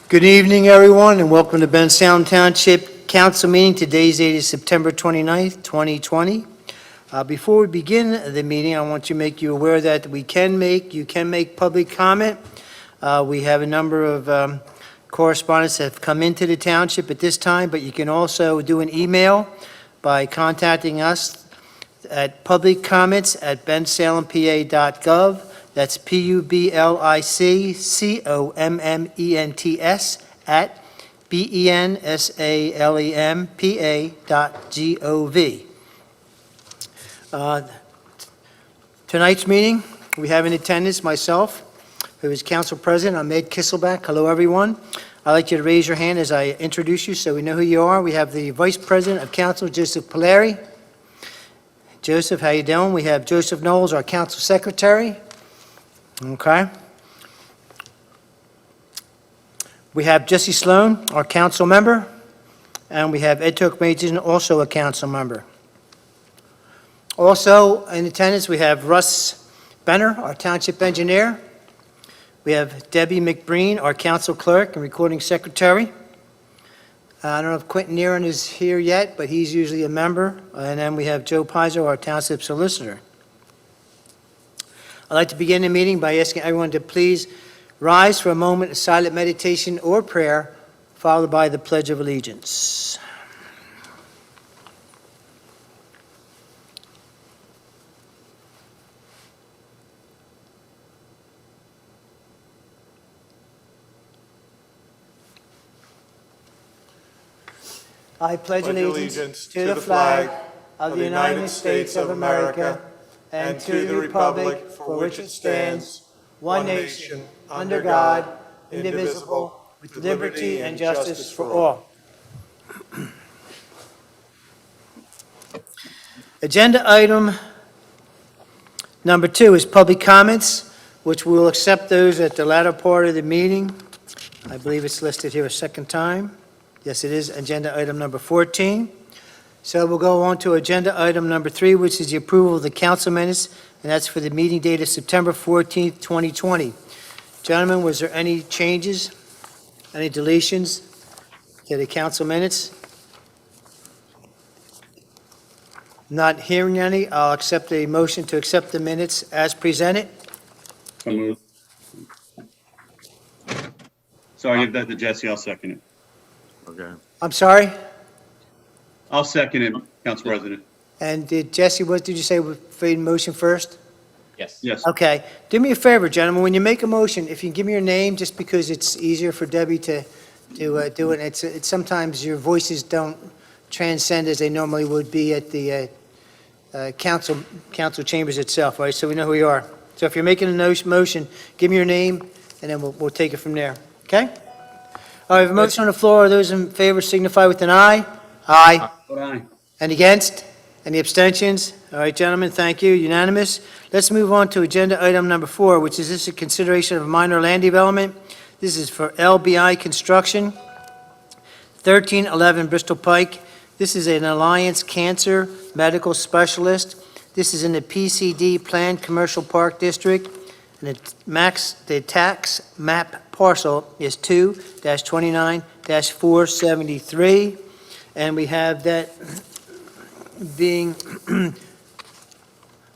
Good evening, everyone, and welcome to Bensalem Township Council meeting. Today's date is September 29th, 2020. Before we begin the meeting, I want to make you aware that you can make public comment. We have a number of correspondents that have come into the township at this time, but you can also do an email by contacting us at publiccomments@bensalempa.gov. That's publiccomments at bensalempa.gov. Tonight's meeting, we have in attendance myself, who is council president. I'm Ed Kisselback. Hello, everyone. I'd like you to raise your hand as I introduce you so we know who you are. We have the vice president of council, Joseph Polari. Joseph, how you doing? We have Joseph Knowles, our council secretary. Okay. We have Jesse Sloan, our council member, and we have Ed Tokmajian, also a council member. Also in attendance, we have Russ Benner, our township engineer. We have Debbie McBreen, our council clerk and recording secretary. I don't know if Quentin Neron is here yet, but he's usually a member. And then we have Joe Pizzo, our township solicitor. I'd like to begin the meeting by asking everyone to please rise for a moment of silent meditation or prayer, followed by the Pledge of Allegiance. I pledge allegiance to the flag of the United States of America and to the republic for which it stands, one nation, under God, indivisible, with liberty and justice for all. Agenda item number 2 is public comments, which we will accept those at the latter part of the meeting. I believe it's listed here a second time. Yes, it is agenda item number 14. So we'll go on to agenda item number 3, which is the approval of the council minutes, and that's for the meeting date of September 14th, 2020. Gentlemen, was there any changes, any deletions to the council minutes? Not hearing any, I'll accept a motion to accept the minutes as presented. So moved. So I give that to Jesse, I'll second it. Okay. I'm sorry? I'll second it, Council President. And did Jesse, what did you say, for the motion first? Yes. Yes. Okay. Do me a favor, gentlemen, when you make a motion, if you can give me your name, just because it's easier for Debbie to do it. It's sometimes your voices don't transcend as they normally would be at the council chambers itself, right? So we know who you are. So if you're making a motion, give me your name, and then we'll take it from there. Okay? All right, we have a motion on the floor. Those in favor signify with an aye. Aye. Aye. Any against? Any abstentions? All right, gentlemen, thank you. Unanimous. Let's move on to agenda item number 4, which is a consideration of minor land development. This is for LBI Construction, 1311 Bristol Pike. This is an Alliance Cancer Medical Specialist. This is in the PCD Planned Commercial Park District, and the tax map parcel is 2-29-473. And we have that being,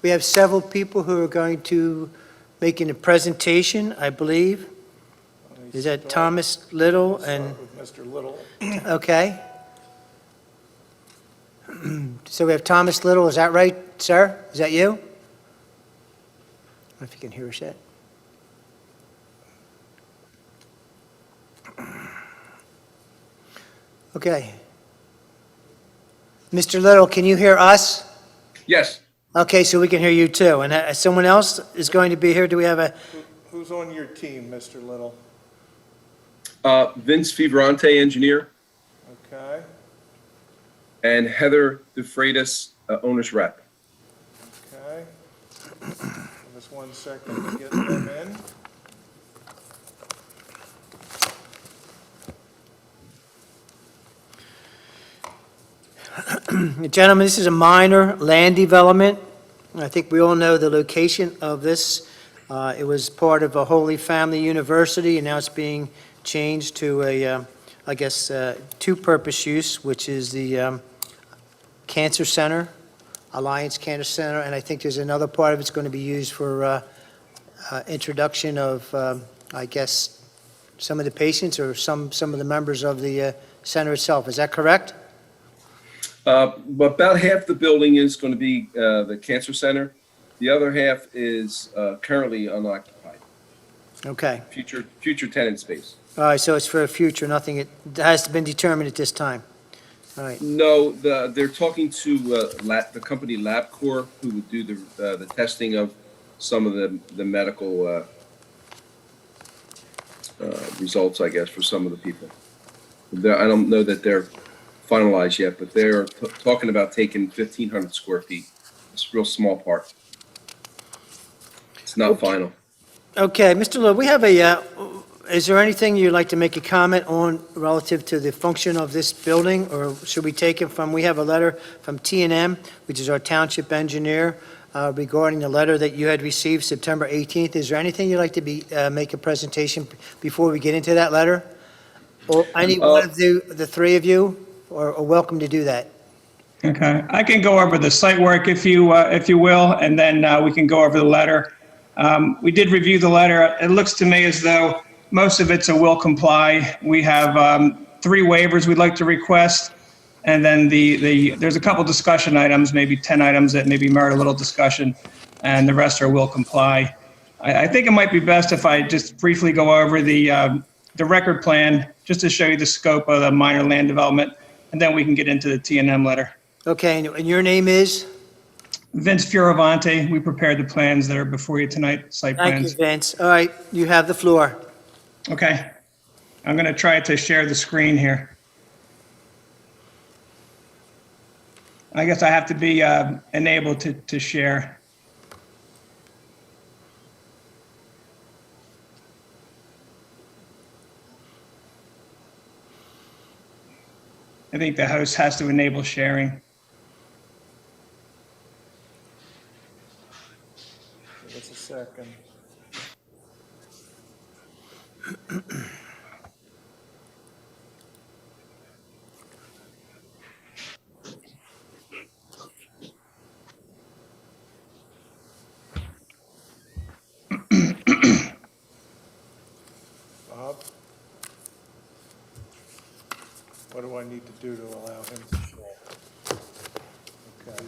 we have several people who are going to making a presentation, I believe. Is that Thomas Little and? Mr. Little. Okay. So we have Thomas Little, is that right, sir? Is that you? I don't know if you can hear us yet. Okay. Mr. Little, can you hear us? Yes. Okay, so we can hear you too. And someone else is going to be here. Do we have a, Who's on your team, Mr. Little? Vince Fibrante, engineer, Okay. and Heather DeFreitas, owner's rep. Okay. Give us 1 second to get them in. gentlemen, this is a minor land development. I think we all know the location of this. It was part of a Holy Family University, and now it's being change to a, I guess, two-purpose use, which is the Cancer Center, Alliance Cancer Center, and I think there's another part of it's going to be used for introduction of, I guess, some of the patients or some of the members of the center itself. Is that correct? About half the building is going to be the cancer center. The other half is currently unoccupied, Okay. future tenant space. All right, so it's for a future, nothing, it has been determined at this time. All right, No, they're talking to the company LabCorp, who would do the testing of some of the medical results, I guess, for some of the people. I don't know that they're finalized yet, but they're talking about taking 1,500 square feet. It's a real small part. It's not final. okay, Mr. Lowe, we have a, is there anything you'd like to make a comment on relative to the function of this building? Or should we take it from, we have a letter from T&M, which is our township engineer, regarding the letter that you had received September 18th. Is there anything you'd like to make a presentation before we get into that letter? Or any one of the three of you are welcome to do that. Okay, I can go over the site work if you will, and then we can go over the letter. We did review the letter. It looks to me as though most of it's a will comply. We have 3 waivers we'd like to request, and then there's a couple discussion items, maybe 10 items that maybe merit a little discussion, and the rest are will comply. I think it might be best if I just briefly go over the record plan, just to show you the scope of the minor land development, and then we can get into the T&M letter. Okay, and your name is? Vince Fioravanti, we prepared the plans that are before you tonight, site Thank you, plans. Vince. All right, you have the floor. Okay, I'm going to try to share the screen here. I guess I have to be enabled to share. I think the host has to enable sharing. Just a second. Bob? What do I need to do to allow him to share? Okay.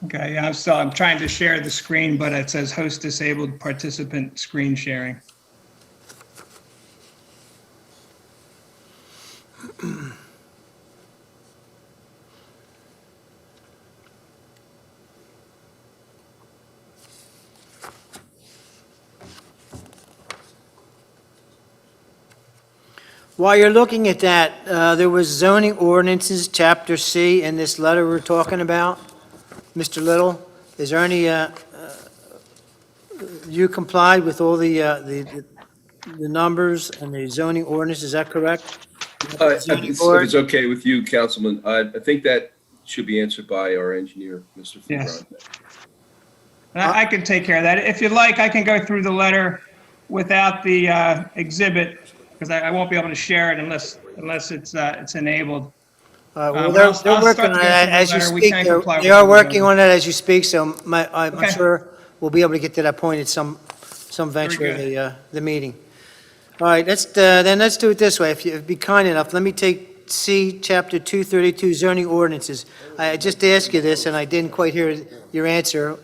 Okay, yeah, I'm trying to share the screen, but it says host disabled participant screen sharing. While you're looking at that, there was zoning ordinances, Chapter C, in this letter we're talking about. Mr. Little, is there any, you complied with all the numbers and the zoning ordinance, is that correct? If it's okay with you, Councilman, I think that should be answered by our engineer, Mr. Yes. Fioravanti. And I can take care of that. If you'd like, I can go through the letter without the exhibit, because I won't be able to share it unless it's enabled. Well, but they're I'll start working to on go it through the as you letter. We speak. can comply They with are the working zoning. on it as you speak, so I'm Okay. sure we'll be able to get to that point at some venture of Very the meeting. All right, then let's do it this way. If you'd be kind enough, let me take C, Chapter 232, zoning ordinances. I just asked you this, and I didn't quite hear your answer,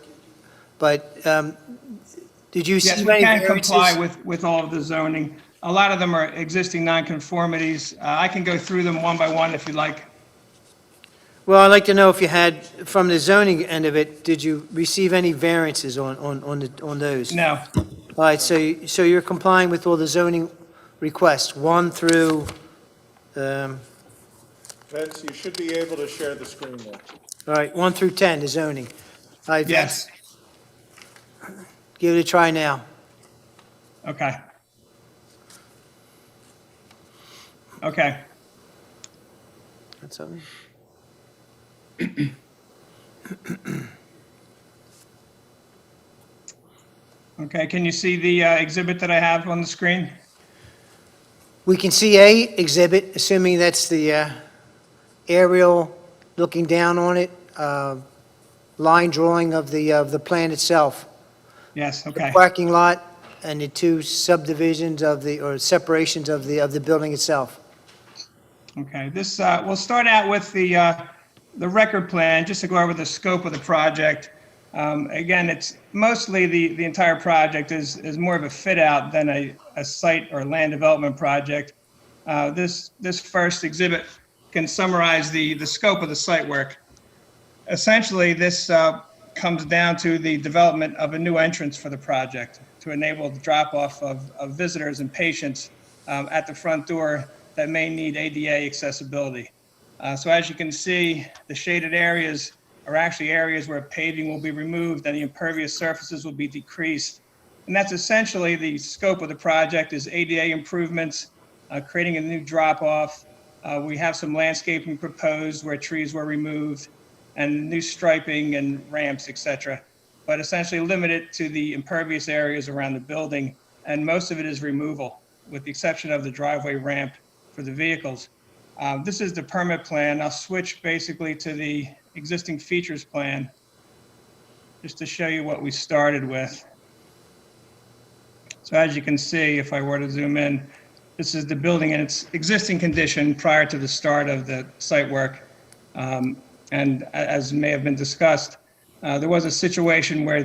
but did you Yes, see we any can comply variances? with all of the zoning. A lot of them are existing nonconformities. I can go through them one by one if you'd like. Well, I'd like to know if you had, from the zoning end of it, did you receive any variances on those? No, All right, so you're complying with all the zoning requests, 1 through, Vince, you should be able to share the screen now. all right, 1 through 10, the zoning. All right, yes, Vince, give it a try now. okay. Okay, That's something. Okay, can you see the exhibit that I have on the screen? We can see a exhibit, assuming that's the aerial looking down on it, line drawing of the plan itself. Yes, The okay. parking lot and the two subdivisions or separations of the building itself. Okay, this, we'll start out with the record plan, just to go over the scope of the project. Again, it's mostly the entire project is more of a fit out than a site or land development project. This first exhibit can summarize the scope of the site work. Essentially, this comes down to the development of a new entrance for the project to enable the drop-off of visitors and patients at the front door that may need ADA accessibility. So as you can see, the shaded areas are actually areas where paving will be removed and the impervious surfaces will be decreased. And that's essentially the scope of the project is ADA improvements, creating a new drop-off. We have some landscaping proposed where trees were removed and new striping and ramps, et cetera, but essentially limited to the impervious areas around the building. And most of it is removal, with the exception of the driveway ramp for the vehicles. This is the permit plan. I'll switch basically to the existing features plan just to show you what we started with. So as you can see, if I were to zoom in, this is the building in its existing condition prior to the start of the site work. And as may have been discussed, there was a situation where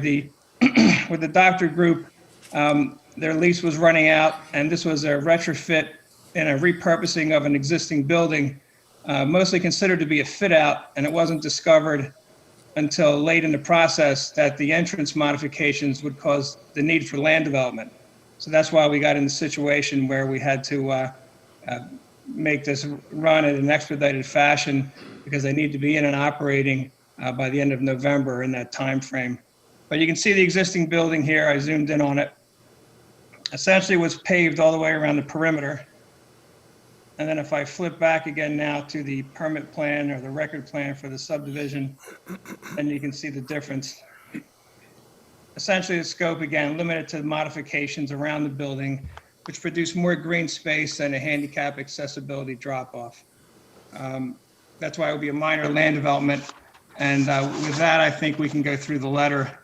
with the doctor group, their lease was running out, and this was a retrofit and a repurposing of an existing building, mostly considered to be a fit out, and it wasn't discovered until late in the process that the entrance modifications would cause the need for land development. So that's why we got in the situation where we had to make this run in an expedited fashion, because they need to be in and operating by the end of November in that time frame. But you can see the existing building here. I zoomed in on it. Essentially it was paved all the way around the perimeter. And then if I flip back again now to the permit plan or the record plan for the subdivision, then you can see the difference. Essentially the scope, again, limited to modifications around the building, which produce more green space and a handicap accessibility drop-off. That's why it would be a minor land development. And with that, I think we can go through the letter,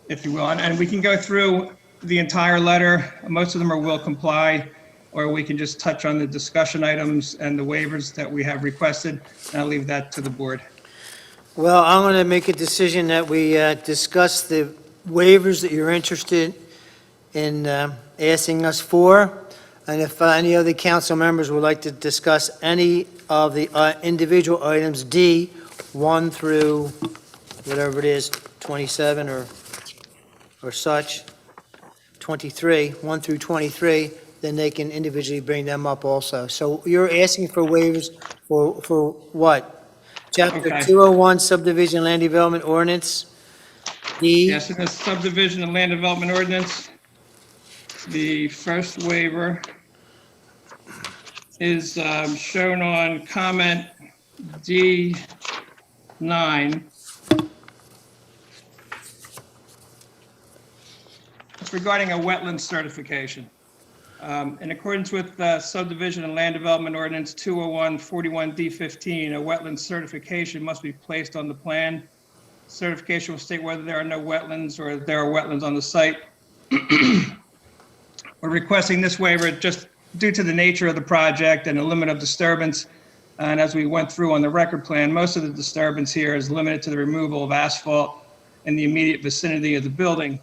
if you will. And we can go through the entire letter. Most of them are will comply, or we can just touch on the discussion items and the waivers that we have requested. And I'll leave that to the board. Well, I'm going to make a decision that we discuss the waivers that you're interested in asking us for. And if any other council members would like to discuss any of the individual items, D, 1 through whatever it is, 27 or such, 23, 1 through 23, then they can individually bring them up also. So you're asking for waivers for what? Chapter Okay. 201 subdivision land development ordinance, D? Yes, in the subdivision and land development ordinance, the first waiver is shown on comment D9. It's regarding a wetland certification. In accordance with subdivision and land development ordinance 201-41D15, a wetland certification must be placed on the plan. Certification will state whether there are no wetlands or there are wetlands on the site. We're requesting this waiver just due to the nature of the project and the limit of disturbance. And as we went through on the record plan, most of the disturbance here is limited to the removal of asphalt in the immediate vicinity of the building.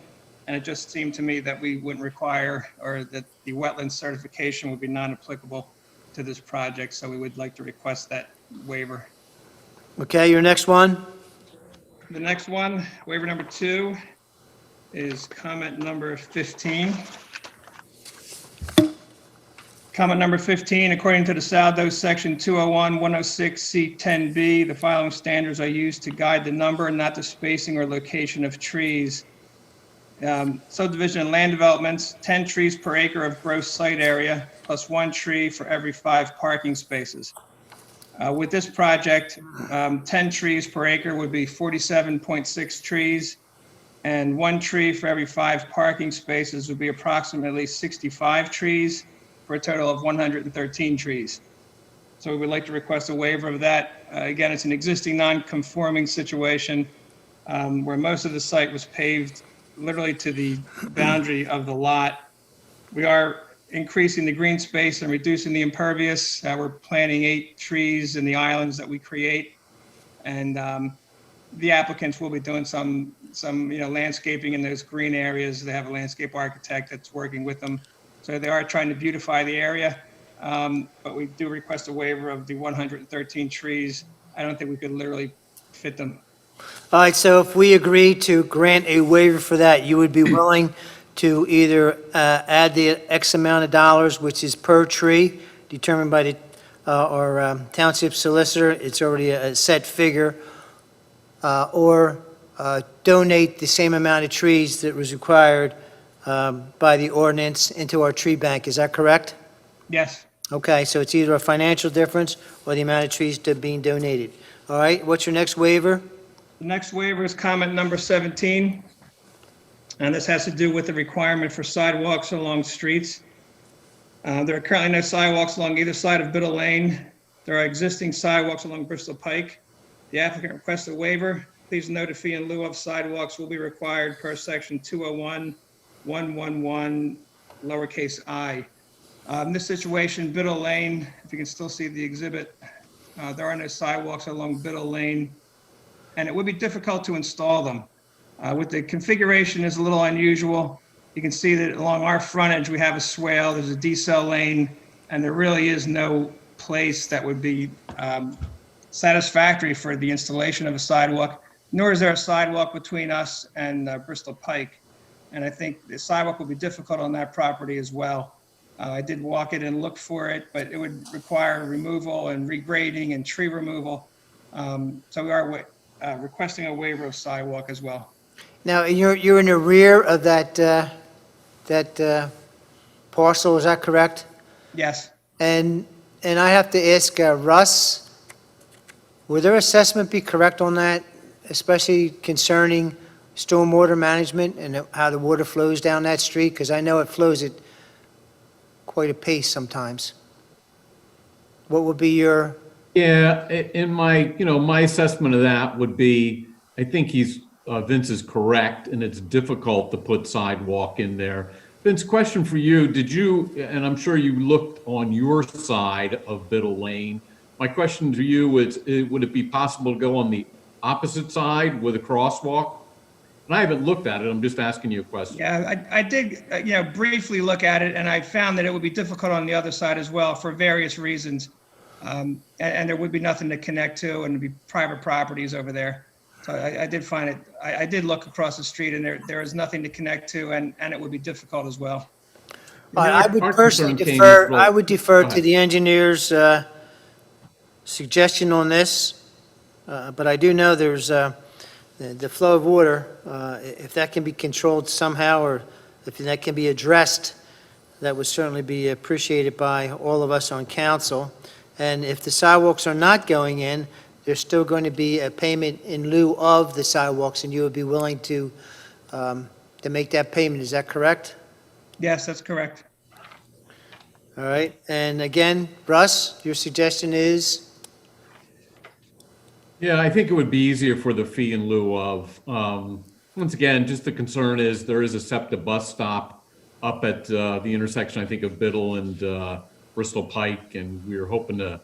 And it just seemed to me that we wouldn't require, or that the wetland certification would be non-applicable to this project. So we would like to request that waiver. Okay, your next one? The next one, waiver number 2, is comment number 15. Comment number 15, according to the SALDO section 201-106C10B, the following standards are used to guide the number, not the spacing or location of trees. Subdivision and land developments, 10 trees per acre of gross site area, plus 1 tree for every 5 parking spaces. With this project, 10 trees per acre would be 47.6 trees. and 1 tree for every 5 parking spaces would be approximately 65 trees for a total of 113 trees. So we would like to request a waiver of that. Again, it's an existing non-conforming situation where most of the site was paved literally to the boundary of the lot. We are increasing the green space and reducing the impervious. We're planting 8 trees in the islands that we create. And the applicants will be doing some landscaping in those green areas. They have a landscape architect that's working with them. So they are trying to beautify the area. But we do request a waiver of the 113 trees. I don't think we could literally fit them. All right, so if we agree to grant a waiver for that, you would be willing to either add the X amount of dollars, which is per tree, determined by the our township solicitor, it's already a set figure, or donate the same amount of trees that was required by the ordinance into our tree bank. Is that correct? Yes. Okay, so it's either a financial difference or the amount of trees being donated. All right, what's your next waiver? The next waiver is comment number 17. And this has to do with the requirement for sidewalks along streets. There are currently no sidewalks along either side of Biddle Lane. There are existing sidewalks along Bristol Pike. The applicant requests a waiver. Please note a fee in lieu of sidewalks will be required per section 201-111 lowercase I. In this situation, Biddle Lane, if you can still see the exhibit, there are no sidewalks along Biddle Lane, and it would be difficult to install them. With the configuration is a little unusual. You can see that along our frontage, we have a swale, there's a decel lane, and there really is no place that would be satisfactory for the installation of a sidewalk, nor is there a sidewalk between us and Bristol Pike. And I think the sidewalk will be difficult on that property as well. I did walk it and look for it, but it would require removal and regrading and tree removal. So we are requesting a waiver of sidewalk as well. Now, you're in the rear of that parcel, is that correct? Yes. And I have to ask Russ, would their assessment be correct on that, especially concerning stormwater management and how the water flows down that street? Because I know it flows at quite a pace sometimes. What would be your, Yeah, in my, my assessment of that would be, I think Vince is correct, and it's difficult to put sidewalk in there. Vince, question for you, did you, and I'm sure you looked on your side of Biddle Lane. My question to you is, would it be possible to go on the opposite side with a crosswalk? And I haven't looked at it, I'm just asking you a question. Yeah, I did, briefly look at it, and I found that it would be difficult on the other side as well for various reasons. And there would be nothing to connect to, and it'd be private properties over there. So I did find it, I did look across the street, and there is nothing to connect to, and it would be difficult as well. I would Our personally concern came defer, as well. I would defer Go to ahead. the engineer's suggestion on this, but I do know there's the flow of water, if that can be controlled somehow, or if that can be addressed, that would certainly be appreciated by all of us on council. And if the sidewalks are not going in, there's still going to be a payment in lieu of the sidewalks, and you would be willing to make that payment, is that correct? Yes, that's correct. All right, and again, Russ, your suggestion is? Yeah, I think it would be easier for the fee in lieu of. Once again, just the concern is there is a SEPTA bus stop up at the intersection, I think, of Biddle and Bristol Pike, and we were hoping to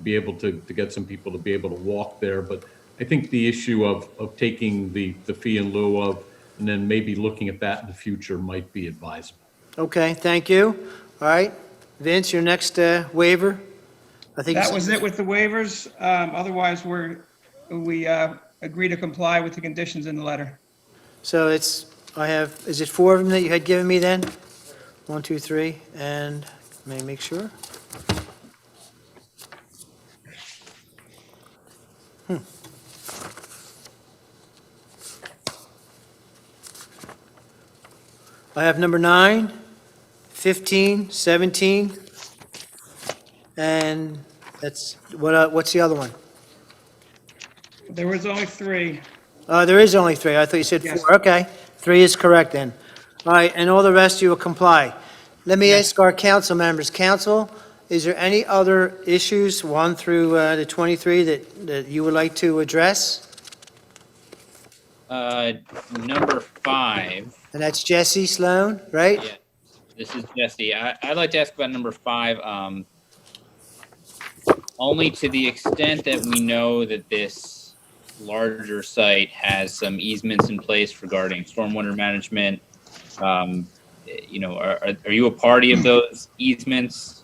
be able to get some people to be able to walk there. But I think the issue of taking the fee in lieu of, and then maybe looking at that in the future might be advisable. Okay, thank you. All right, Vince, your next waiver? I think That was it with the waivers. Otherwise, we agree to comply with the conditions in the letter. So is it 4 of them that you had given me then? 1, 2, 3, and may I make sure? I have number 9, 15, 17, and that's, what's the other one? There was only 3. There is only 3. I thought you said Yes. 4. Okay, 3 is correct then. All right, and all the rest you will comply. Let me Yes. ask our council members. Council, is there any other issues, 1 through the 23, that you would like to address? Number 5. And that's Jesse Sloan, right? Yeah, this is Jesse. I'd like to ask about number 5. Only to the extent that we know that this larger site has some easements in place regarding stormwater management. You know, are you a party of those easements?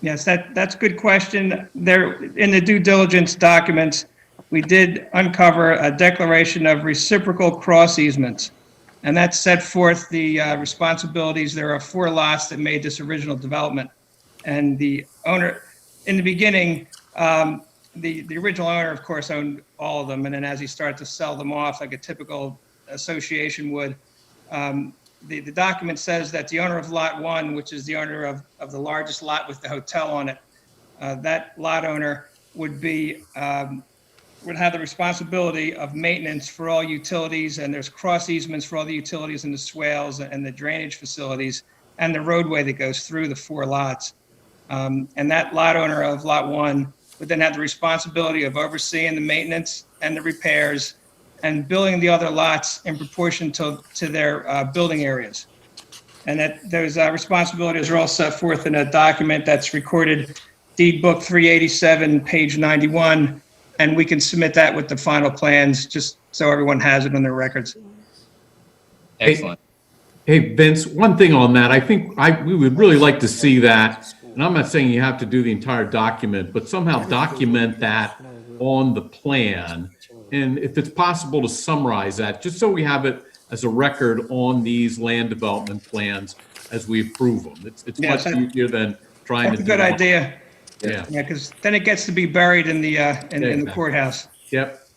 Yes, that's a good question. There, in the due diligence documents, we did uncover a declaration of reciprocal cross easements. And that set forth the responsibilities. There are 4 lots that made this original development. And the owner, in the beginning, the original owner, of course, owned all of them. And then as he started to sell them off, like a typical association would, the document says that the owner of Lot 1, which is the owner of the largest lot with the hotel on it, that lot owner would have the responsibility of maintenance for all utilities, and there's cross easements for all the utilities and the swales and the drainage facilities and the roadway that goes through the 4 lots. And that lot owner of Lot 1 would then have the responsibility of overseeing the maintenance and the repairs and billing the other lots in proportion to their building areas. And that those responsibilities are all set forth in a document that's recorded, Deed Book 387, page 91, and we can submit that with the final plans, just so everyone has it on their records. Excellent. Hey, Vince, one thing on that, I think we would really like to see that, and I'm not saying you have to do the entire document, but somehow document that on the plan. And if it's possible to summarize that, just so we have it as a record on these land development plans as we approve them. It's Yeah, much easier than trying to That's a do good it. idea. Yeah, Yeah, because then it gets to be buried in the courthouse. yep.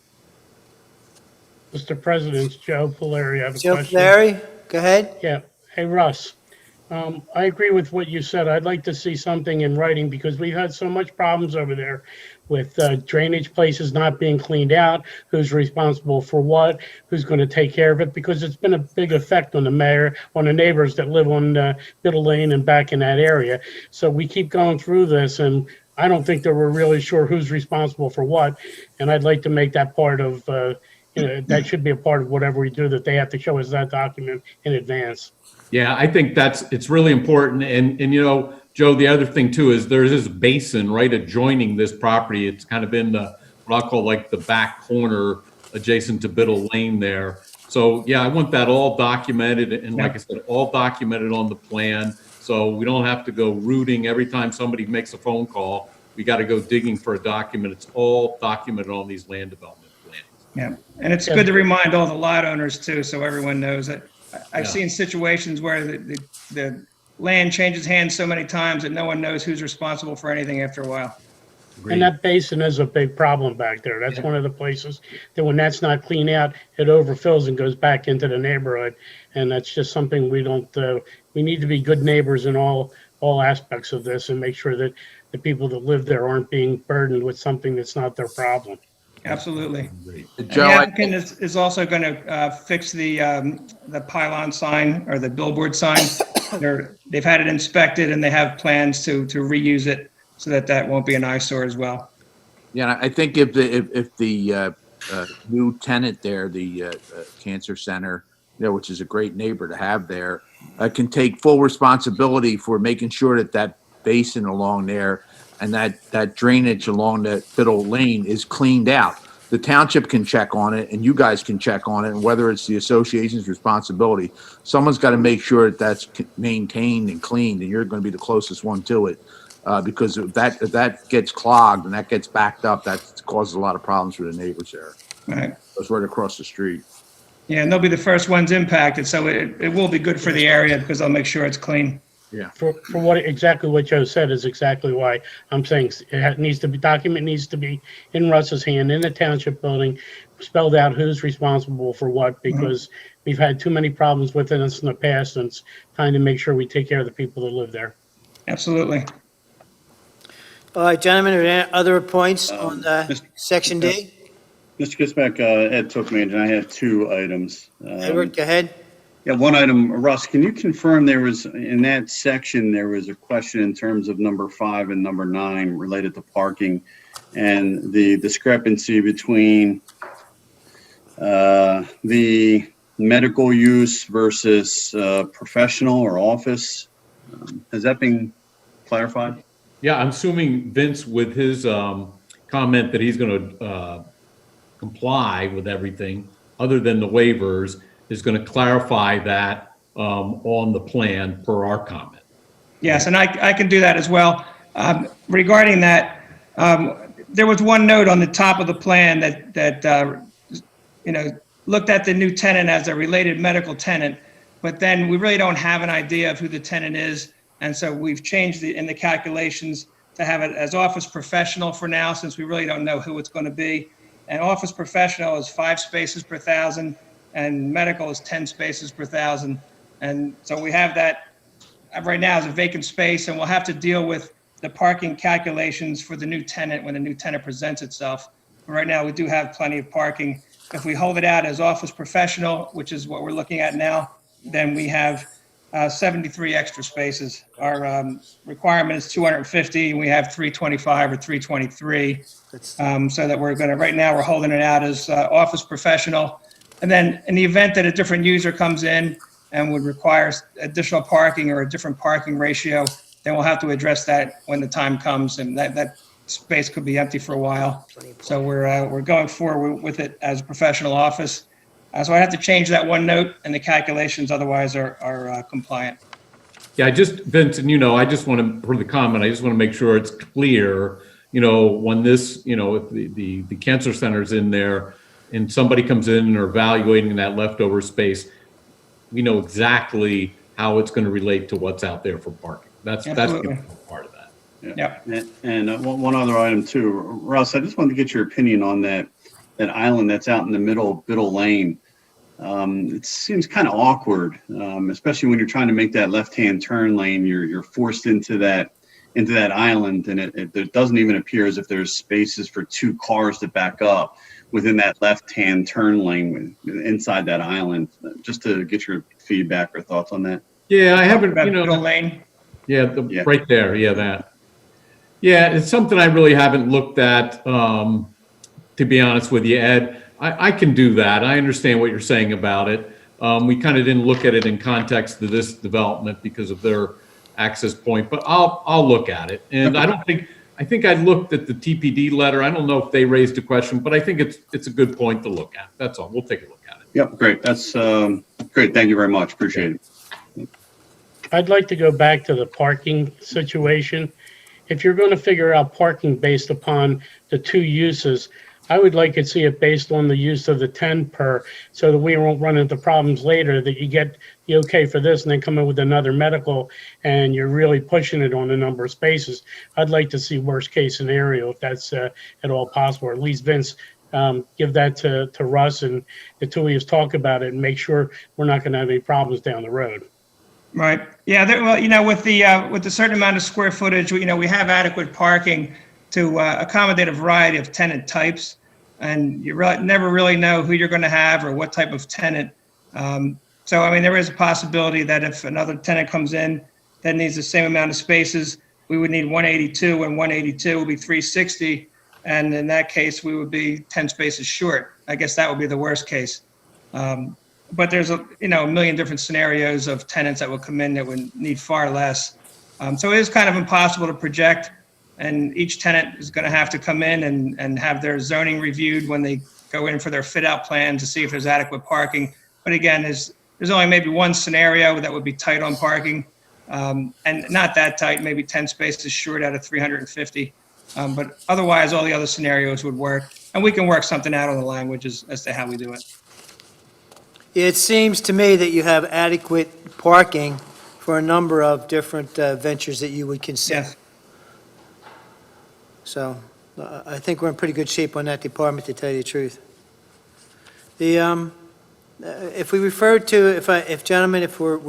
Mr. President, Joe Polari, I have a Joe question. Larry, go ahead. Yeah. Hey, Russ. I agree with what you said. I'd like to see something in writing because we've had so much problems over there with drainage places not being cleaned out, who's responsible for what, who's going to take care of it, because it's been a big effect on the neighbors that live on Middle Lane and back in that area. So we keep going through this, and I don't think that we're really sure who's responsible for what. And I'd like to make that part of, that should be a part of whatever we do, that they have to show us that document in advance. Yeah, I think it's really important. And you know, Joe, the other thing too is there's this basin right adjoining this property. It's kind of in what I'll call like the back corner adjacent to Biddle Lane there. So yeah, I want that all documented, and like I said, all documented on the plan. So we don't have to go rooting every time somebody makes a phone call. We got to go digging for a document. It's all documented on these land development plans. Yeah, and it's good to remind all the lot owners too, so everyone knows that. I've Yeah. seen situations where the land changes hands so many times that no one knows who's responsible for anything after a while. And that basin is a big problem back there. That's one of the places that when that's not cleaned out, it overfills and goes back into the neighborhood. And that's just something we need to be good neighbors in all aspects of this and make sure that the people that live there aren't being burdened with something that's not their problem. Absolutely. And Joe, the I- applicant is also going to fix the pylon sign or the billboard sign. They've had it inspected and they have plans to reuse it so that won't be an eyesore as well. Yeah, I think if the new tenant there, the cancer center, which is a great neighbor to have there, can take full responsibility for making sure that basin along there and that drainage along the Biddle Lane is cleaned out. The township can check on it and you guys can check on it, and whether it's the association's responsibility, someone's got to make sure that's maintained and cleaned, and you're going to be the closest one to it. Because if that gets clogged and that gets backed up, that causes a lot of problems for the neighbors there. Right. It's right across the street. Yeah, and they'll be the first ones impacted, so it will be good for the area because they'll make sure it's clean. For exactly what Joe said is exactly why I'm saying document needs to be in Russ's hand in the township building, spelled out who's responsible for what, because we've had too many problems with it in the past, and it's time to make sure we take care of the people that live there. Absolutely. All right, gentlemen, are there any other points on Mr. Section D? Mr. Kisbeck, Ed took me, and I have two items. Edward, go ahead. Yeah, one item, Russ, can you confirm there was, in that section, there was a question in terms of number 5 and number 9 related to parking and the discrepancy between the medical use versus professional or office? Has that been clarified? Yeah, I'm assuming Vince, with his comment that he's going to comply with everything other than the waivers, is going to clarify that on the plan per our comment. Yes, and I can do that as well. Regarding that, there was one note on the top of the plan that looked at the new tenant as a related medical tenant, but then we really don't have an idea of who the tenant is, and so we've changed in the calculations to have it as office professional for now, since we really don't know who it's going to be. And office professional is 5 spaces per 1,000, and medical is 10 spaces per 1,000. And so we have that right now as a vacant space, and we'll have to deal with the parking calculations for the new tenant when the new tenant presents itself. But right now, we do have plenty of parking. If we hold it out as office professional, which is what we're looking at now, then we have 73 extra spaces. Our requirement is 250, and we have 325 or 323. So that we're going to, right now, we're holding it out as office professional. And then in the event that a different user comes in and would require additional parking or a different parking ratio, then we'll have to address that when the time comes, and that space could be empty for a while. So we're going forward with it as a professional office. So I have to change that one note, and the calculations otherwise are compliant. Yeah, Vince, and I just want to, for the comment, I just want to make sure it's clear, when this, if the cancer center's in there and somebody comes in and are evaluating that leftover space, we know exactly how it's going to relate to what's out there for parking. That's the important part of that. Yeah. And one other item too, Russ, I just wanted to get your opinion on that island that's out in the middle of Biddle Lane. It seems kind of awkward, especially when you're trying to make that left-hand turn lane. You're forced into that island, and it doesn't even appear as if there's spaces for 2 cars to back up within that left-hand turn lane inside that island. Just to get your feedback or thoughts on that. Yeah, I haven't, Biddle Lane. Yeah, right there. Yeah, that. Yeah, it's something I really haven't looked at, to be honest with you, Ed. I can do that. I understand what you're saying about it. We kind of didn't look at it in context of this development because of their access point, but I'll look at it. And I think I looked at the TPD letter. I don't know if they raised a question, but I think it's a good point to look at. That's all. We'll take a look at it. Yep, great. That's great. Thank you very much. Appreciate it. I'd like to go back to the parking situation. If you're going to figure out parking based upon the 2 uses, I would like to see it based on the use of the 10 per, so that we won't run into problems later that you get the okay for this and then come in with another medical and you're really pushing it on the number of spaces. I'd like to see worst case scenario if that's at all possible, or at least Vince, give that to Russ and the 2 of you talk about it and make sure we're not going to have any problems down the road. Right. Yeah. With the certain amount of square footage, we have adequate parking to accommodate a variety of tenant types, and you never really know who you're going to have or what type of tenant. So, there is a possibility that if another tenant comes in that needs the same amount of spaces, we would need 182, and 182 would be 360, and in that case, we would be 10 spaces short. I guess that would be the worst case. But there's a million different scenarios of tenants that will come in that would need far less. So it is kind of impossible to project, and each tenant is going to have to come in and have their zoning reviewed when they go in for their fit out plan to see if there's adequate parking. But again, there's only maybe one scenario that would be tight on parking, and not that tight, maybe 10 spaces short out of 350. But otherwise, all the other scenarios would work, and we can work something out on the language as to how we do it. It seems to me that you have adequate parking for a number of different ventures that you would consider. Yes. So I think we're in pretty good shape on that department, to tell you the truth. If we refer to, if we're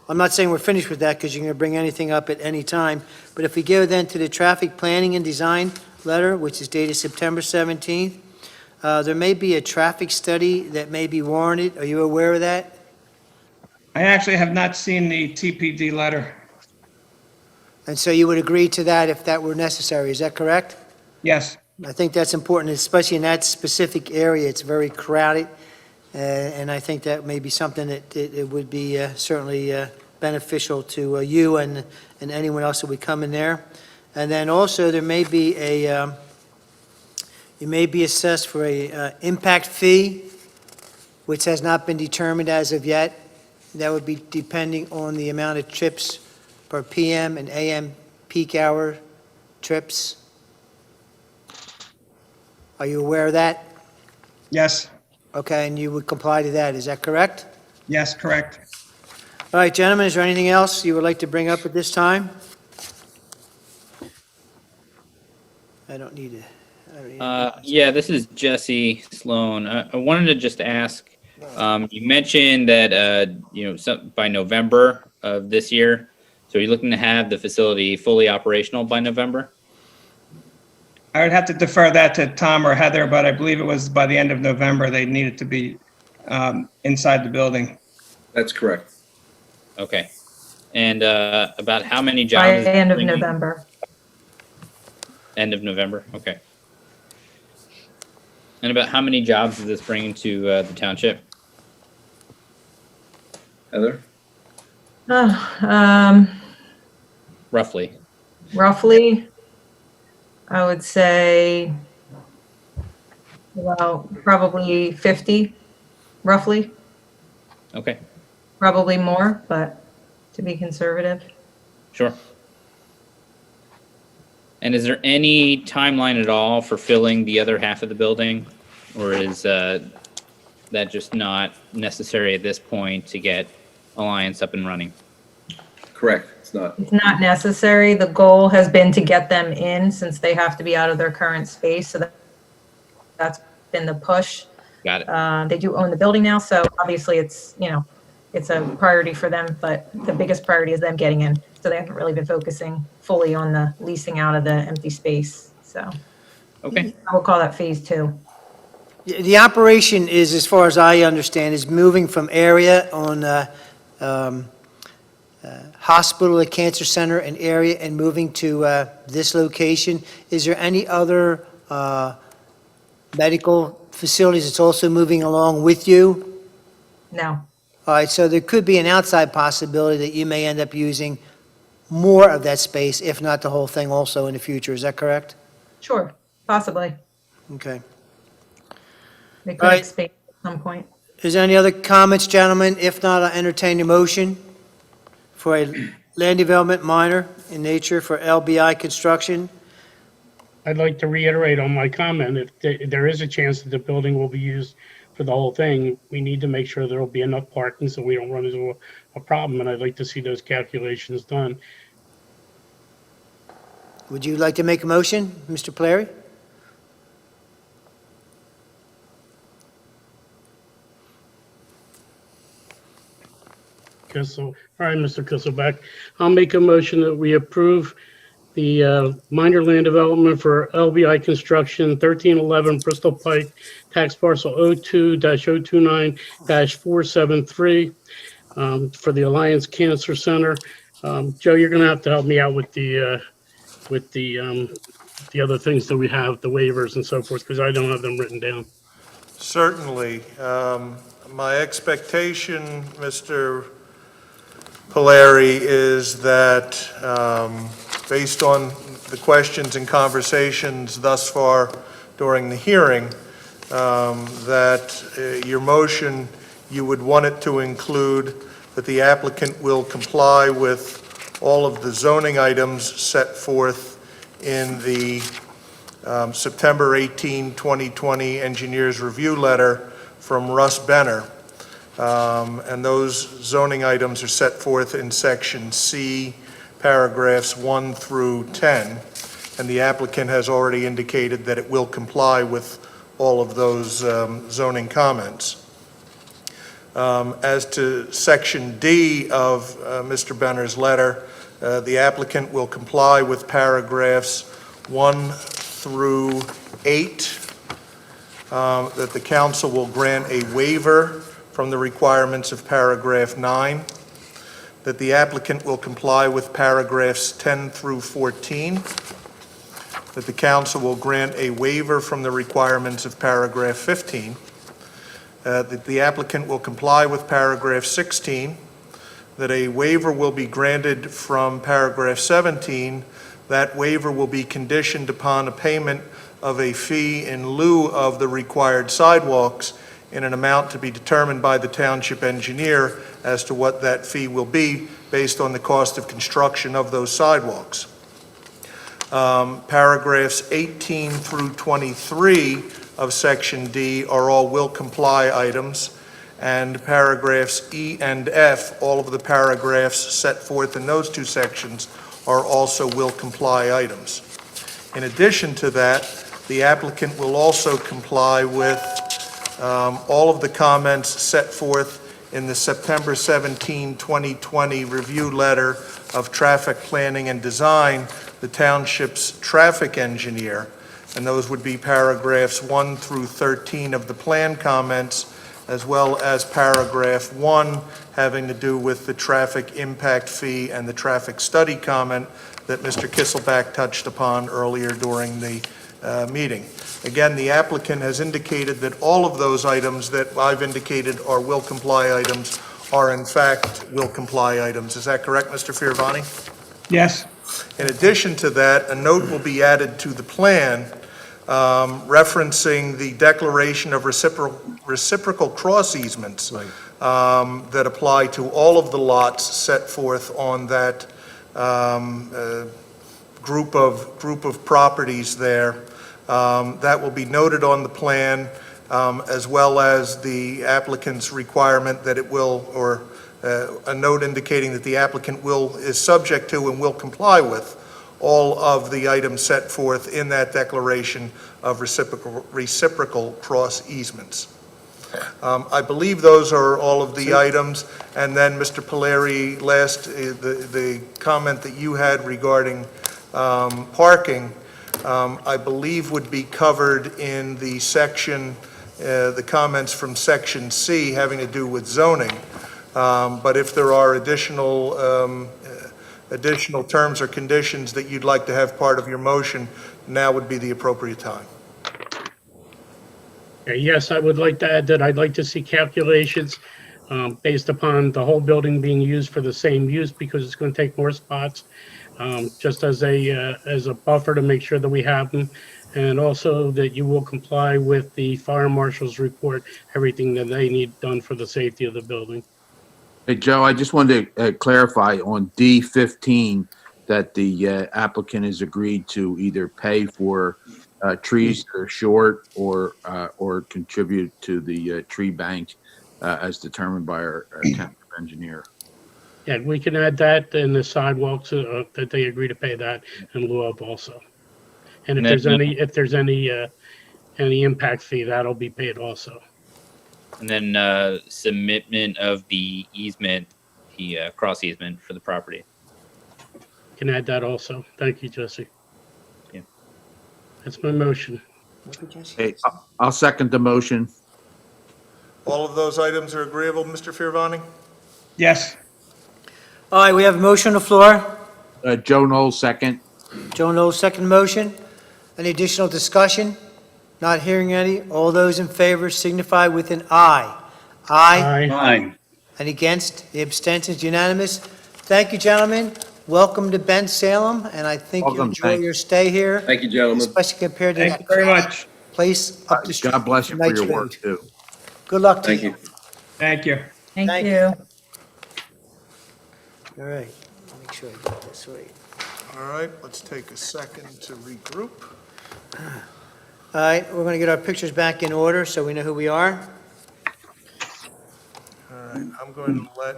I'm not saying we're finished with that because you're going to bring anything up at any time, but if we go then to the traffic planning and design letter, which is dated September 17th. There may be a traffic study that may be warranted. Are you aware of that? I actually have not seen the TPD letter. And so you would agree to that if that were necessary, is that correct? Yes, I think that's important, especially in that specific area. It's very crowded, and I think that may be something that it would be certainly beneficial to you and anyone else that would come in there. And then also, there may be you may be assessed for a impact fee, which has not been determined as of yet. That would be depending on the amount of trips per PM and AM peak hour trips. Are you aware of that? yes, Okay, and you would comply to that, is that correct? yes, correct. All right, gentlemen, is there anything else you would like to bring up at this time? I don't need to. Yeah, this is Jesse Sloan. I wanted to just ask, you mentioned that, by November of this year, so you're looking to have the facility fully operational by November? I would have to defer that to Tom or Heather, but I believe it was by the end of November they needed to be inside the building. That's correct. Okay. And about how many By jobs? end of November. End of November, okay. And about how many jobs is this bringing to the township? Heather? Roughly. Roughly, I would say, well, probably 50, roughly, Okay, probably more, but to be conservative. sure. And is there any timeline at all for filling the other half of the building? Or is that just not necessary at this point to get Alliance up and running? Correct. It's not. It's not necessary. The goal has been to get them in since they have to be out of their current space. So that's been the push. Got it. They do own the building now, so obviously it's, it's a priority for them, but the biggest priority is them getting in. So they haven't really been focusing fully on the leasing out of the empty space. So Okay, I will call that phase 2. The operation is, as far as I understand, is moving from area on hospital, a cancer center, an area, and moving to this location. Is there any other medical facilities that's also moving along with you? No, All right, so there could be an outside possibility that you may end up using more of that space, if not the whole thing also in the future. Is that correct? sure, possibly. Okay. They All could right. expand at some point. Is there any other comments, gentlemen? If not, I'll entertain a motion for a land development minor in nature for LBI construction. I'd like to reiterate on my comment, if there is a chance that the building will be used for the whole thing, we need to make sure there will be enough parking so we don't run into a problem, and I'd like to see those calculations done. Would you like to make a motion, Mr. Polari? All right, Mr. Kisselbeck, I'll make a motion that we approve the minor land development for LBI Construction, 1311 Bristol Pike, tax parcel 02-029-473, for the Alliance Cancer Center. Joe, you're going to have to help me out with the other things that we have, the waivers and so forth, because I don't have them written down. Certainly. My expectation, Mr. Polari, is that based on the questions and conversations thus far during the hearing, that your motion, you would want it to include that the applicant will comply with all of the zoning items set forth in the September 18, 2020 Engineers Review Letter from Russ Benner. And those zoning items are set forth in section C, paragraphs 1 through 10. And the applicant has already indicated that it will comply with all of those zoning comments. As to section D of Mr. Benner's letter, the applicant will comply with paragraphs 1 through 8, that the council will grant a waiver from the requirements of paragraph 9, that the applicant will comply with paragraphs 10 through 14, that the council will grant a waiver from the requirements of paragraph 15, that the applicant will comply with paragraph 16, that a waiver will be granted from paragraph 17. That waiver will be conditioned upon a payment of a fee in lieu of the required sidewalks in an amount to be determined by the township engineer as to what that fee will be based on the cost of construction of those sidewalks. Paragraphs 18 through 23 of Section D are all will comply items, and paragraphs E and F, all of the paragraphs set forth in those two sections, are also will comply items. In addition to that, the applicant will also comply with all of the comments set forth in the September 17, 2020 review letter of traffic planning and design, the township's traffic engineer, and those would be paragraphs 1 through 13 of the plan comments, as well as paragraph 1 having to do with the traffic impact fee and the traffic study comment that Mr. Kisselback touched upon earlier during the meeting. Again, the applicant has indicated that all of those items that I've indicated are will comply items are in fact will comply items. Is that correct, Mr. Fioravani? Yes. In addition to that, a note will be added to the plan referencing the declaration of reciprocal cross easements that apply to all of the lots set forth on that group of properties there. That will be noted on the plan, as well as the applicant's requirement that it will, or a note indicating that the applicant is subject to and will comply with all of the items set forth in that declaration of reciprocal cross easements. I believe those are all of the items. And then, Mr. Polari, the comment that you had regarding parking, I believe would be covered in the section, the comments from section C having to do with zoning. But if there are additional terms or conditions that you'd like to have part of your motion, now would be the appropriate time. Yes, I would like to add that I'd like to see calculations based upon the whole building being used for the same use, because it's going to take more spots, just as a buffer to make sure that we have them, and also that you will comply with the fire marshal's report, everything that they need done for the safety of the building. Hey, Joe, I just wanted to clarify on D15 that the applicant has agreed to either pay for trees that are short or contribute to the tree bank as determined by our township engineer. Yeah, we can add that in the sidewalks, that they agree to pay that in lieu of also. And if there's any impact fee, that'll be paid also. And then submitment of the easement, the cross easement for the property. Can add that also. Thank you, Jesse. Yeah. That's my motion. Hey, I'll second the motion. All of those items are agreeable, Mr. Fioravani? Yes. All right, we have a motion on the floor. Joe Knoll, second. Joe Knowles, second motion. Any additional discussion? Not hearing any. All those in favor signify with an aye. Aye. Aye. And against? The abstentions unanimous. Thank you, gentlemen. Welcome to Bensalem, and I think you'll Welcome, enjoy thanks. your stay here, Thank you, gentlemen. especially compared to Thank you very much. place up the street. God bless you for your work, too. Good luck to Thank you. you. Thank you. Thank Thank you. you. All right, make sure I get this right. All right, let's take a second to regroup. All right, we're going to get our pictures back in order so we know who we are. All right, I'm going to let,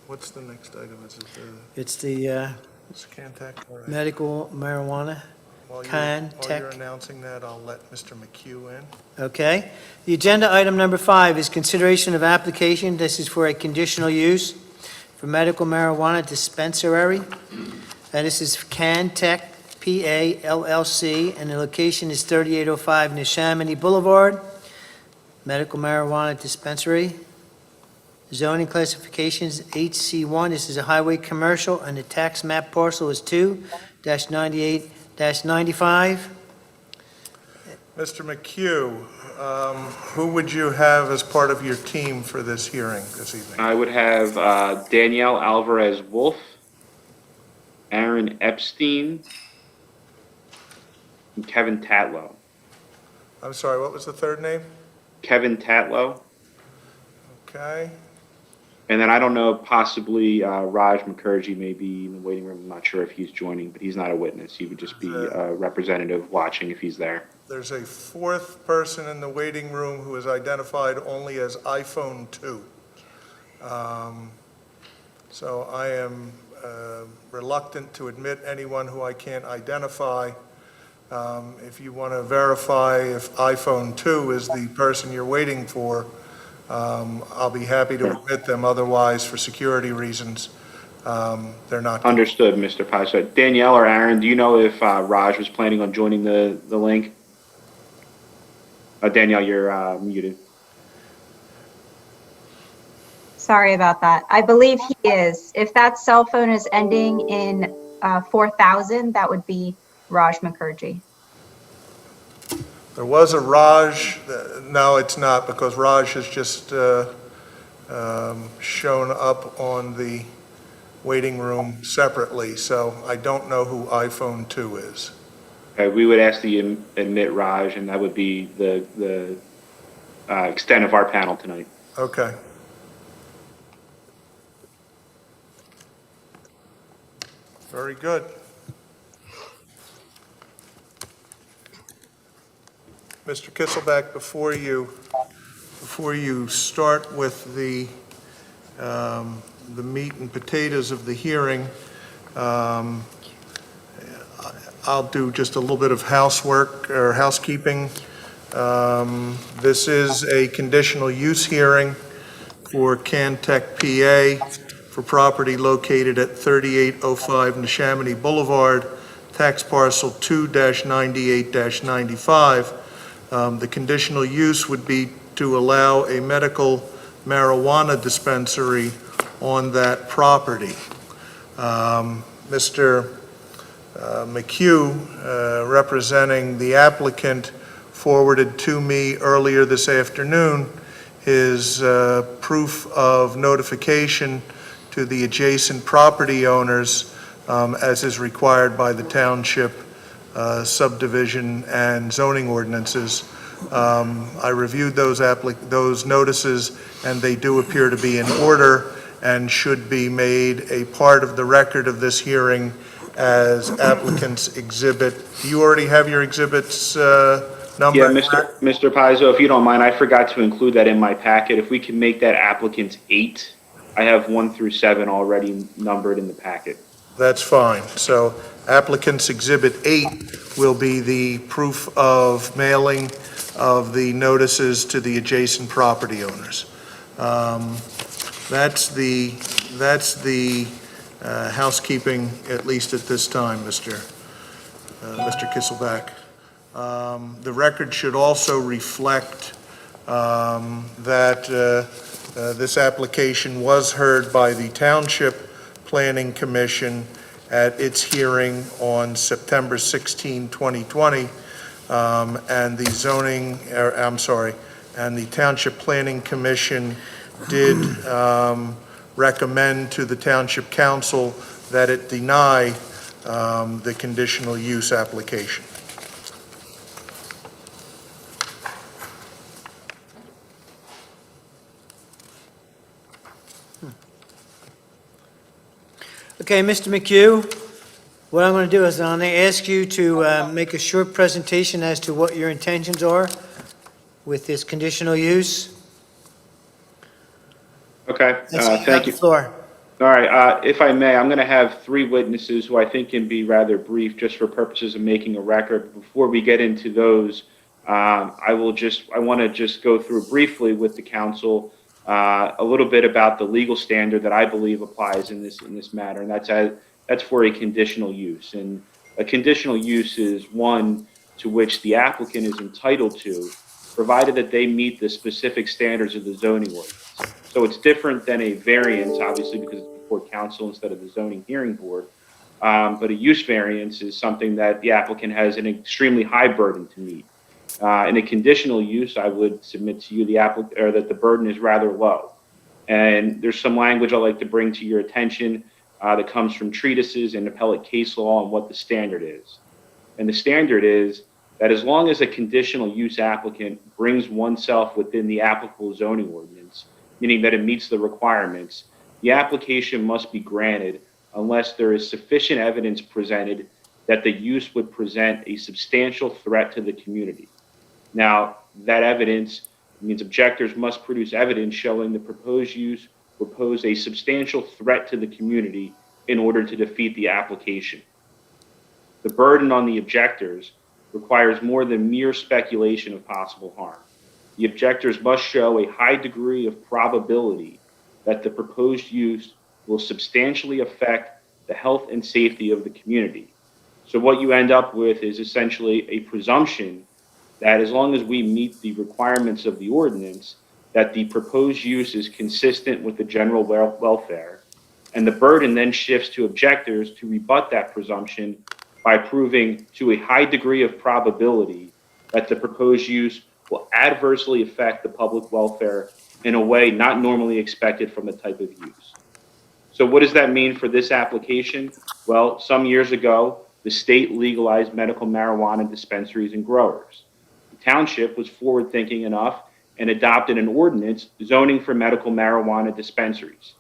what's the next item? Is it It's the it's Cantec? All right. medical marijuana. While Cantec. you're announcing that, I'll let Mr. McHugh in. Okay. The agenda item number 5 is consideration of application. This is for a conditional use for medical marijuana dispensary. And this is Cantec PA LLC, and the location is 3805 Neshaminy Boulevard, medical marijuana dispensary. Zoning classifications HC1, this is a highway commercial, and the tax map parcel is 2-98-95. Mr. McHugh, who would you have as part of your team for this hearing this evening? I would have Danielle Alvarez-Wolf, Aaron Epstein, and Kevin Tatlow. I'm sorry, what was the third name? Kevin Tatlow. Okay. And then I don't know, possibly Raj Mukherjee may be in the waiting room. I'm not sure if he's joining, but he's not a witness. He would just be a representative watching if he's there. There's a fourth person in the waiting room who is identified only as iPhone 2. So I am reluctant to admit anyone who I can't identify. If you want to verify if iPhone 2 is the person you're waiting for, I'll be happy to admit them. Otherwise, for security reasons, they're not. Understood, Mr. Paiso. Danielle or Aaron, do you know if Raj was planning on joining the link? Danielle, you're muted. Sorry about that. I believe he is. If that cell phone is ending in 4000, that would be Raj Mukherjee. There was a Raj, no, it's not, because Raj has just shown up on the waiting room separately, so I don't know who iPhone 2 is. Okay, we would ask to admit Raj, and that would be the extent of our panel tonight. Okay. Very good. Mr. Kisselback, before you start with the meat and potatoes of the hearing, I'll do just a little bit of housework or housekeeping. This is a conditional use hearing for Cantec, PA, for property located at 3805 Neshaminy Boulevard, tax parcel 2-98-95. The conditional use would be to allow a medical marijuana dispensary on that property. Mr. McHugh, representing the applicant, forwarded to me earlier this afternoon his proof of notification to the adjacent property owners as is required by the township subdivision and zoning ordinances. I reviewed those notices, and they do appear to be in order and should be made a part of the record of this hearing as applicant's exhibit. Do you already have your exhibits numbered? Yeah, Mr. Paiso, if you don't mind, I forgot to include that in my packet. If we can make that applicant's 8, I have 1 through 7 already numbered in the packet. That's fine. So applicant's exhibit 8 will be the proof of mailing of the notices to the adjacent property owners. That's the housekeeping, at least at this time, Mr. Kisselback. The record should also reflect that this application was heard by the Township Planning Commission at its hearing on September 16, 2020, and the Township Planning Commission did recommend to the Township Council that it deny the conditional use application. Okay, Mr. McHugh, what I'm going to do is I'm going to ask you to make a short presentation as to what your intentions are with this conditional use. Okay, Have thank the you. floor. All right, if I may, I'm going to have 3 witnesses who I think can be rather brief just for purposes of making a record. Before we get into those, I want to just go through briefly with the council a little bit about the legal standard that I believe applies in this matter, and that's for a conditional use. And A conditional use is one to which the applicant is entitled to, provided that they meet the specific standards of the zoning ordinance. So it's different than a variance, obviously, because it's before council instead of the zoning hearing board. But a use variance is something that the applicant has an extremely high burden to meet. In a conditional use, I would submit to you that the burden is rather low. And there's some language I'd like to bring to your attention that comes from treatises and appellate case law on what the standard is. And the standard is that as long as a conditional use applicant brings oneself within the applicable zoning ordinance, meaning that it meets the requirements, the application must be granted unless there is sufficient evidence presented that the use would present a substantial threat to the community. Now, that evidence means objectors must produce evidence showing the proposed use will pose a substantial threat to the community in order to defeat the application. The burden on the objectors requires more than mere speculation of possible harm. The objectors must show a high degree of probability that the proposed use will substantially affect the health and safety of the community. So what you end up with is essentially a presumption that as long as we meet the requirements of the ordinance, that the proposed use is consistent with the general welfare, and the burden then shifts to objectors to rebut that presumption by proving to a high degree of probability that the proposed use will adversely affect the public welfare in a way not normally expected from the type of use. So what does that mean for this application? Well, some years ago, the state legalized medical marijuana dispensaries and growers. The township was forward-thinking enough and adopted an ordinance zoning for medical marijuana dispensaries.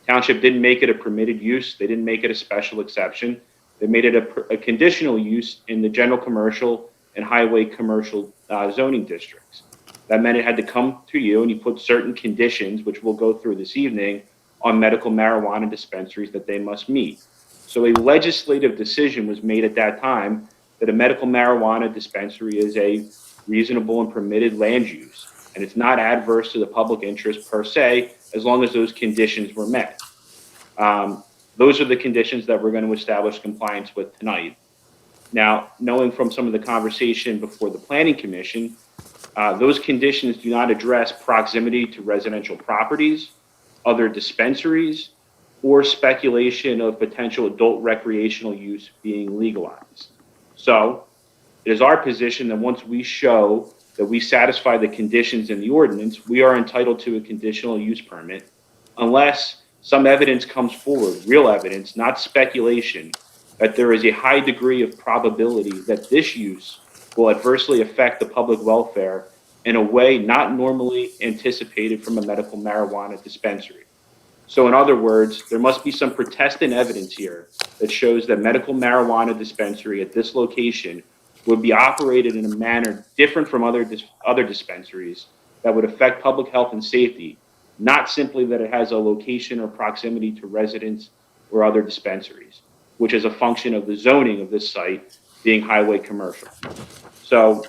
The township didn't make it a permitted use. They didn't make it a special exception. They made it a conditional use in the general commercial and highway commercial zoning districts. That meant it had to come to you and you put certain conditions, which we'll go through this evening, on medical marijuana dispensaries that they must meet. So a legislative decision was made at that time that a medical marijuana dispensary is a reasonable and permitted land use, and it's not adverse to the public interest per se, as long as those conditions were met. Those are the conditions that we're going to establish compliance with tonight. Now, knowing from some of the conversation before the Planning Commission, those conditions do not address proximity to residential properties, other dispensaries, or speculation of potential adult recreational use being legalized. So it is our position that once we show that we satisfy the conditions in the ordinance, we are entitled to a conditional use permit unless some evidence comes forward, real evidence, not speculation, that there is a high degree of probability that this use will adversely affect the public welfare in a way not normally anticipated from a medical marijuana dispensary. So in other words, there must be some protestant evidence here that shows that medical marijuana dispensary at this location would be operated in a manner different from other dispensaries that would affect public health and safety, not simply that it has a location or proximity to residents or other dispensaries, which is a function of the zoning of this site being highway commercial. So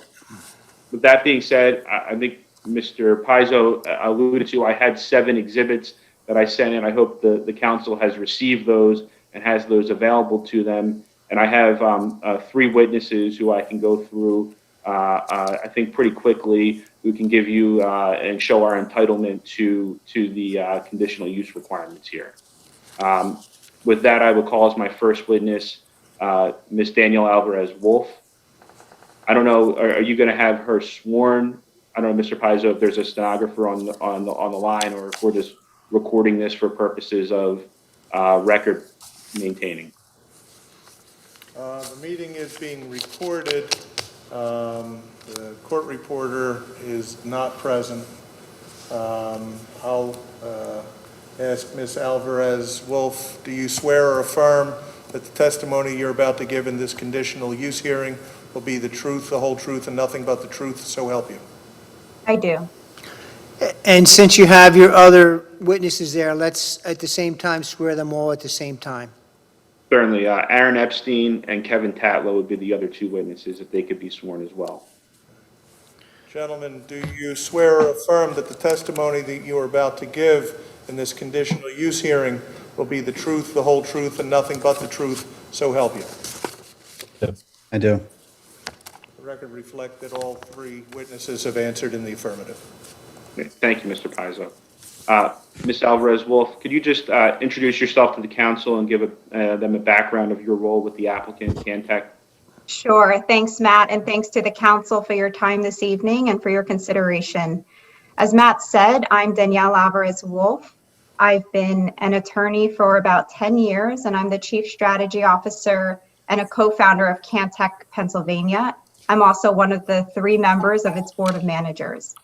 with that being said, I think Mr. Pizzo alluded to, I had 7 exhibits that I sent in. I hope the council has received those and has those available to them. And I have 3 witnesses who I can go through, I think pretty quickly, who can give you and show our entitlement to the conditional use requirements here. With that, I will call as my first witness, Ms. Danielle Alvarez-Wolf. I don't know, are you going to have her sworn? I don't know, Mr. Pizzo, if there's a stenographer on the line, or if we're just recording this for purposes of record maintaining. The meeting is being recorded. The court reporter is not present. I'll ask Ms. Alvarez-Wolf, do you swear or affirm that the testimony you're about to give in this conditional use hearing will be the truth, the whole truth, and nothing but the truth, so help you? I do. And since you have your other witnesses there, let's at the same time swear them all at the same time. Certainly, Aaron Epstein and Kevin Tatlow would be the other 2 witnesses if they could be sworn as well. Gentlemen, do you swear or affirm that the testimony that you are about to give in this conditional use hearing will be the truth, the whole truth, and nothing but the truth, so help you? I do. The record reflect that all three witnesses have answered in the affirmative. Thank you, Mr. Pizzo. Ms. Alvarez-Wolf, could you just introduce yourself to the council and give them a background of your role with the applicant, Cantec? Sure. Thanks, Matt, and thanks to the council for your time this evening and for your consideration. As Matt said, I'm Danielle Alvarez-Wolf. I've been an attorney for about 10 years, and I'm the Chief Strategy Officer and a co-founder of Cantec, Pennsylvania. I'm also one of the 3 members of its Board of Managers.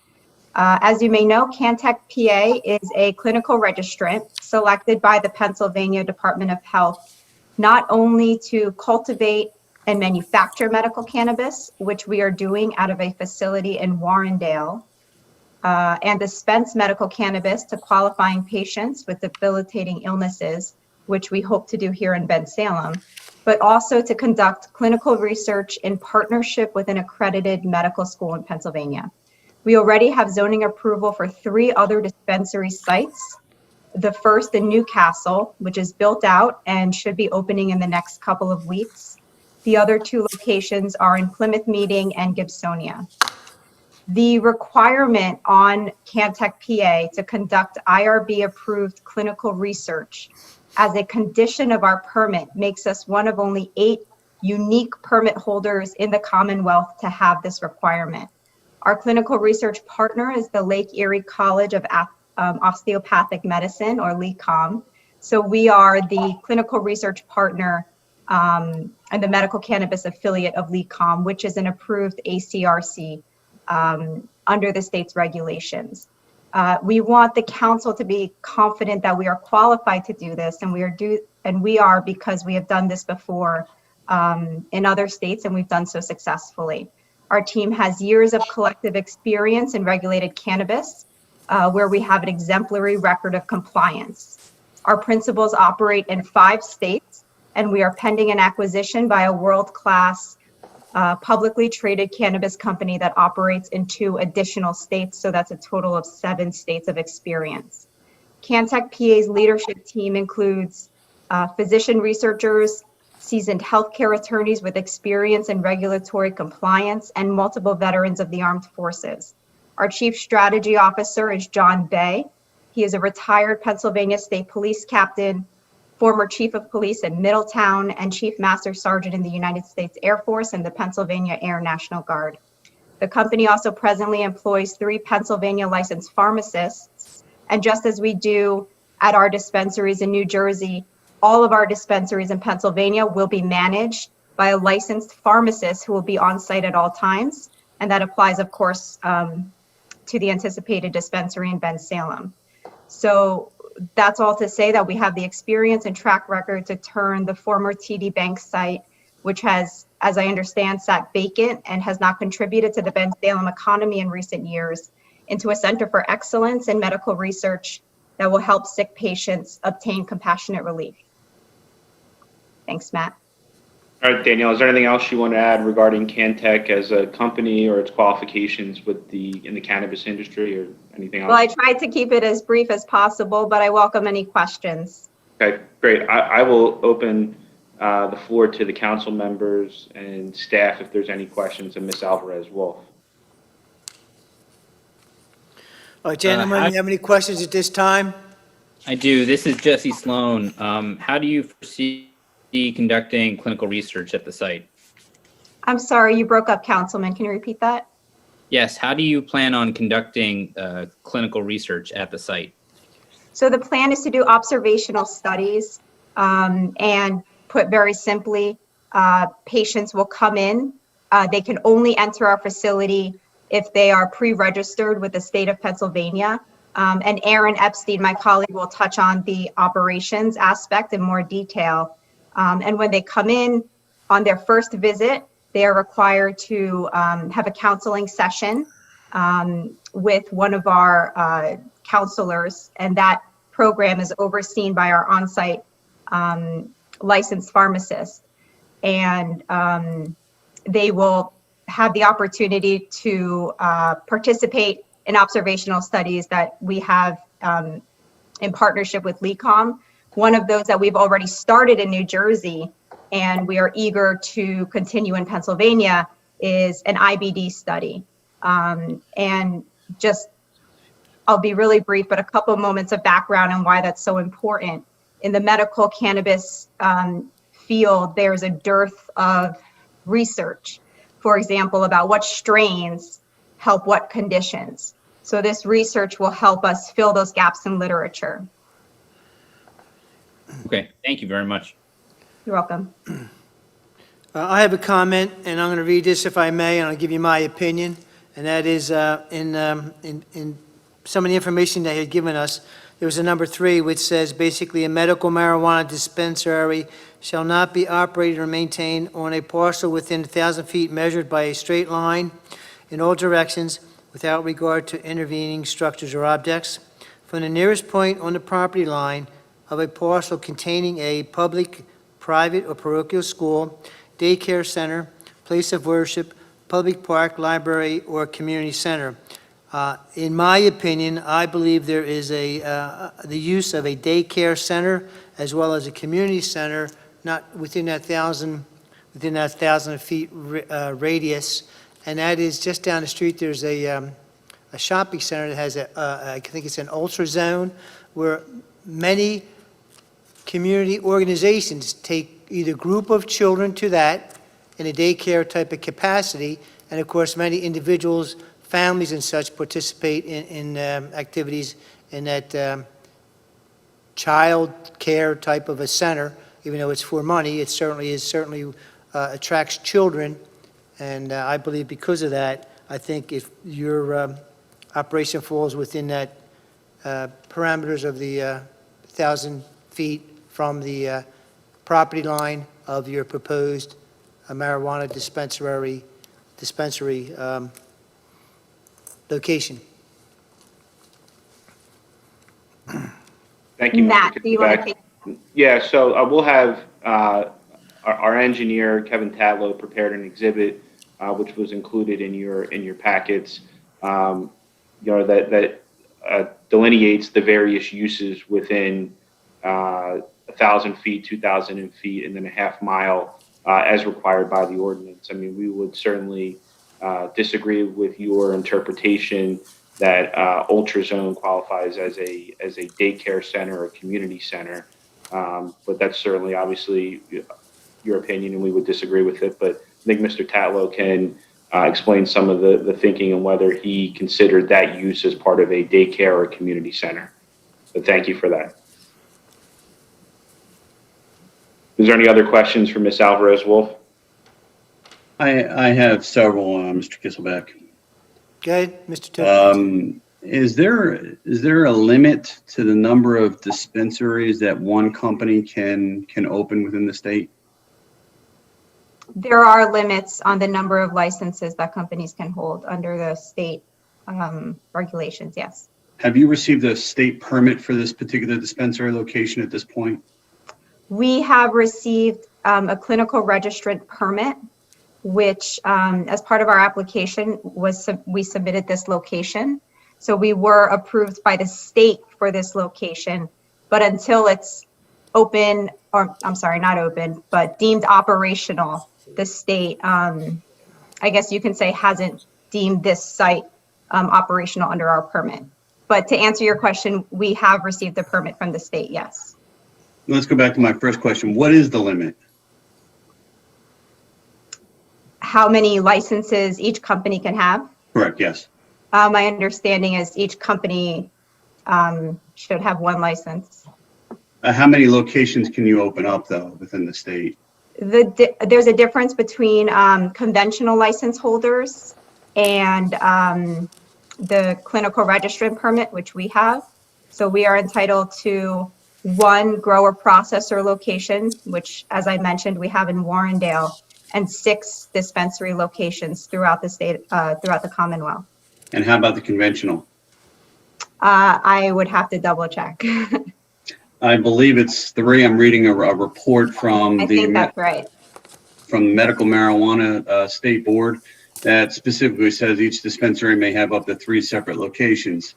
As you may know, Cantec PA is a clinical registrant selected by the Pennsylvania Department of Health, not only to cultivate and manufacture medical cannabis, which we are doing out of a facility in Warrendale, and dispense medical cannabis to qualifying patients with debilitating illnesses, which we hope to do here in Bensalem, but also to conduct clinical research in partnership with an accredited medical school in Pennsylvania. We already have zoning approval for 3 other dispensary sites. The first in Newcastle, which is built out and should be opening in the next couple of weeks. The other 2 locations are in Plymouth Meeting and Gibsonia. The requirement on Cantec PA to conduct IRB-approved clinical research as a condition of our permit makes us one of only 8 unique permit holders in the Commonwealth to have this requirement. Our clinical research partner is the Lake Erie College of Osteopathic Medicine, or LECOM. So we are the clinical research partner and the medical cannabis affiliate of LECOM, which is an approved ACRC under the state's regulations. We want the council to be confident that we are qualified to do this, and we are because we have done this before in other states, and we've done so successfully. Our team has years of collective experience in regulated cannabis, where we have an exemplary record of compliance. Our principals operate in 5 states, and we are pending an acquisition by a world-class publicly traded cannabis company that operates in 2 additional states, so that's a total of 7 states of experience. Cantec PA's leadership team includes physician researchers, seasoned healthcare attorneys with experience in regulatory compliance, and multiple veterans of the armed forces. Our chief strategy officer is John Bay. He is a retired Pennsylvania State Police captain, former chief of police in Middletown, and chief master sergeant in the United States Air Force and the Pennsylvania Air National Guard. The company also presently employs 3 Pennsylvania licensed pharmacists. And just as we do at our dispensaries in New Jersey, all of our dispensaries in Pennsylvania will be managed by a licensed pharmacist who will be on site at all times. And that applies, of course, to the anticipated dispensary in Bensalem. So that's all to say that we have the experience and track record to turn the former TD Bank site, which has, as I understand, sat vacant and has not contributed to the Bensalem economy in recent years, into a center for excellence in medical research that will help sick patients obtain compassionate relief. Thanks, Matt. All right, Danielle, is there anything else you want to add regarding Cantec as a company or its qualifications in the cannabis industry, or anything else? Well, I tried to keep it as brief as possible, but I welcome any questions. Okay, great. I will open the floor to the council members and staff if there's any questions of Ms. Alvarez-Wolf. All right, gentlemen, you have any questions at this time? I do. This is Jesse Sloan. How do you foresee conducting clinical research at the site? I'm sorry, you broke up, Councilman. Can you repeat that? Yes. How do you plan on conducting clinical research at the site? So the plan is to do observational studies, and put very simply, patients will come in. They can only enter our facility if they are pre-registered with the state of Pennsylvania. And Aaron Epstein, my colleague, will touch on the operations aspect in more detail. And when they come in on their first visit, they are required to have a counseling session with one of our counselors, and that program is overseen by our on-site licensed pharmacist. And they will have the opportunity to participate in observational studies that we have in partnership with LECOM. One of those that we've already started in New Jersey and we are eager to continue in Pennsylvania, is an IBD study. And just, I'll be really brief, but a couple of moments of background on why that's so important. In the medical cannabis field, there's a dearth of research, for example, about what strains help what conditions. So this research will help us fill those gaps in literature. Okay, thank you very much. You're welcome. I have a comment, and I'm going to read this if I may, and I'll give you my opinion. And that is in some of the information they had given us, there was a number 3, which says basically a medical marijuana dispensary shall not be operated or maintained on a parcel within 1,000 feet measured by a straight line in all directions without regard to intervening structures or objects. From the nearest point on the property line of a parcel containing a public, private, or parochial school, daycare center, place of worship, public park, library, or community center. In my opinion, I believe there is the use of a daycare center as well as a community center, not within that 1,000 feet radius, and that is just down the street. There's a shopping center that has I think it's an ultra zone where many community organizations take either group of children to that in a daycare type of capacity, and of course many individuals, families and such participate in activities in that child care type of a center. Even though it's for money, it certainly attracts children, and I believe because of that, I think if your operation falls within that parameters of the 1,000 feet from the property line of your proposed marijuana dispensary location. Thank you, Mr. Matt, do you want to Kitzbach. take? Yeah, so we'll have our engineer, Kevin Tatlow, prepared an exhibit, which was included in your packets, that delineates the various uses within 1,000 feet, 2,000 feet, and then a half mile as required by the ordinance. I mean, we would certainly disagree with your interpretation that ultrazone qualifies as a daycare center or community center, but that's certainly obviously your opinion, and we would disagree with it. But I think Mr. Tatlow can explain some of the thinking and whether he considered that use as part of a daycare or community center. So thank you for that. Is there any other questions for Ms. Alvarez-Wolf? I have several, Mr. Kisselbeck. Okay, Mr. Tippett. Is there a limit to the number of dispensaries that one company can open within the state? There are limits on the number of licenses that companies can hold under the state regulations, yes. Have you received a state permit for this particular dispensary location at this point? We have received a clinical registrant permit, which as part of our application we submitted this location. So we were approved by the state for this location, but until it's open, or I'm sorry, not open, but deemed operational, the state, I guess you can say, hasn't deemed this site operational under our permit. But to answer your question, we have received the permit from the state, yes. Let's go back to my first question. What is the limit? How many licenses each company can have? Correct, yes. My understanding is each company should have one license. How many locations can you open up, though, within the state? There's a difference between conventional license holders and the clinical registrant permit, which we have. So we are entitled to one grower processor location, which, as I mentioned, we have in Warrendale, and 6 dispensary locations throughout the state, throughout the Commonwealth. And how about the conventional? I would have to double check. I believe it's 3. I'm reading a report from I think that's right. From the Medical Marijuana State Board that specifically says each dispensary may have up to 3 separate locations.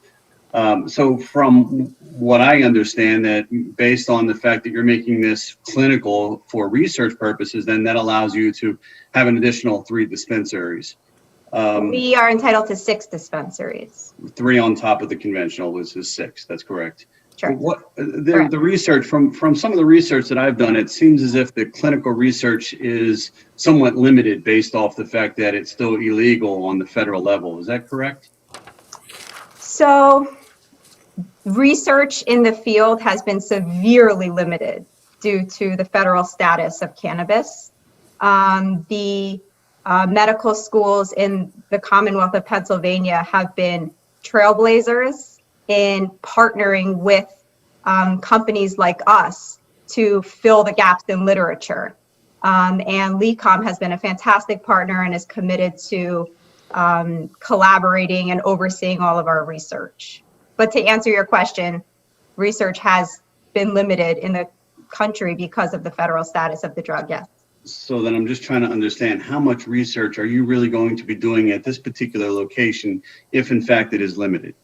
So from what I understand, that based on the fact that you're making this clinical for research purposes, then that allows you to have an additional 3 dispensaries. We are entitled to 6 dispensaries. 3 on top of the conventional, which is 6. That's correct. Sure. The research from some of the research that I've done, it seems as if the clinical research is somewhat limited based off the fact that it's still illegal on the federal level. Is that correct? So research in the field has been severely limited due to the federal status of cannabis. The medical schools in the Commonwealth of Pennsylvania have been trailblazers in partnering with companies like us to fill the gaps in literature. And LECOM has been a fantastic partner and is committed to collaborating and overseeing all of our research. But to answer your question, research has been limited in the country because of the federal status of the drug, yes. So then I'm just trying to understand, how much research are you really going to be doing at this particular location if in fact it is limited?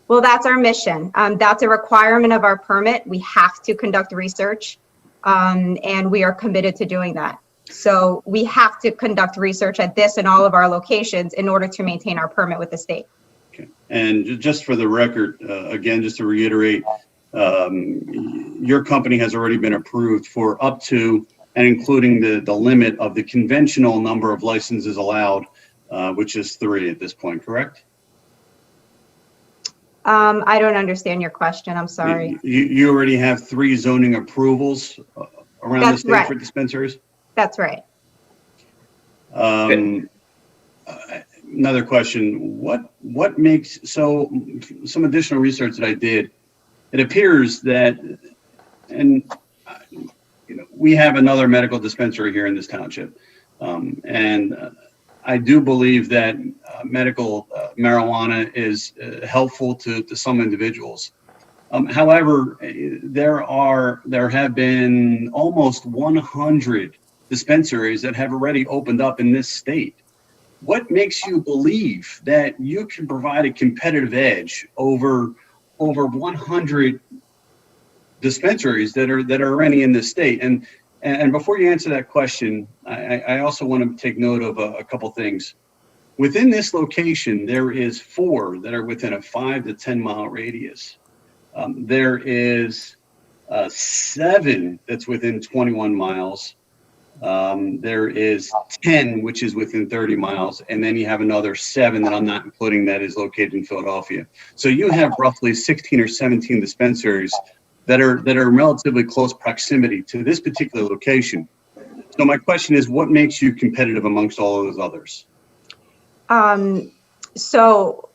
Well, that's our mission. That's a requirement of our permit. We have to conduct research, and we are committed to doing that. So we have to conduct research at this and all of our locations in order to maintain our permit with the state. Okay. And just for the record, again, just to reiterate, your company has already been approved for up to and including the limit of the conventional number of licenses allowed, which is 3 at this point, correct? I don't understand your question. I'm sorry. You already have 3 zoning approvals around the That's state right. for dispensaries? That's right. Another question, what makes, so some additional research that I did, it appears that, and we have another medical dispensary here in this township. And I do believe that medical marijuana is helpful to some individuals. However, there have been almost 100 dispensaries that have already opened up in this state. What makes you believe that you can provide a competitive edge over 100 dispensaries that are already in this state? And before you answer that question, I also want to take note of a couple things. Within this location, there is 4 that are within a 5 to 10 mile radius. There is 7 that's within 21 miles. There is 10, which is within 30 miles. And then you have another 7 that I'm not including that is located in Philadelphia. So you have roughly 16 or 17 dispensaries that are in relatively close proximity to this particular location. So my question is, what makes you competitive amongst all of those others? So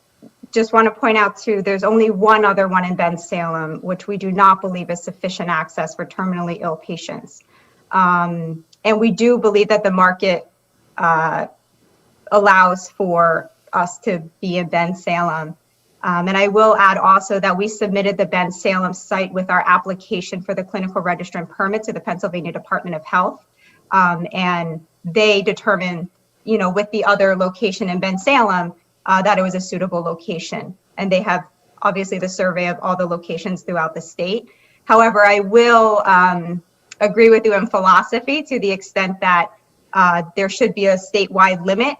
just want to point out too, there's only one other one in Bensalem, which we do not believe is sufficient access for terminally ill patients. And we do believe that the market allows for us to be in Bensalem. And I will add also that we submitted the Bensalem site with our application for the clinical registrant permit to the Pennsylvania Department of Health. And they determined, with the other location in Bensalem, that it was a suitable location. And they have obviously the survey of all the locations throughout the state. However, I will agree with you in philosophy to the extent that there should be a statewide limit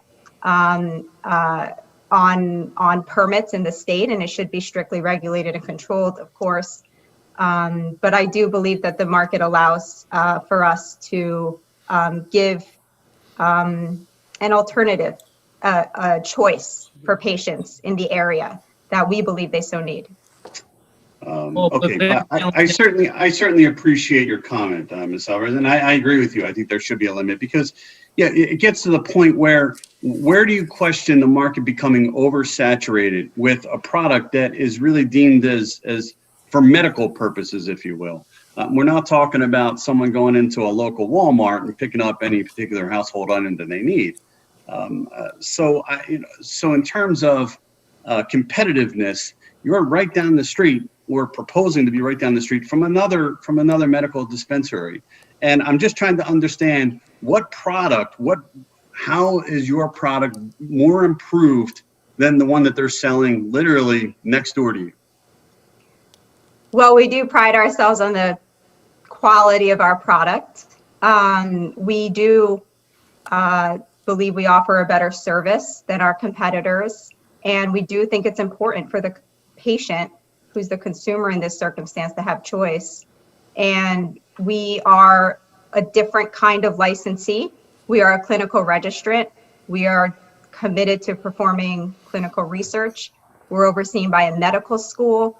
on permits in the state, and it should be strictly regulated and controlled, of course. But I do believe that the market allows for us to give an alternative, a choice for patients in the area that we believe they so need. Okay, but I certainly appreciate your comment, Ms. Alvarez, and I agree with you. I think there should be a limit because, yeah, it gets to the point where do you question the market becoming oversaturated with a product that is really deemed as for medical purposes, if you will? We're not talking about someone going into a local Walmart and picking up any particular household item that they need. So in terms of competitiveness, you're right down the street. We're proposing to be right down the street from another medical dispensary. And I'm just trying to understand how is your product more improved than the one that they're selling literally next door to you? Well, we do pride ourselves on the quality of our product. We do believe we offer a better service than our competitors. And we do think it's important for the patient, who's the consumer in this circumstance, to have choice. And we are a different kind of licensee. We are a clinical registrant. We are committed to performing clinical research. We're overseen by a medical school,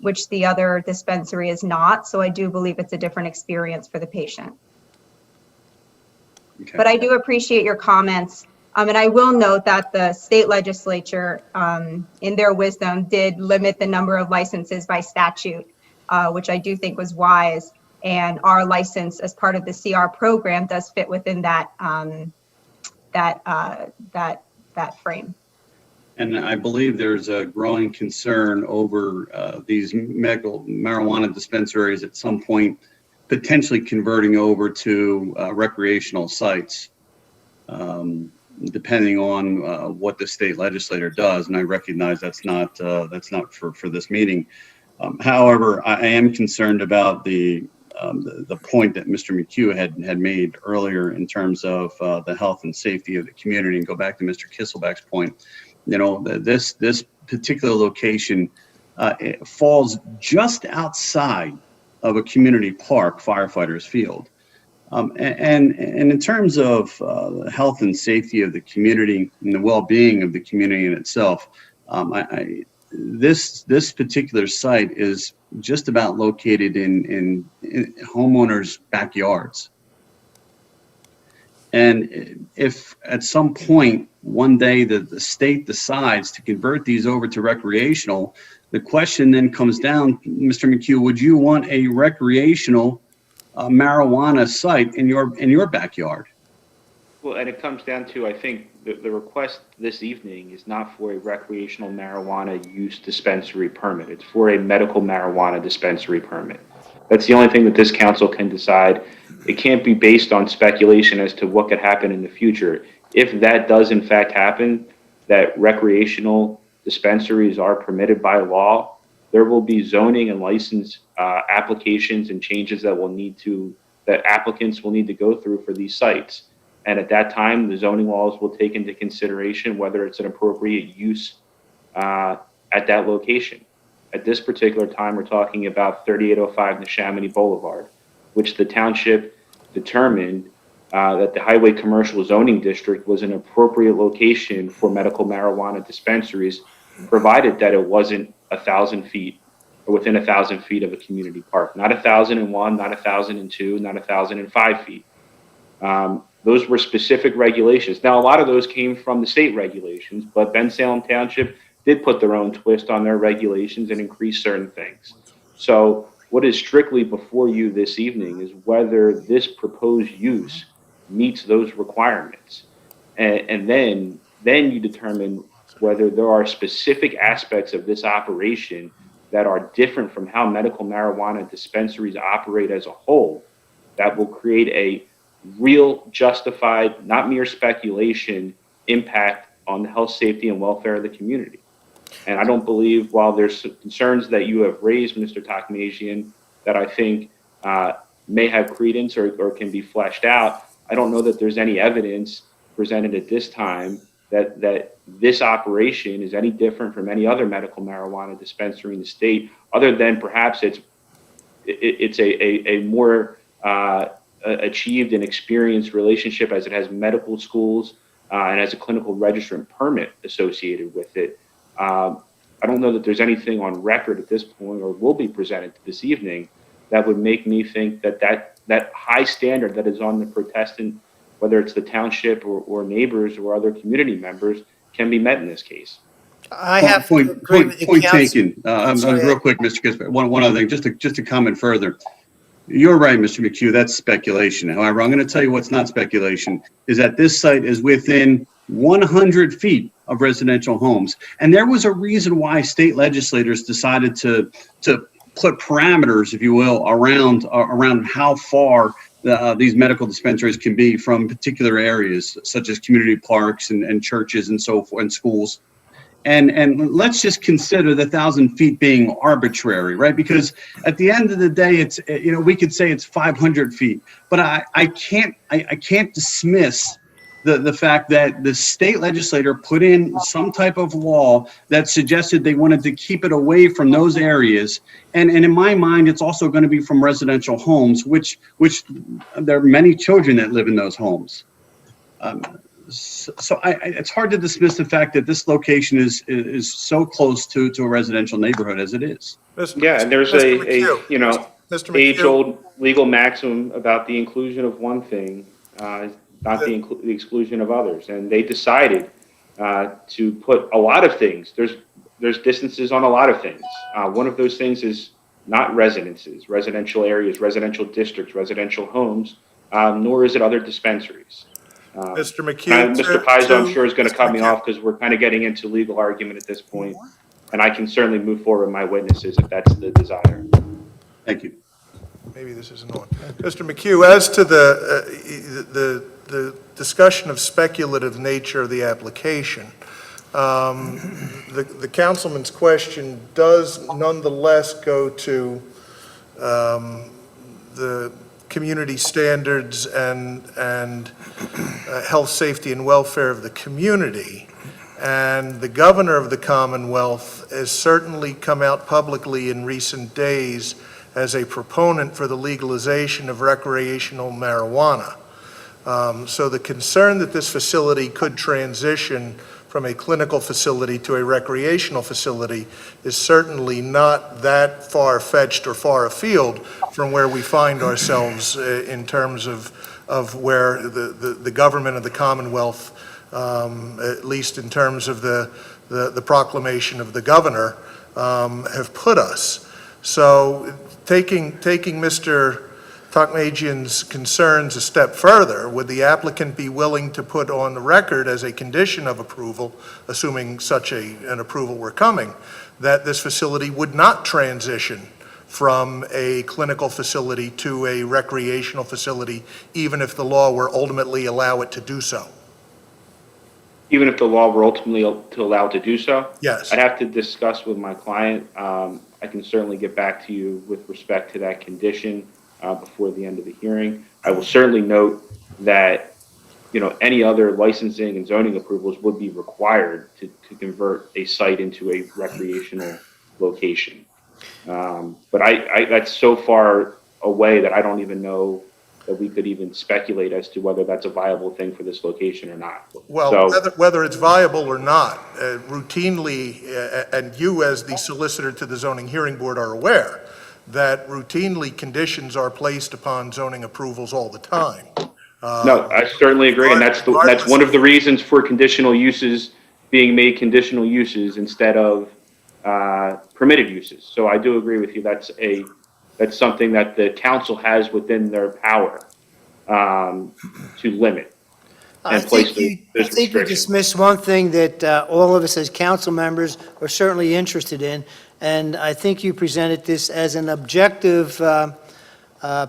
which the other dispensary is not. So I do believe it's a different experience for the patient. Okay. But I do appreciate your comments. And I will note that the state legislature, in their wisdom, did limit the number of licenses by statute, which I do think was wise. And our license as part of the CR program does fit within that frame. And I believe there's a growing concern over these medical marijuana dispensaries at some point potentially converting over to recreational sites, depending on what the state legislator does. And I recognize that's not for this meeting. However, I am concerned about the point that Mr. McHugh had made earlier in terms of the health and safety of the community, and go back to Mr. Kisselbeck's point. You know, this particular location it falls just outside of a community park, Firefighters Field. And in terms of the health and safety of the community and the well-being of the community in itself, this particular site is just about located in homeowners' backyards. And if at some point one day the state decides to convert these over to recreational, the question then comes down, Mr. McHugh, would you want a recreational marijuana site in your backyard? Well, and it comes down to, I think, the request this evening is not for a recreational marijuana use dispensary permit. It's for a medical marijuana dispensary permit. That's the only thing that this council can decide. It can't be based on speculation as to what could happen in the future. If that does in fact happen, that recreational dispensaries are permitted by law, there will be zoning and license applications and changes that applicants will need to go through for these sites. And at that time, the zoning laws will take into consideration whether it's an appropriate use at that location. At this particular time, we're talking about 3805 Neshaminy Boulevard, which the township determined that the Highway Commercial Zoning District was an appropriate location for medical marijuana dispensaries, provided that it wasn't 1,000 feet or within 1,000 feet of a community park. Not 1,001, not 1,002, not 1,005 feet. Those were specific regulations. Now, a lot of those came from the state regulations, but Bensalem Township did put their own twist on their regulations and increase certain things. So what is strictly before you this evening is whether this proposed use meets those requirements. And then you determine whether there are specific aspects of this operation that are different from how medical marijuana dispensaries operate as a whole that will create a real, justified, not mere speculation impact on the health, safety, and welfare of the community. And I don't believe, while there's concerns that you have raised, Mr. Takmajian, that I think may have credence or can be fleshed out, I don't know that there's any evidence presented at this time that this operation is any different from any other medical marijuana dispensary in the state, other than perhaps it's a more achieved and experienced relationship as it has medical schools and has a clinical registrant permit associated with it. I don't know that there's anything on record at this point or will be presented this evening that would make me think that high standard that is on the protestant, whether it's the township or neighbors or other community members, can be met in this case. I have to agree with the Point council. taken. Real quick, Mr. Kisper, one other thing, just to comment further. You're right, Mr. McHugh, that's speculation. However, I'm going to tell you what's not speculation, is that this site is within 100 feet of residential homes. And there was a reason why state legislators decided to put parameters, if you will, around how far these medical dispensaries can be from particular areas, such as community parks and churches and so forth, and schools. And let's just consider the 1,000 feet being arbitrary, right? Because at the end of the day, it's, we could say it's 500 feet, but I can't dismiss the fact that the state legislator put in some type of law that suggested they wanted to keep it away from those areas. And in my mind, it's also going to be from residential homes, which there are many children that live in those homes. So it's hard to dismiss the fact that this location is so close to a residential neighborhood as it is. Yeah, and there's Mr. a McHugh. Mr. McHugh. age-old legal maxim about the inclusion of one thing, not the exclusion of others. And they decided to put a lot of things. There's distances on a lot of things. One of those things is not residences, residential areas, residential districts, residential homes, nor is it other dispensaries. Mr. McHugh. Mr. Paizo, I'm sure, is going to cut me off because we're kind of getting into legal argument at this point, and I can certainly move forward with my witnesses if that's the desire. Thank you. Maybe this isn't on. Mr. McHugh, as to the discussion of speculative nature of the application, the councilman's question does nonetheless go to the community standards and health, safety, and welfare of the community. And the governor of the Commonwealth has certainly come out publicly in recent days as a proponent for the legalization of recreational marijuana. So the concern that this facility could transition from a clinical facility to a recreational facility is certainly not that far-fetched or far afield from where we find ourselves in terms of where the government of the Commonwealth, at least in terms of the proclamation of the governor, have put us. So taking Mr. Tokmajian's concerns a step further, would the applicant be willing to put on the record as a condition of approval, assuming such an approval were coming, that this facility would not transition from a clinical facility to a recreational facility, even if the law were ultimately allow it to do so? Even if the law were ultimately to allow it to do so? Yes. I'd have to discuss with my client. I can certainly get back to you with respect to that condition before the end of the hearing. I will certainly note that, any other licensing and zoning approvals would be required to convert a site into a recreational location. But that's so far away that I don't even know that we could even speculate as to whether that's a viable thing for this location or not. Well, whether it's viable or not, routinely, and you as the solicitor to the zoning hearing board are aware, that routinely conditions are placed upon zoning approvals all the time. No, I certainly agree, and that's one of the reasons for conditional uses being made conditional uses instead of permitted uses. So I do agree with you. That's something that the council has within their power to limit and place those I think you restrictions. dismissed one thing that all of us as council members are certainly interested in, and I think you presented this as an objective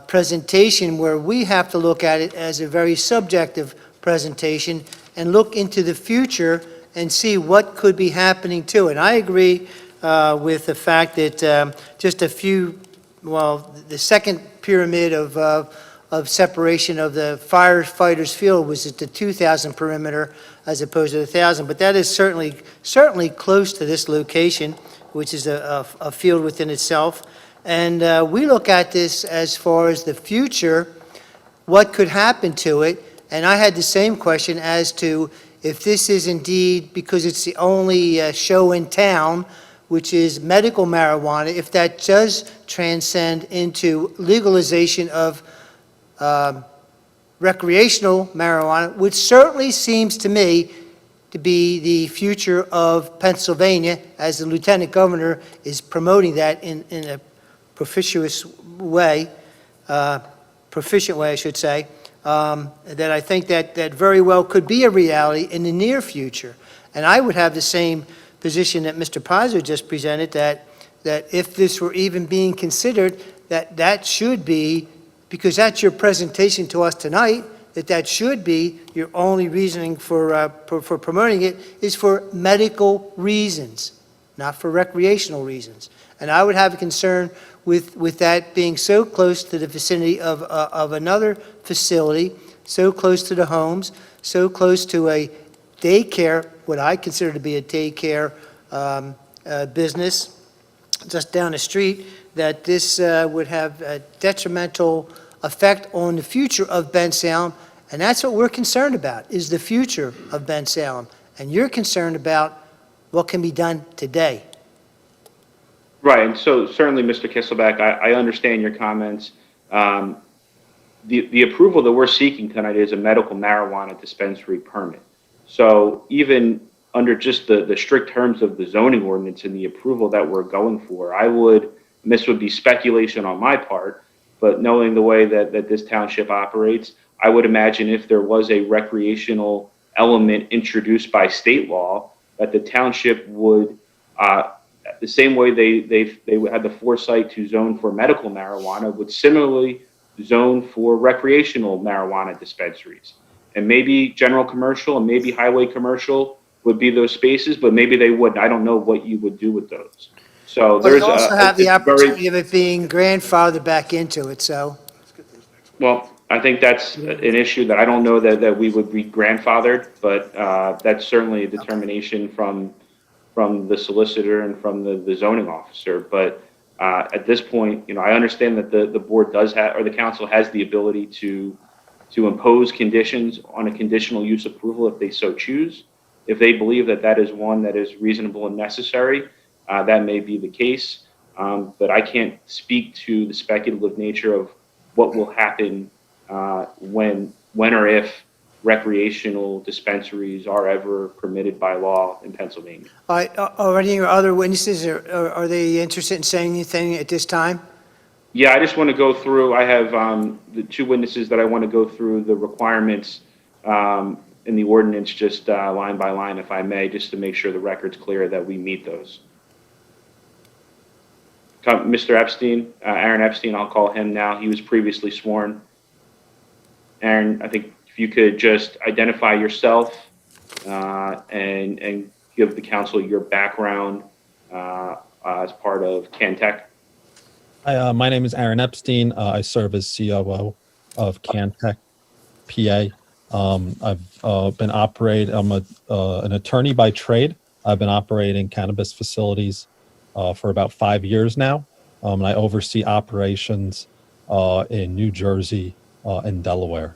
presentation where we have to look at it as a very subjective presentation and look into the future and see what could be happening to it. I agree with the fact that the second pyramid of separation of the firefighters' field was at the 2,000 perimeter as opposed to the 1,000, but that is certainly close to this location, which is a field within itself. And we look at this as far as the future, what could happen to it, and I had the same question as to if this is indeed, because it's the only show in town, which is medical marijuana, if that does transcend into legalization of recreational marijuana, which certainly seems to me to be the future of Pennsylvania, as the lieutenant governor is promoting that in a proficient way, I should say, that I think that very well could be a reality in the near future. And I would have the same position that Mr. Paizo just presented, that if this were even being considered, that should be, because that's your presentation to us tonight, that should be your only reasoning for promoting it is for medical reasons, not for recreational reasons. And I would have a concern with that being so close to the vicinity of another facility, so close to the homes, so close to a daycare, what I consider to be a daycare business, just down the street, that this would have a detrimental effect on the future of Bensalem, and that's what we're concerned about, is the future of Bensalem. And you're concerned about what can be done today. Right, and so certainly, Mr. Kisselbeck, I understand your comments. The approval that we're seeking tonight is a medical marijuana dispensary permit. So even under just the strict terms of the zoning ordinance and the approval that we're going for, and this would be speculation on my part, but knowing the way that this township operates, I would imagine if there was a recreational element introduced by state law, that the township would, the same way they had the foresight to zone for medical marijuana, would similarly zone for recreational marijuana dispensaries. And maybe general commercial and maybe highway commercial would be those spaces, but maybe they wouldn't. I don't know what you would do with those. So But there's you also have the it's very, opportunity of it being grandfathered back into it, so. well, I think that's an issue that I don't know that we would be grandfathered, but that's certainly a determination from the solicitor and from the zoning officer. But at this point, I understand that the board does have, or the council has the ability to impose conditions on a conditional use approval if they so choose. If they believe that is one that is reasonable and necessary, that may be the case. But I can't speak to the speculative nature of what will happen when or if recreational dispensaries are ever permitted by law in Pennsylvania. All right, are any of your other witnesses, are they interested in saying anything at this time? Yeah, I just want to go through, I have the two witnesses that I want to go through the requirements in the ordinance, just line by line, if I may, just to make sure the record's clear that we meet those. Mr. Epstein, Aaron Epstein, I'll call him now. He was previously sworn. Aaron, I think if you could just identify yourself and give the council your background as part of Cantec. Hi, my name is Aaron Epstein. I serve as COO of Cantec, PA. I've been operating, I'm an attorney by trade. I've been operating cannabis facilities for about 5 years now. And I oversee operations in New Jersey and Delaware.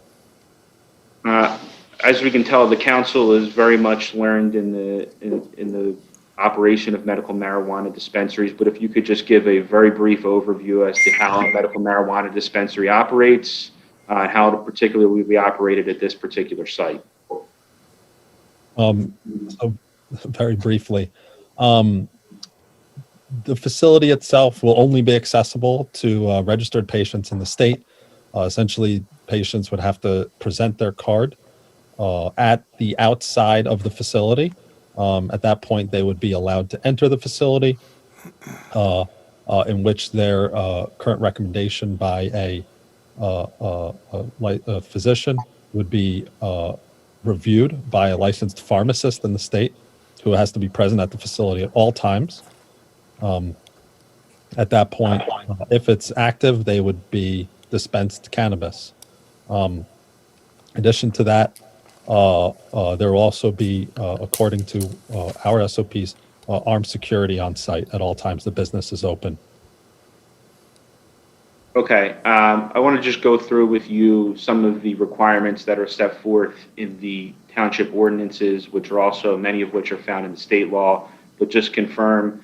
As we can tell, the council is very much learned in the operation of medical marijuana dispensaries, but if you could just give a very brief overview as to how a medical marijuana dispensary operates, how it particularly will be operated at this particular site. So very briefly, the facility itself will only be accessible to registered patients in the state. Essentially, patients would have to present their card at the outside of the facility. At that point, they would be allowed to enter the facility, in which their current recommendation by a physician would be reviewed by a licensed pharmacist in the state, who has to be present at the facility at all times. At that point, if it's active, they would be dispensed cannabis. In addition to that, there will also be, according to our SOPs, armed security on site at all times the business is open. Okay, I want to just go through with you some of the requirements that are set forth in the township ordinances, which are also, many of which are found in the state law, but just confirm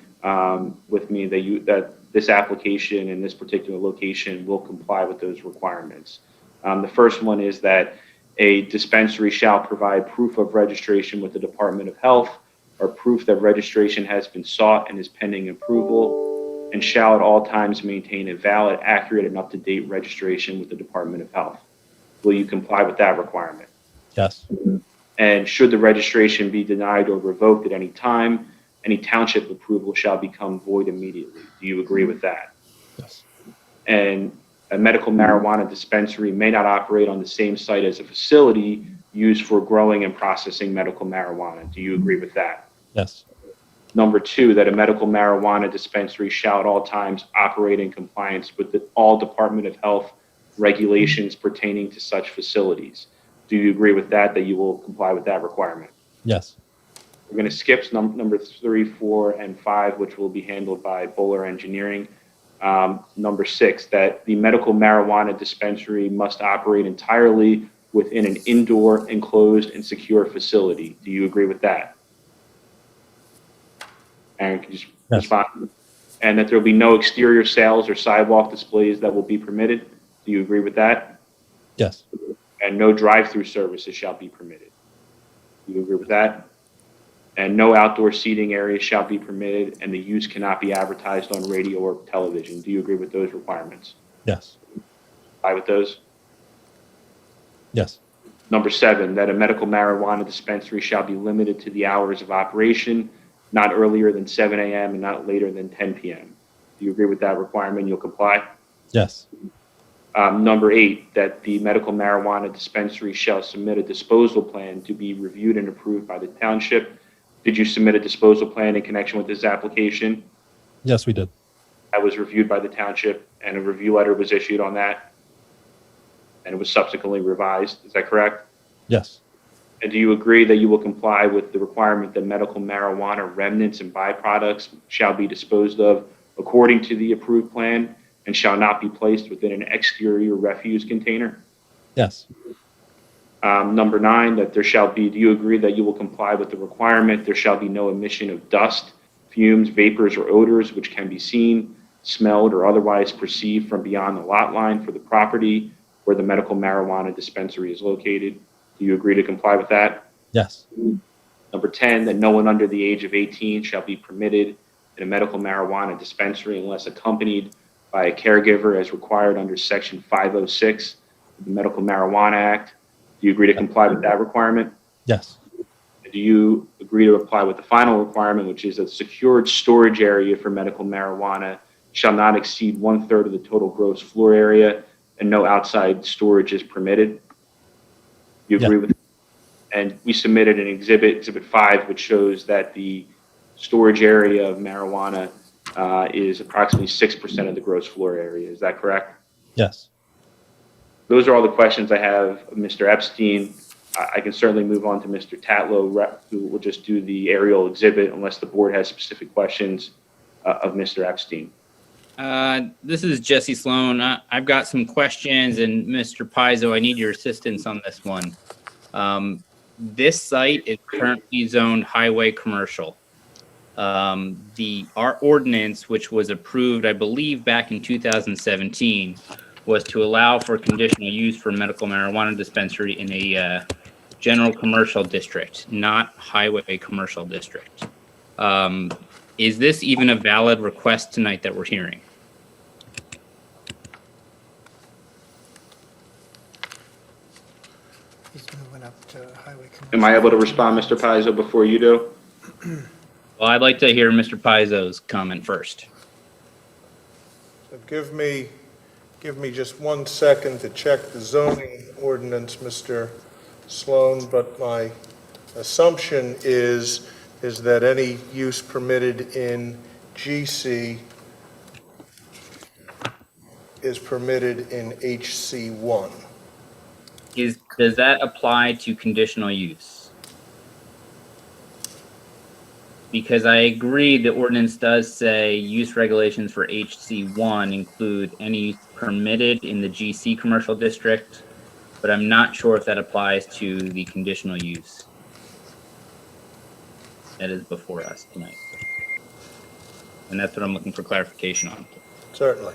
with me that this application in this particular location will comply with those requirements. The first one is that a dispensary shall provide proof of registration with the Department of Health, or proof that registration has been sought and is pending approval, and shall at all times maintain a valid, accurate, and up-to-date registration with the Department of Health. Will you comply with that requirement? Yes. And should the registration be denied or revoked at any time, any township approval shall become void immediately. Do you agree with that? Yes. And A medical marijuana dispensary may not operate on the same site as a facility used for growing and processing medical marijuana. Do you agree with that? Yes. Number two, that a medical marijuana dispensary shall at all times operate in compliance with all Department of Health regulations pertaining to such facilities. Do you agree with that, that you will comply with that requirement? Yes. We're going to skip number 3, 4, and 5, which will be handled by Bowler Engineering. Number 6, that the medical marijuana dispensary must operate entirely within an indoor, enclosed, and secure facility. Do you agree with that? Aaron, can you just respond? And that there will be no exterior sales or sidewalk displays that will be permitted. Do you agree with that? Yes. And no drive-through services shall be permitted. Do you agree with that? And no outdoor seating areas shall be permitted, and the use cannot be advertised on radio or television. Do you agree with those requirements? Yes. Comply with those? Yes. Number 7, that a medical marijuana dispensary shall be limited to the hours of operation, not earlier than 7 a.m. and not later than 10 p.m. Do you agree with that requirement? You'll comply? Yes. Number 8, that the medical marijuana dispensary shall submit a disposal plan to be reviewed and approved by the township. Did you submit a disposal plan in connection with this application? Yes, we did. That was reviewed by the township, and a review letter was issued on that, and it was subsequently revised. Is that correct? Yes. And do you agree that you will comply with the requirement that medical marijuana remnants and byproducts shall be disposed of according to the approved plan and shall not be placed within an exterior refuse container? Yes. Number 9, that there shall be, do you agree that you will comply with the requirement there shall be no emission of dust, fumes, vapors, or odors which can be seen, smelled, or otherwise perceived from beyond the lot line for the property where the medical marijuana dispensary is located? Do you agree to comply with that? Yes. Number 10, that no one under the age of 18 shall be permitted in a medical marijuana dispensary unless accompanied by a caregiver as required under Section 506 of the Medical Marijuana Act. Do you agree to comply with that requirement? Yes. Do you agree to apply with the final requirement, which is that secured storage area for medical marijuana shall not exceed 1/3 of the total gross floor area and no outside storage is permitted? You agree with? And we submitted an exhibit 5, which shows that the storage area of marijuana is approximately 6% of the gross floor area. Is that correct? Yes. Those are all the questions I have of Mr. Epstein. I can certainly move on to Mr. Tatlow, who will just do the aerial exhibit unless the board has specific questions of Mr. Epstein. This is Jesse Sloan. I've got some questions, and Mr. Pizzo, I need your assistance on this one. This site is currently zoned highway commercial. Our ordinance, which was approved, I believe, back in 2017, was to allow for conditional use for medical marijuana dispensary in a general commercial district, not highway commercial district. Is this even a valid request tonight that we're hearing? He's moving up to highway commercial. Am I able to respond, Mr. Pizzo, before you do? Well, I'd like to hear Mr. Pizzo's comment first. So give me just 1 second to check the zoning ordinance, Mr. Sloan, but my assumption is that any use permitted in GC is permitted in HC1. Does that apply to conditional use? Because I agree the ordinance does say use regulations for HC1 include any use permitted in the GC commercial district, but I'm not sure if that applies to the conditional use that is before us tonight. And that's what I'm looking for clarification on. Certainly.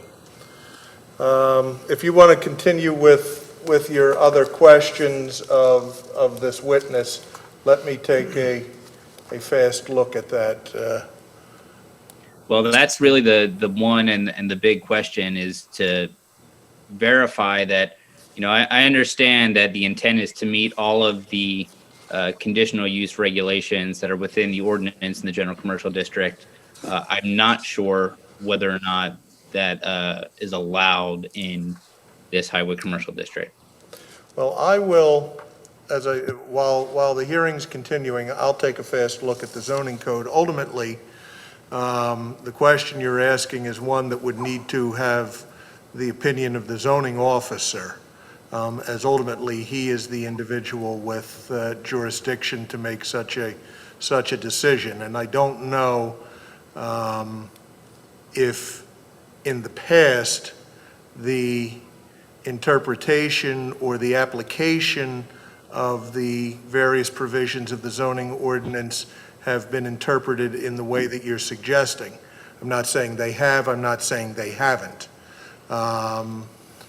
If you want to continue with your other questions of this witness, let me take a fast look at that. Well, that's really the one and the big question is to verify that, I understand that the intent is to meet all of the conditional use regulations that are within the ordinance in the general commercial district. I'm not sure whether or not that is allowed in this highway commercial district? Well, I will, while the hearing's continuing, I'll take a fast look at the zoning code. Ultimately, the question you're asking is one that would need to have the opinion of the zoning officer, as ultimately he is the individual with jurisdiction to make such a decision. And I don't know if in the past the interpretation or the application of the various provisions of the zoning ordinance have been interpreted in the way that you're suggesting. I'm not saying they have, I'm not saying they haven't.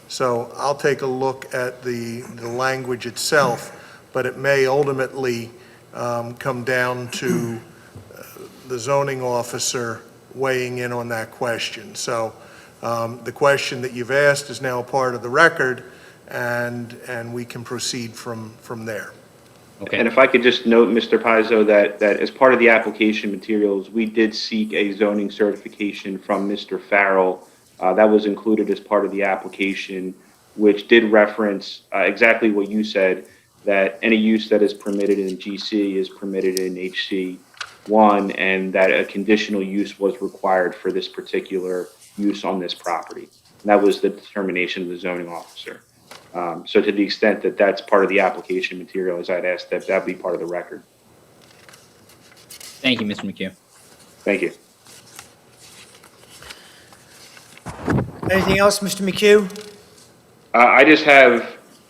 So I'll take a look at the language itself, but it may ultimately come down to the zoning officer weighing in on that question. So the question that you've asked is now a part of the record, and we can proceed from there. Okay. And if I could just note, Mr. Pizzo, that as part of the application materials, we did seek a zoning certification from Mr. Farrell. That was included as part of the application, which did reference exactly what you said, that any use that is permitted in GC is permitted in HC1, and that a conditional use was required for this particular use on this property. And that was the determination of the zoning officer. So to the extent that that's part of the application materials, I'd ask that that be part of the record. Thank you, Mr. McHugh. Thank you. Anything else, Mr. McHugh?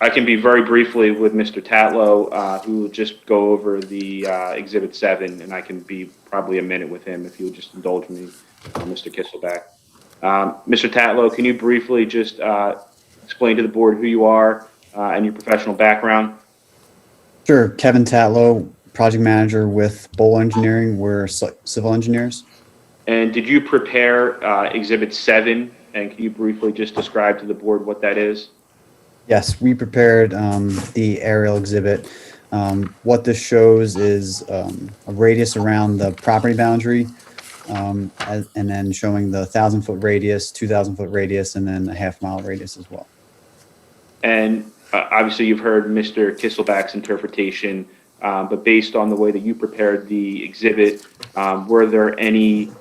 I can be very briefly with Mr. Tatlow, who will just go over the Exhibit 7, and I can be probably a minute with him if you would just indulge me, Mr. Kisselback. Mr. Tatlow, can you briefly just explain to the board who you are and your professional background? Sure. Kevin Tatlow, project manager with Bowl Engineering. We're civil engineers. And did you prepare Exhibit 7? And can you briefly just describe to the board what that is? Yes, we prepared the aerial exhibit. What this shows is a radius around the property boundary, and then showing the 1,000-foot radius, 2,000-foot radius, and then a half-mile radius as well. And obviously you've heard Mr. Kisselback's interpretation, but based on the way that you prepared the exhibit, were there any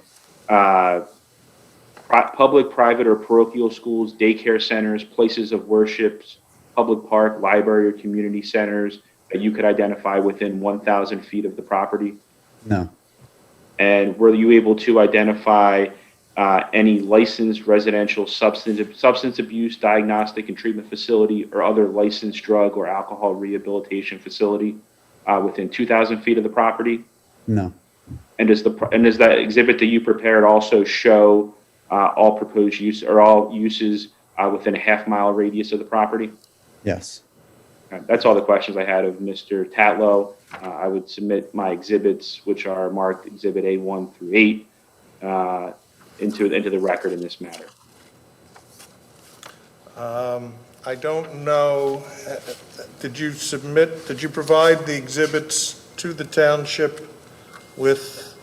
public, private, or parochial schools, daycare centers, places of worship, public park, library, or community centers that you could identify within 1,000 feet of the property? No. And were you able to identify any licensed residential substance abuse diagnostic and treatment facility or other licensed drug or alcohol rehabilitation facility within 2,000 feet of the property? No. And does that exhibit that you prepared also show all proposed use or all uses within a half-mile radius of the property? Yes. That's all the questions I had of Mr. Tatlow. I would submit my exhibits, which are marked Exhibit A1 through 8, into the record in this matter. I don't know, did you provide the exhibits to the township with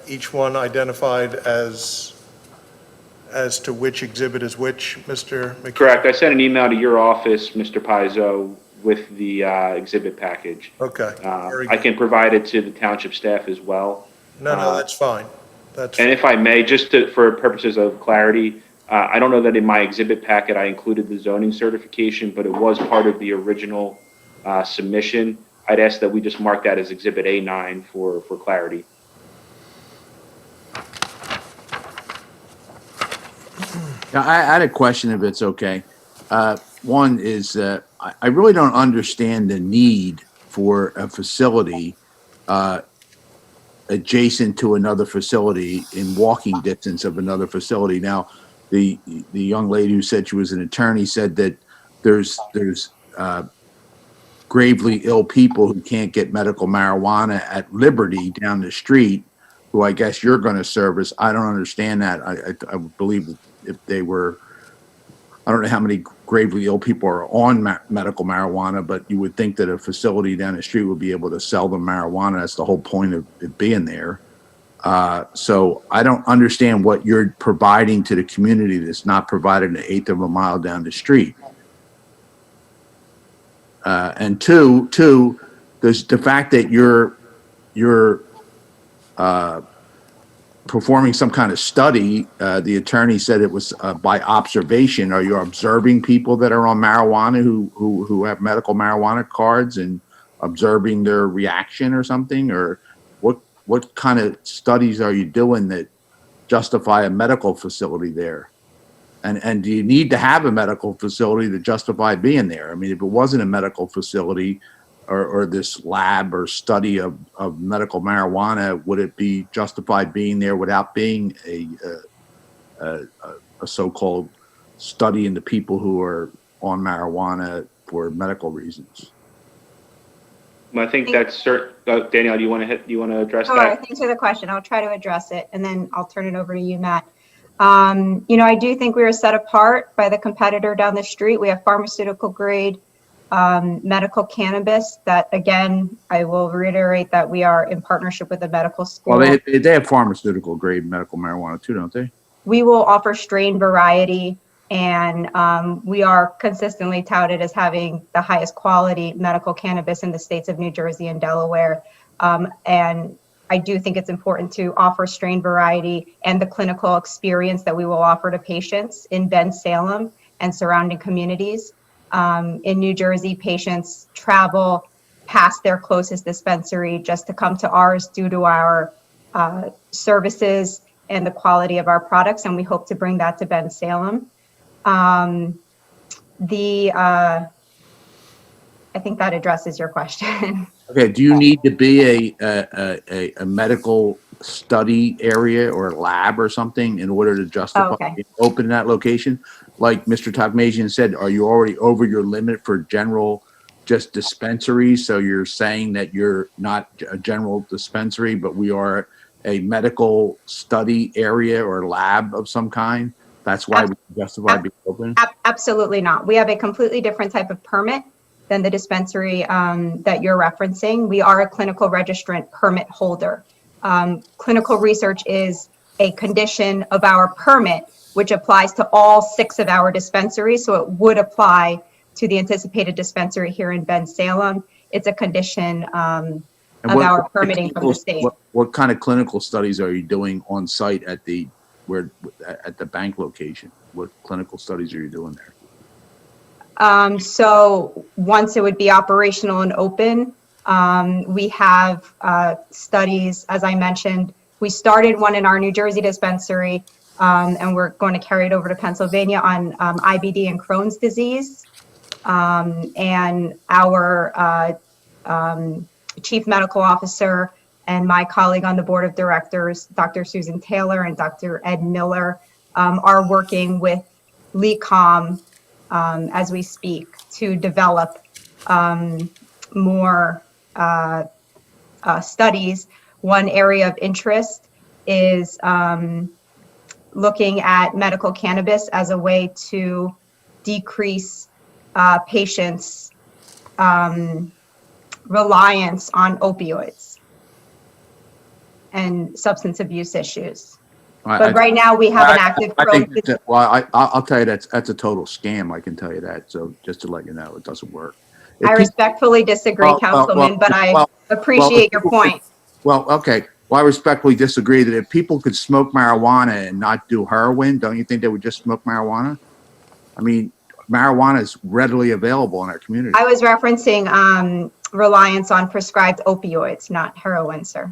each one identified as to which exhibit is which, Mr. McKee? Correct. I sent an email to your office, Mr. Pizzo, with the exhibit package. Okay. Very I good. can provide it to the township staff as well. No, that's fine. And if I may, just for purposes of clarity, I don't know that in my exhibit packet I included the zoning certification, but it was part of the original submission. I'd ask that we just mark that as Exhibit A9 for clarity. Now, I had a question, if it's okay. One is, I really don't understand the need for a facility adjacent to another facility in walking distance of another facility. Now, the young lady who said she was an attorney said that there's gravely ill people who can't get medical marijuana at Liberty down the street, who I guess you're going to service. I don't understand that. I believe if they were, I don't know how many gravely ill people are on medical marijuana, but you would think that a facility down the street would be able to sell them marijuana. That's the whole point of it being there. So I don't understand what you're providing to the community that's not provided an eighth of a mile down the street. And two, there's the fact that you're performing some kind of study. The attorney said it was by observation. Are you observing people that are on marijuana who have medical marijuana cards and observing their reaction or something? Or what kind of studies are you doing that justify a medical facility there? And do you need to have a medical facility to justify being there? I mean, if it wasn't a medical facility or this lab or study of medical marijuana, would it be justified being there without being a so-called study into people who are on marijuana for medical reasons? I think that's Danielle, you want to address Sure, that? thanks for the question. I'll try to address it, and then I'll turn it over to you, Matt. I do think we are set apart by the competitor down the street. We have pharmaceutical grade medical cannabis that, again, I will reiterate that we are in partnership with the medical school. Well, they have pharmaceutical grade medical marijuana too, don't they? We will offer strain variety, and we are consistently touted as having the highest quality medical cannabis in the states of New Jersey and Delaware. And I do think it's important to offer strain variety and the clinical experience that we will offer to patients in Bensalem and surrounding communities. In New Jersey, patients travel past their closest dispensary just to come to ours due to our services and the quality of our products, and we hope to bring that to Bensalem. I think that addresses your question. Okay, do you need to be a medical study area or lab or something in order to justify opening that location? Like Mr. Tokmasian said, are you already over your limit for general just dispensaries? So you're saying that you're not a general dispensary, but we are a medical study area or lab of some kind? That's why we justify being open? Absolutely not. We have a completely different type of permit than the dispensary that you're referencing. We are a clinical registrant permit holder. Clinical research is a condition of our permit, which applies to all 6 of our dispensaries. So it would apply to the anticipated dispensary here in Bensalem. It's a condition of our permitting from the state. What kind of clinical studies are you doing on site at the bank location? What clinical studies are you doing there? So once it would be operational and open, we have studies, as I mentioned. We started one in our New Jersey dispensary, and we're going to carry it over to Pennsylvania on IBD and Crohn's disease. And our chief medical officer and my colleague on the board of directors, Dr. Susan Taylor and Dr. Ed Miller, are working with LECOM as we speak to develop more studies. One area of interest is looking at medical cannabis as a way to decrease patients' reliance on opioids and substance abuse issues. But right now we have an active program. I'll tell you that's a total scam. I can tell you that. So just to let you know, it doesn't work. I respectfully disagree, Councilman, but I appreciate your point. Well, okay. Well, I respectfully disagree that if people could smoke marijuana and not do heroin, don't you think they would just smoke marijuana? I mean, marijuana is readily available in our community. I was referencing reliance on prescribed opioids, not heroin, sir.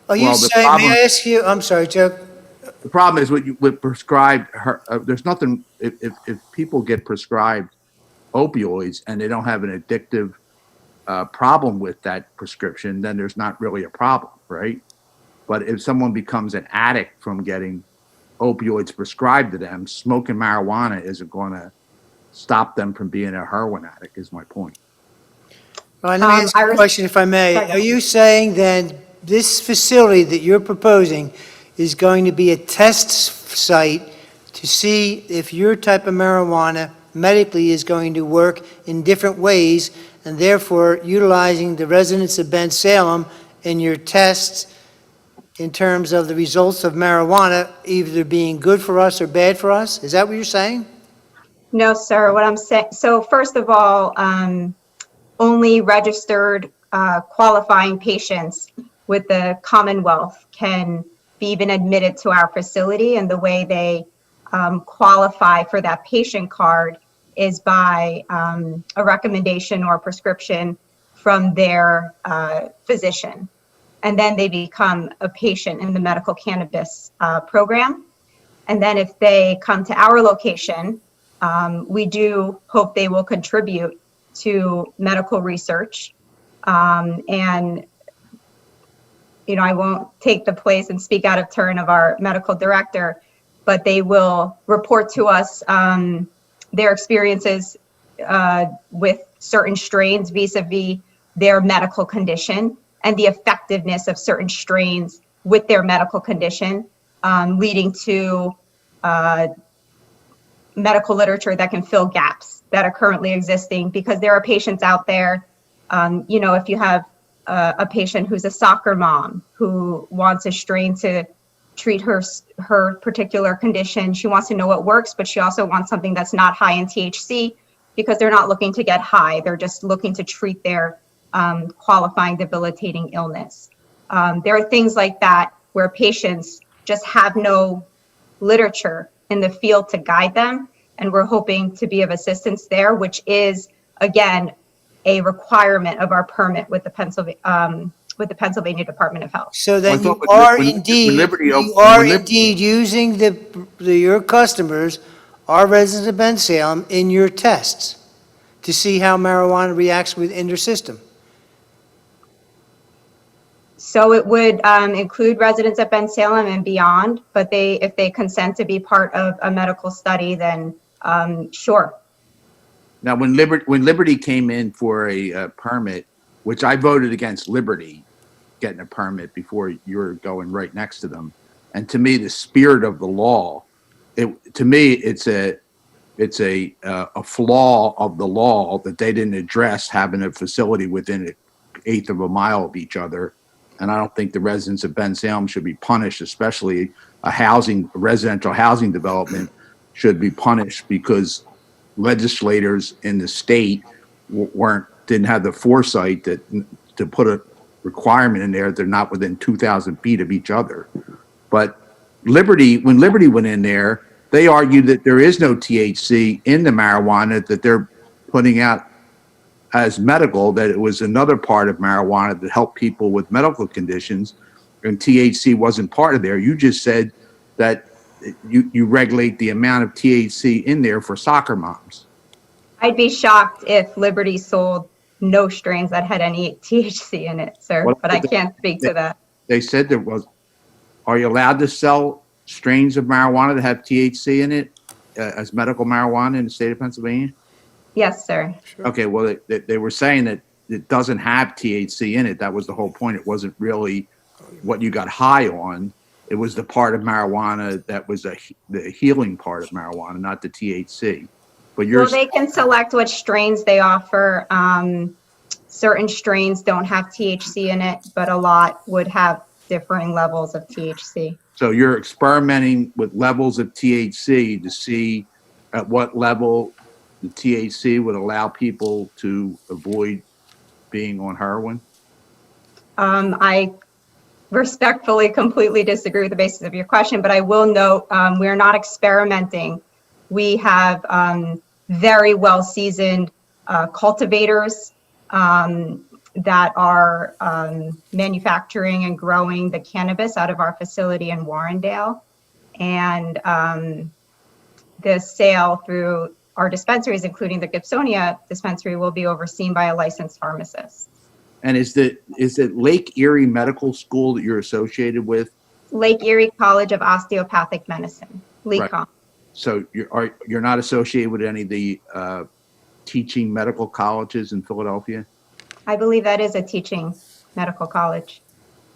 Are you saying, may I ask you, I'm sorry, Joe. The problem is with prescribed, there's nothing, if people get prescribed opioids and they don't have an addictive problem with that prescription, then there's not really a problem, right? But if someone becomes an addict from getting opioids prescribed to them, smoking marijuana isn't going to stop them from being a heroin addict, is my point. All right, let me ask you a question, if I may. Are you saying then this facility that you're proposing is going to be a test site to see if your type of marijuana medically is going to work in different ways, and therefore utilizing the residents of Bensalem in your tests in terms of the results of marijuana either being good for us or bad for us? Is that what you're saying? No, sir. What I'm saying, so first of all, only registered qualifying patients with the Commonwealth can be even admitted to our facility, and the way they qualify for that patient card is by a recommendation or prescription from their physician. And then they become a patient in the medical cannabis program. And then if they come to our location, we do hope they will contribute to medical research. And, you know, I won't take the place and speak out of turn of our medical director, but they will report to us their experiences with certain strains vis-a-vis their medical condition and the effectiveness of certain strains with their medical condition, leading to medical literature that can fill gaps that are currently existing, because there are patients out there, you know, if you have a patient who's a soccer mom who wants a strain to treat her particular condition, she wants to know what works, but she also wants something that's not high in THC, because they're not looking to get high, they're just looking to treat their qualifying debilitating illness. There are things like that where patients just have no literature in the field to guide them, and we're hoping to be of assistance there, which is, again, a requirement of our permit with the Pennsylvania Department of Health. So then Well, you when are Liberty indeed using your customers, our residents of Bensalem, in your tests to see how marijuana reacts within their system. So it would include residents at Bensalem and beyond, but if they consent to be part of a medical study, then sure. Now, when Liberty came in for a permit, which I voted against Liberty getting a permit before you were going right next to them, and to me, the spirit of the law, it's a flaw of the law that they didn't address having a facility within an eighth of a mile of each other. And I don't think the residents of Bensalem should be punished, especially a residential housing development should be punished because legislators in the state didn't have the foresight to put a requirement in there. They're not within 2,000 feet of each other. But when Liberty went in there, they argued that there is no THC in the marijuana that they're putting out as medical, that it was another part of marijuana that helped people with medical conditions, and THC wasn't part of there. You just said that you regulate the amount of THC in there for soccer moms. I'd be shocked if Liberty sold no strains that had any THC in it, sir, Well, but I can't speak to that. They said there was. Are you allowed to sell strains of marijuana that have THC in it as medical marijuana in the state of Pennsylvania? Yes, sir. Okay, well, they were saying that it doesn't have THC in it. That was the whole point. It wasn't really what you got high on. It was the part of marijuana that was the healing part of marijuana, not the THC. But Well, they can select which strains they offer. Certain strains don't have THC in it, but a lot would have differing levels of THC. So you're experimenting with levels of THC to see at what level the THC would allow people to avoid being on heroin? I respectfully completely disagree with the basis of your question, but I will note we are not experimenting. We have very well-seasoned cultivators that are manufacturing and growing the cannabis out of our facility in Warrendale. And the sale through our dispensaries, including the Gibsonia dispensary, will be overseen by a licensed pharmacist. And is it Lake Erie Medical School that you're associated with? Lake Erie College of Osteopathic Medicine, LECOM. Right. So you're not associated with any of the teaching medical colleges in Philadelphia? I believe that is a teaching medical college.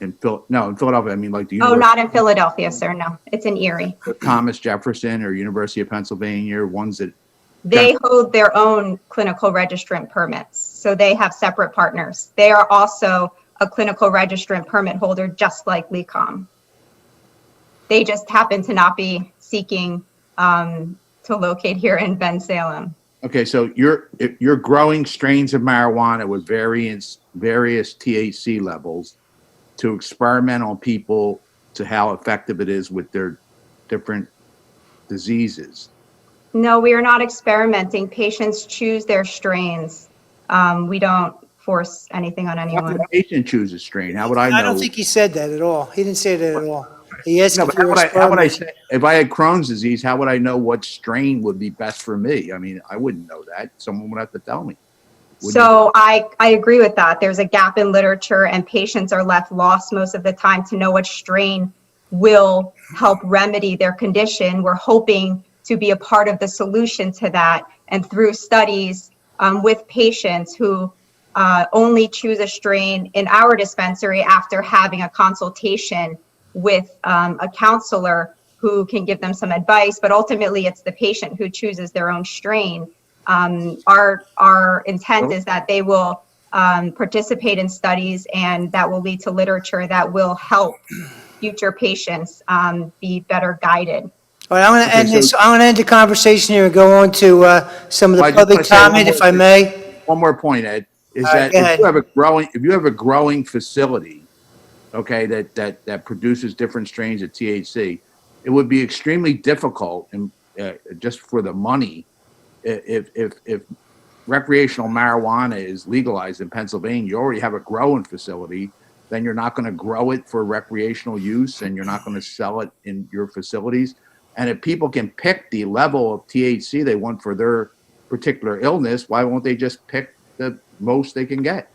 In Philadelphia, I mean like the Oh, University not in Philadelphia, sir. No, it's in Erie. of Thomas Jefferson or University of Pennsylvania, ones that They hold their own clinical registrant permits, so they have separate partners. They are also a clinical registrant permit holder, just like LECOM. They just happen to not be seeking to locate here in Bensalem. Okay, so you're growing strains of marijuana with various THC levels to experiment on people to how effective it is with their different diseases. No, we are not experimenting. Patients choose their strains. We don't force anything on How anyone. would a patient choose a strain? How would I know? I don't think he said that at all. He didn't say that at all. He asked No, if but you were how would I experimenting. say, if I had Crohn's disease, how would I know what strain would be best for me? I mean, I wouldn't know that. Someone would have to tell me. So I agree with that. There's a gap in literature and patients are left lost most of the time to know which strain will help remedy their condition. We're hoping to be a part of the solution to that. And through studies with patients who only choose a strain in our dispensary after having a consultation with a counselor who can give them some advice, but ultimately it's the patient who chooses their own strain. Our intent is that they will participate in studies and that will lead to literature that will help future patients be better guided. All right, I'm going to end this. I'm going to end the conversation here and go on to some of the I just wanna public say one comment, more if I thing. may. One more point, Ed, is All right, that go ahead. if you have a growing facility, okay, that produces different strains of THC, it would be extremely difficult and just for the money if recreational marijuana is legalized in Pennsylvania. You already have a growing facility, then you're not going to grow it for recreational use and you're not going to sell it in your facilities. And if people can pick the level of THC they want for their particular illness, why won't they just pick the most they can get?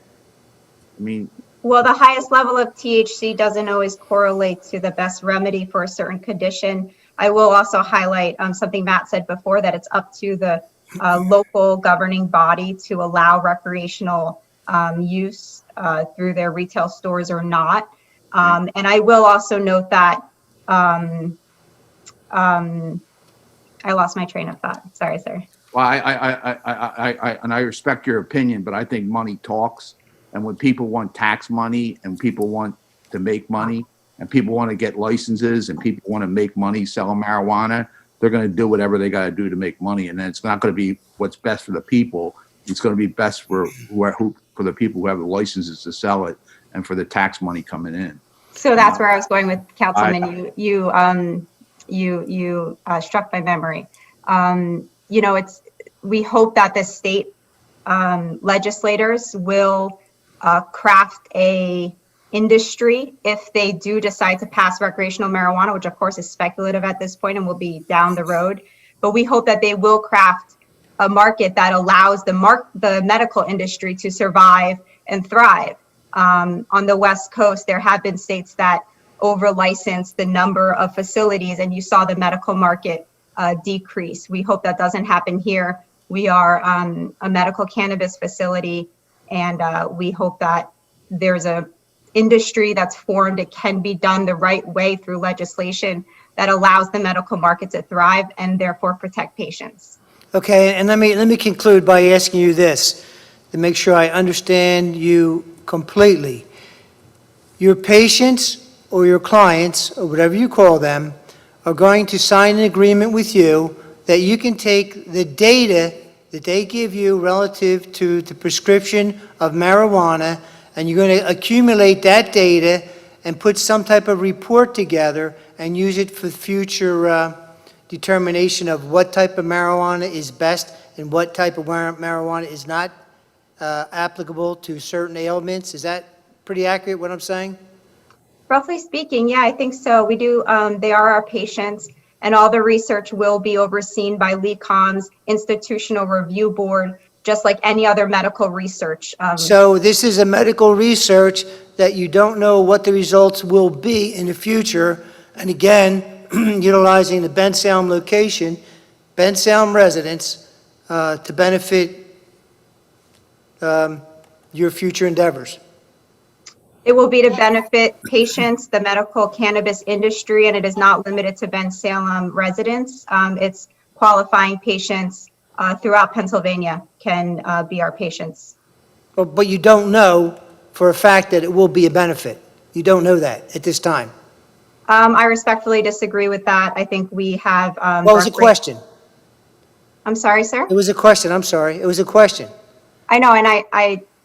I mean, Well, the highest level of THC doesn't always correlate to the best remedy for a certain condition. I will also highlight something Matt said before, that it's up to the local governing body to allow recreational use through their retail stores or not. And I will also note that I lost my train of thought. Sorry, sir. well, I respect your opinion, but I think money talks. And when people want tax money and people want to make money and people want to get licenses and people want to make money selling marijuana, they're going to do whatever they got to do to make money. And then it's not going to be what's best for the people. It's going to be best for for the people who have the licenses to sell it and for the tax money coming in. So that's where I was going with Councilman. You struck my memory. We hope that the state legislators will craft a industry if they do decide to pass recreational marijuana, which of course is speculative at this point and will be down the road. But we hope that they will craft a market that allows the medical industry to survive and thrive. On the West Coast, there have been states that over-license the number of facilities, and you saw the medical market decrease. We hope that doesn't happen here. We are a medical cannabis facility, and we hope that there's a industry that's formed. It can be done the right way through legislation that allows the medical market to thrive and therefore protect patients. Okay, and let me conclude by asking you this, to make sure I understand you completely. Your patients or your clients, or whatever you call them, are going to sign an agreement with you that you can take the data that they give you relative to the prescription of marijuana, and you're going to accumulate that data and put some type of report together and use it for future determination of what type of marijuana is best and what type of marijuana is not applicable to certain ailments. Is that pretty accurate, what I'm saying? Roughly speaking, yeah, I think so. We do, they are our patients, and all the research will be overseen by LECOM's Institutional Review Board, just like any other medical research. So this is a medical research that you don't know what the results will be in the future. And again, utilizing the Bensalem location, Bensalem residents, to benefit your future endeavors. It will be to benefit patients, the medical cannabis industry, and it is not limited to Bensalem residents. It's qualifying patients throughout Pennsylvania can be our patients. But you don't know for a fact that it will be a benefit? You don't know that at this time. I respectfully disagree with that. I think we have. What was the question? I'm sorry, sir? It was a question, I'm sorry. It was a question. I know, and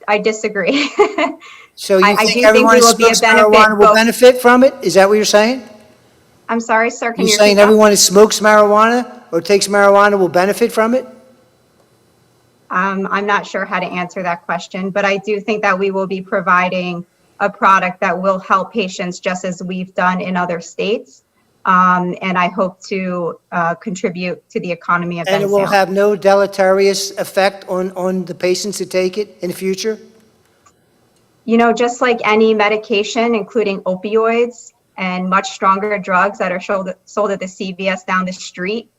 I disagree. So you I think do think everyone we who will be a smokes benefit, marijuana will both- benefit from it? Is that what you're saying? I'm sorry, sir, can You you saying repeat that? everyone who smokes marijuana or takes marijuana will benefit from it? I'm not sure how to answer that question, but I do think that we will be providing a product that will help patients just as we've done in other states. And I hope to contribute to the economy of And it will Bensalem. have no deleterious effect on the patients who take it in the future? You know, just like any medication, including opioids and much stronger drugs that are sold at the CVS down the street,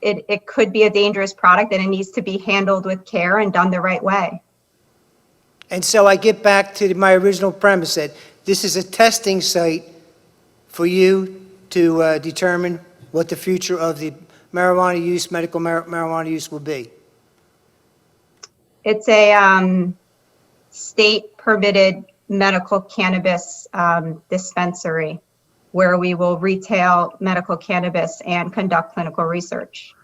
it could be a dangerous product, and it needs to be handled with care and done the right way. And so I get back to my original premise that this is a testing site for you to determine what the future of the marijuana use, medical marijuana use will be. It's a state permitted medical cannabis dispensary where we will retail medical cannabis and conduct clinical research.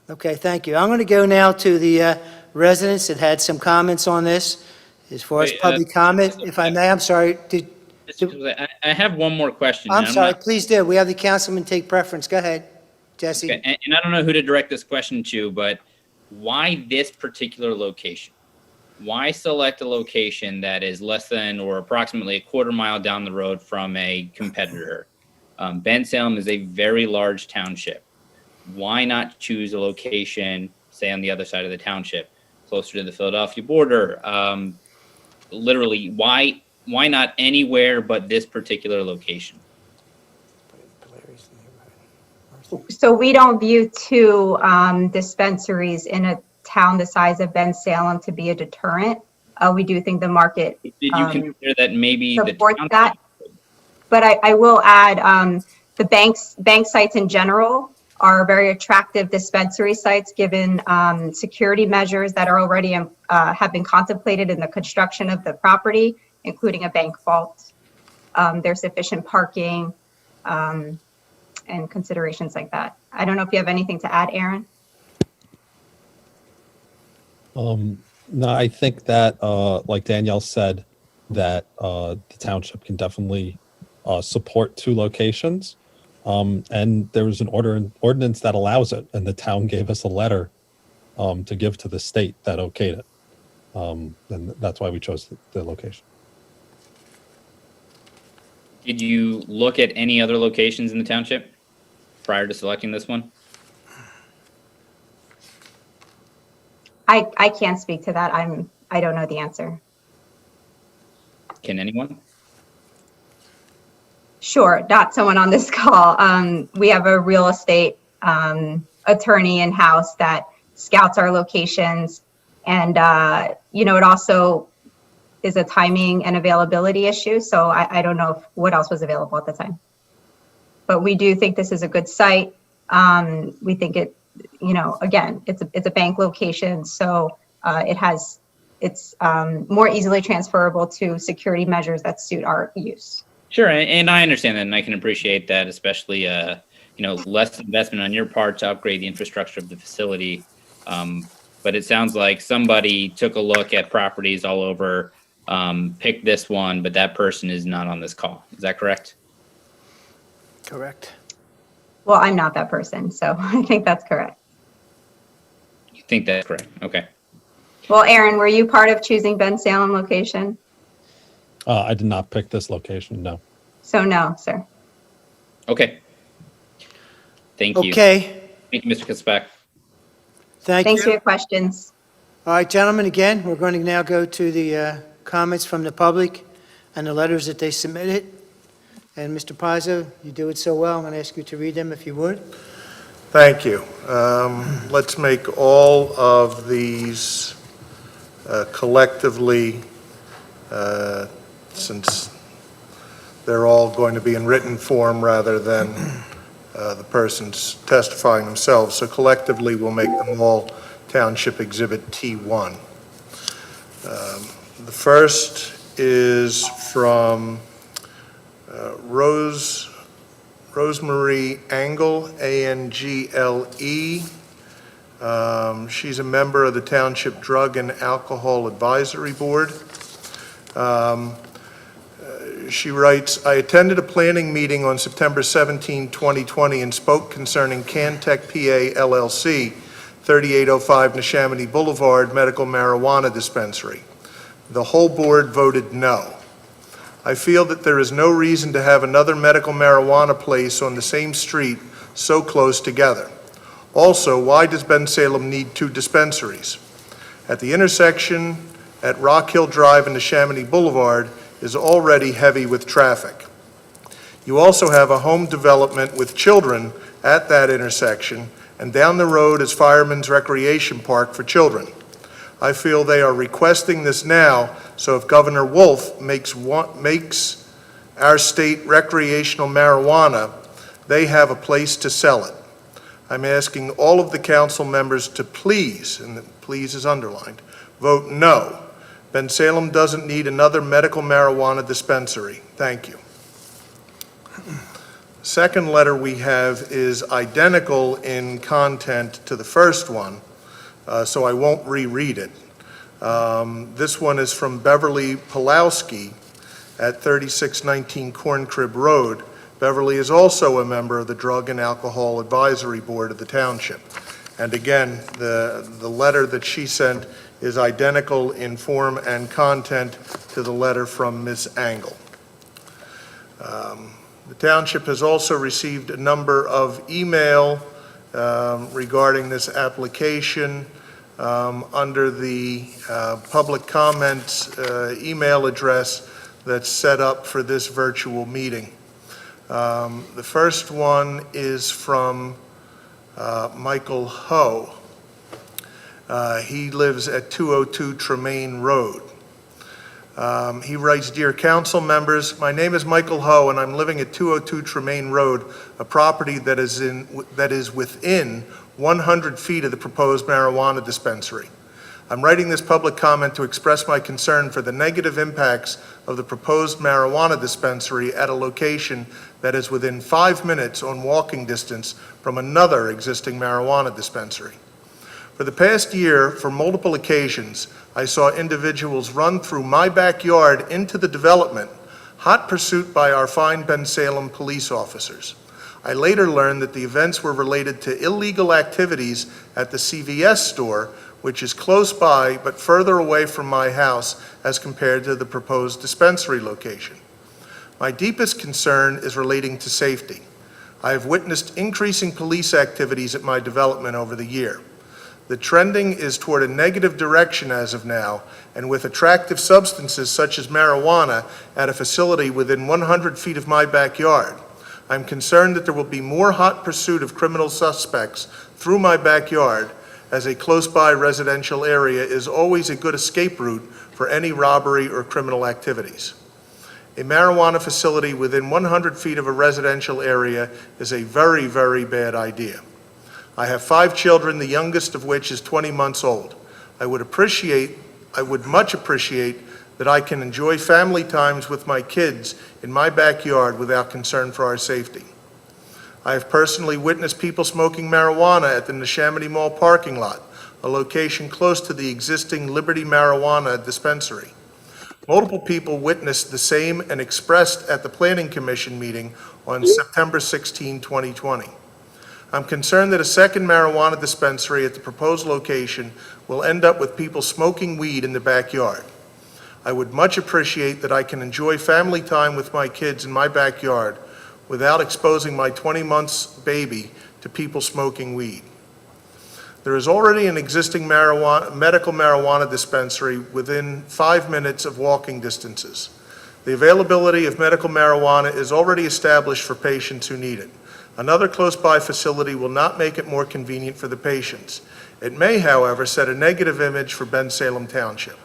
Okay, thank you. I'm going to go now to the residents that had some comments on this. As far as Wait, public comment, if I may, I'm sorry. I have one more question. I'm and sorry, not- please do. We have the councilman take preference. Go ahead, Jesse. Okay, and I don't know who to direct this question to, but why this particular location? Why select a location that is less than or approximately a quarter mile down the road from a competitor? Bensalem is a very large township. Why not choose a location, say on the other side of the township, closer to the Philadelphia border? Literally, why not anywhere but this particular location? So we don't view two dispensaries in a town the size of Bensalem to be a deterrent. We do think the market Did you consider that maybe the supports township- that. But I will add, the bank sites in general are very attractive dispensary sites, given security measures that are already have been contemplated in the construction of the property, including a bank vault. There's sufficient parking and considerations like that. I don't know if you have anything to add, Aaron? No, I think that, like Danielle said, that the township can definitely support two locations. And there was an ordinance that allows it, and the town gave us a letter to give to the state that okayed it. And that's why we chose the location. Did you look at any other locations in the township prior to selecting this one? I can't speak to that. I don't know the answer. Can anyone? Sure, not someone on this call. We have a real estate attorney in-house that scouts our locations. And, it also is a timing and availability issue. So I don't know what else was available at the time. But we do think this is a good site. We think it, again, it's a bank location. So it's more easily transferable to security measures that suit our use. Sure, and I understand that, and I can appreciate that, especially less investment on your part to upgrade the infrastructure of the facility. But it sounds like somebody took a look at properties all over, picked this one, but that person is not on this call. Is that correct? Correct. Well, I'm not that person, so I think that's correct. You think that's correct? Okay. Well, Aaron, were you part of choosing Bensalem location? I did not pick this location, no. So no, sir. Okay. Thank you. Okay, Thank you, Mr. Kitzbach. thank Thanks for you. your questions. All right, gentlemen, again, we're going to now go to the comments from the public and the letters that they submitted. And Mr. Pazzo, you do it so well, I'm going to ask you to read them if you would. Thank you. Let's make all of these collectively, since they're all going to be in written form rather than the persons testifying themselves. So collectively, we'll make them all Township Exhibit T1. The first is from Rosemary Angle, A-N-G-L-E. She's a member of the Township Drug and Alcohol Advisory Board. She writes, I attended a planning meeting on September 17, 2020, and spoke concerning Cantec PA LLC, 3805 Neshaminy Boulevard, medical marijuana dispensary. The whole board voted no. I feel that there is no reason to have another medical marijuana place on the same street so close together. Also, why does Bensalem need 2 dispensaries? At the intersection at Rock Hill Drive and Neshaminy Boulevard is already heavy with traffic. You also have a home development with children at that intersection, and down the road is Fireman's Recreation Park for children. I feel they are requesting this now, so if Governor Wolf makes our state recreational marijuana, they have a place to sell it. I'm asking all of the council members to please, and the please is underlined, vote no. Bensalem doesn't need another medical marijuana dispensary. Thank you. Second letter we have is identical in content to the first one, so I won't reread it. This one is from Beverly Pulowski at 3619 Corn Crib Road. Beverly is also a member of the Drug and Alcohol Advisory Board of the township. And again, the letter that she sent is identical in form and content to the letter from Ms. Angle. The township has also received a number of email regarding this application under the public comments email address that's set up for this virtual meeting. The first one is from Michael Ho. He lives at 202 Tremaine Road. He writes, Dear council members, my name is Michael Ho and I'm living at 202 Tremaine Road, a property that is within 100 feet of the proposed marijuana dispensary. I'm writing this public comment to express my concern for the negative impacts of the proposed marijuana dispensary at a location that is within 5 minutes on walking distance from another existing marijuana dispensary. For the past year, for multiple occasions, I saw individuals run through my backyard into the development, hot pursuit by our fine Bensalem police officers. I later learned that the events were related to illegal activities at the CVS store, which is close by but further away from my house as compared to the proposed dispensary location. My deepest concern is relating to safety. I have witnessed increasing police activities at my development over the year. The trending is toward a negative direction as of now, and with attractive substances such as marijuana at a facility within 100 feet of my backyard, I'm concerned that there will be more hot pursuit of criminal suspects through my backyard, as a close-by residential area is always a good escape route for any robbery or criminal activities. A marijuana facility within 100 feet of a residential area is a very, very bad idea. I have 5 children, the youngest of which is 20 months old. I would much appreciate that I can enjoy family times with my kids in my backyard without concern for our safety. I have personally witnessed people smoking marijuana at the Neshaminy Mall parking lot, a location close to the existing Liberty Marijuana dispensary. Multiple people witnessed the same and expressed at the Planning Commission meeting on September 16, 2020. I'm concerned that a second marijuana dispensary at the proposed location will end up with people smoking weed in the backyard. I would much appreciate that I can enjoy family time with my kids in my backyard without exposing my 20 months baby to people smoking weed. There is already an existing medical marijuana dispensary within 5 minutes of walking distances. The availability of medical marijuana is already established for patients who need it. Another close-by facility will not make it more convenient for the patients. It may, however, set a negative image for Bensalem Township.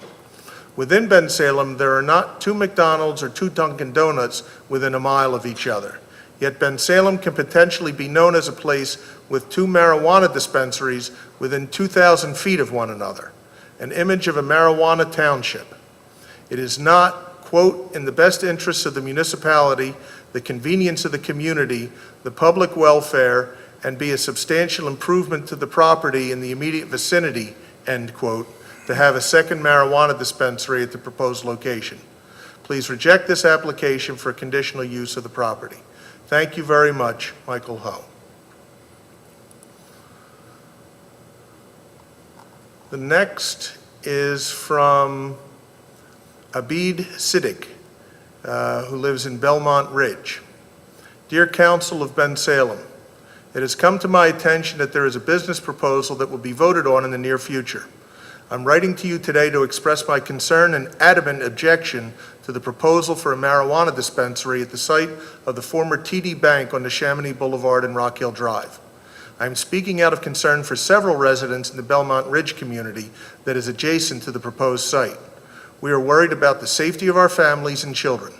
Within Bensalem, there are not 2 McDonald's or 2 Dunkin' Donuts within a mile of each other. Yet Bensalem can potentially be known as a place with 2 marijuana dispensaries within 2,000 feet of one another, an image of a marijuana township. It is not, quote, "in the best interests of the municipality, the convenience of the community, the public welfare, and be a substantial improvement to the property in the immediate vicinity," end quote, to have a second marijuana dispensary at the proposed location. Please reject this application for conditional use of the property. Thank you very much, Michael Ho. The next is from Abid Siddiq, who lives in Belmont Ridge. Dear Council of Bensalem, it has come to my attention that there is a business proposal that will be voted on in the near future. I'm writing to you today to express my concern and adamant objection to the proposal for a marijuana dispensary at the site of the former TD Bank on Neshaminy Boulevard and Rock Hill Drive. I'm speaking out of concern for several residents in the Belmont Ridge community that is adjacent to the proposed site. We are worried about the safety of our families and children.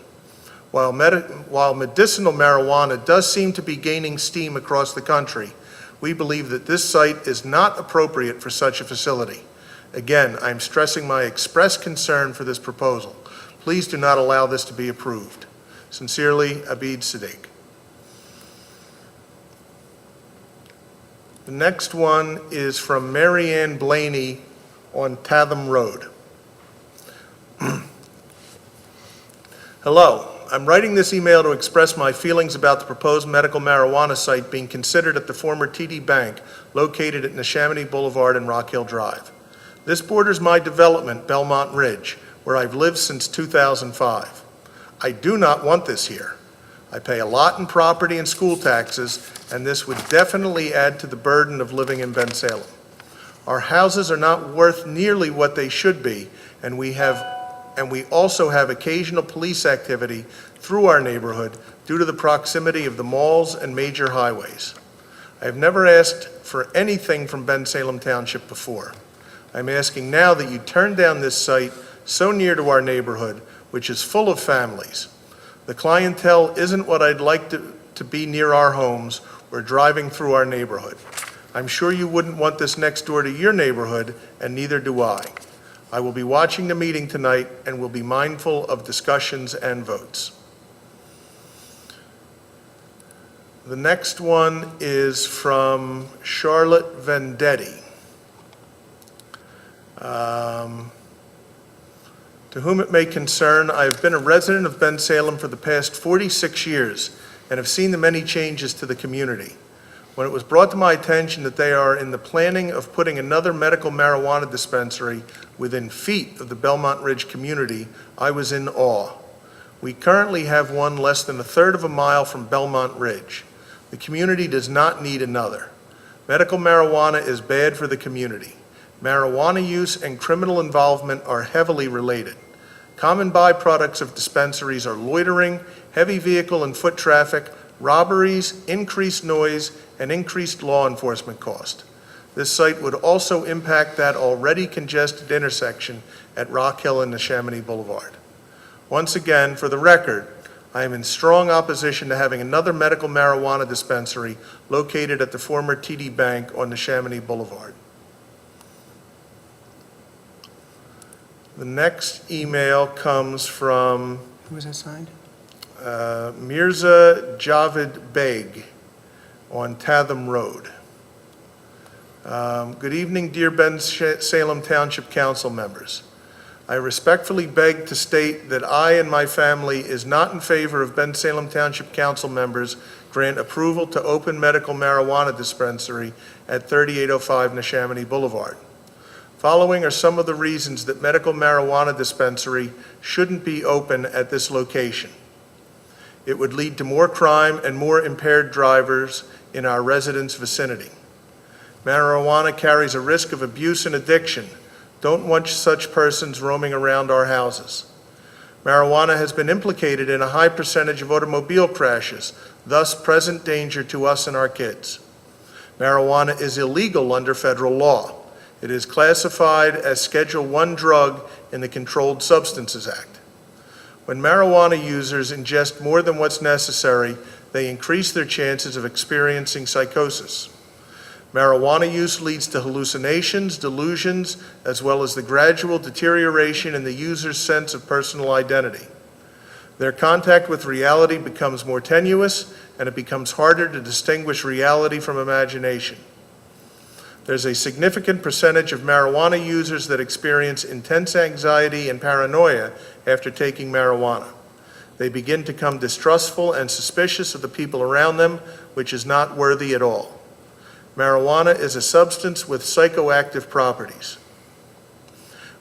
While medicinal marijuana does seem to be gaining steam across the country, we believe that this site is not appropriate for such a facility. Again, I'm stressing my express concern for this proposal. Please do not allow this to be approved. Sincerely, Abid Siddiq. The next one is from Marianne Blaney on Tatham Road. Hello, I'm writing this email to express my feelings about the proposed medical marijuana site being considered at the former TD Bank located at Neshaminy Boulevard and Rock Hill Drive. This borders my development, Belmont Ridge, where I've lived since 2005. I do not want this here. I pay a lot in property and school taxes, and this would definitely add to the burden of living in Bensalem. Our houses are not worth nearly what they should be, and we also have occasional police activity through our neighborhood due to the proximity of the malls and major highways. I have never asked for anything from Bensalem Township before. I'm asking now that you turn down this site so near to our neighborhood, which is full of families. The clientele isn't what I'd like to be near our homes or driving through our neighborhood. I'm sure you wouldn't want this next door to your neighborhood, and neither do I. I will be watching the meeting tonight and will be mindful of discussions and votes. The next one is from Charlotte Vendetti. To whom it may concern, I have been a resident of Bensalem for the past 46 years and have seen the many changes to the community. When it was brought to my attention that they are in the planning of putting another medical marijuana dispensary within feet of the Belmont Ridge community, I was in awe. We currently have one less than a third of a mile from Belmont Ridge. The community does not need another. Medical marijuana is bad for the community. Marijuana use and criminal involvement are heavily related. Common byproducts of dispensaries are loitering, heavy vehicle and foot traffic, robberies, increased noise, and increased law enforcement cost. This site would also impact that already congested intersection at Rock Hill and Neshaminy Boulevard. Once again, for the record, I am in strong opposition to having another medical marijuana dispensary located at the former TD Bank on Neshaminy Boulevard. The next email comes from Who was that signed? Mirza Javed Beg on Tatham Road. Good evening, dear Bensalem Township Council members. I respectfully beg to state that I and my family is not in favor of Bensalem Township Council members grant approval to open medical marijuana dispensary at 3805 Neshaminy Boulevard. Following are some of the reasons that medical marijuana dispensary shouldn't be open at this location. It would lead to more crime and more impaired drivers in our residents' vicinity. Marijuana carries a risk of abuse and addiction. Don't want such persons roaming around our houses. Marijuana has been implicated in a high percentage of automobile crashes, thus present danger to us and our kids. Marijuana is illegal under federal law. It is classified as Schedule I drug in the Controlled Substances Act. When marijuana users ingest more than what's necessary, they increase their chances of experiencing psychosis. Marijuana use leads to hallucinations, delusions, as well as the gradual deterioration in the user's sense of personal identity. Their contact with reality becomes more tenuous, and it becomes harder to distinguish reality from imagination. There's a significant percentage of marijuana users that experience intense anxiety and paranoia after taking marijuana. They begin to become distrustful and suspicious of the people around them, which is not worthy at all. Marijuana is a substance with psychoactive properties.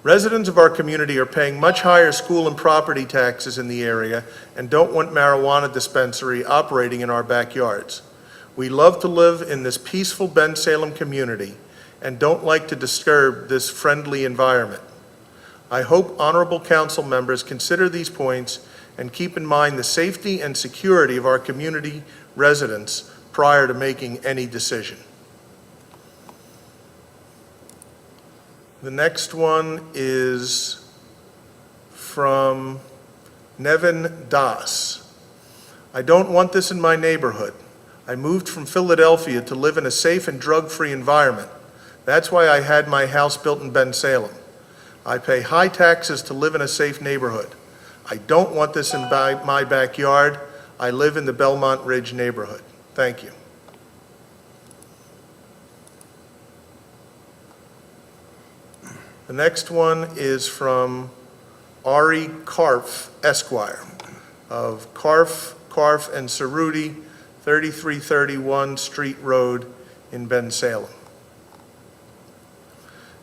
Residents of our community are paying much higher school and property taxes in the area and don't want marijuana dispensary operating in our backyards. We love to live in this peaceful Bensalem community and don't like to disturb this friendly environment. I hope honorable council members consider these points and keep in mind the safety and security of our community residents prior to making any decision. The next one is from Nevin Das. I don't want this in my neighborhood. I moved from Philadelphia to live in a safe and drug-free environment. That's why I had my house built in Bensalem. I pay high taxes to live in a safe neighborhood. I don't want this in my backyard. I live in the Belmont Ridge neighborhood. Thank you. The next one is from Ari Karf, Esquire, of Karf and Cerruti, 3331 Street Road in Bensalem.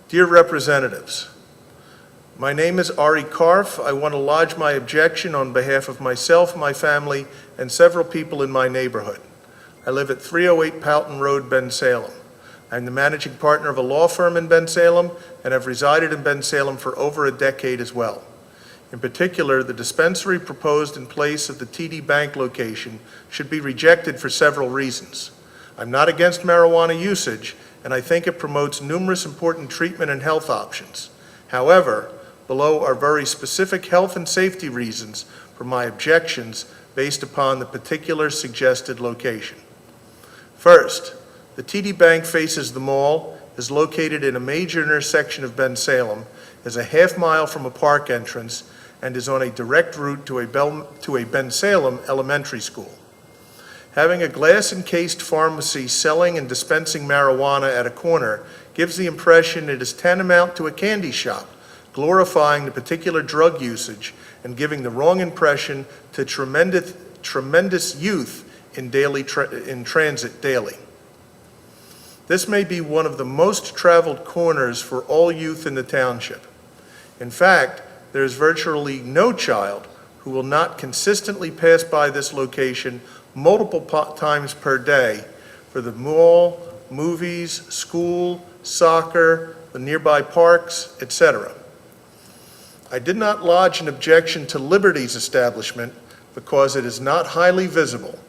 Dear representatives, my name is Ari Karf. I want to lodge my objection on behalf of myself, my family, and several people in my neighborhood. I live at 308 Powelton Road, Bensalem. I'm the managing partner of a law firm in Bensalem and have resided in Bensalem for over a decade as well. In particular, the dispensary proposed in place of the TD Bank location should be rejected for several reasons. I'm not against marijuana usage, and I think it promotes numerous important treatment and health options. However, below are very specific health and safety reasons for my objections based upon the particular suggested location. First, the TD Bank faces the mall, is located in a major intersection of Bensalem, is a half-mile from a park entrance, and is on a direct route to a Bensalem elementary school. Having a glass-encased pharmacy selling and dispensing marijuana at a corner gives the impression it is tantamount to a candy shop, glorifying the particular drug usage and giving the wrong impression to tremendous youth in transit daily. This may be one of the most traveled corners for all youth in the township. In fact, there is virtually no child who will not consistently pass by this location multiple times per day for the mall, movies, school, soccer, the nearby parks, etc. I did not lodge an objection to Liberty's establishment because it is not highly visible.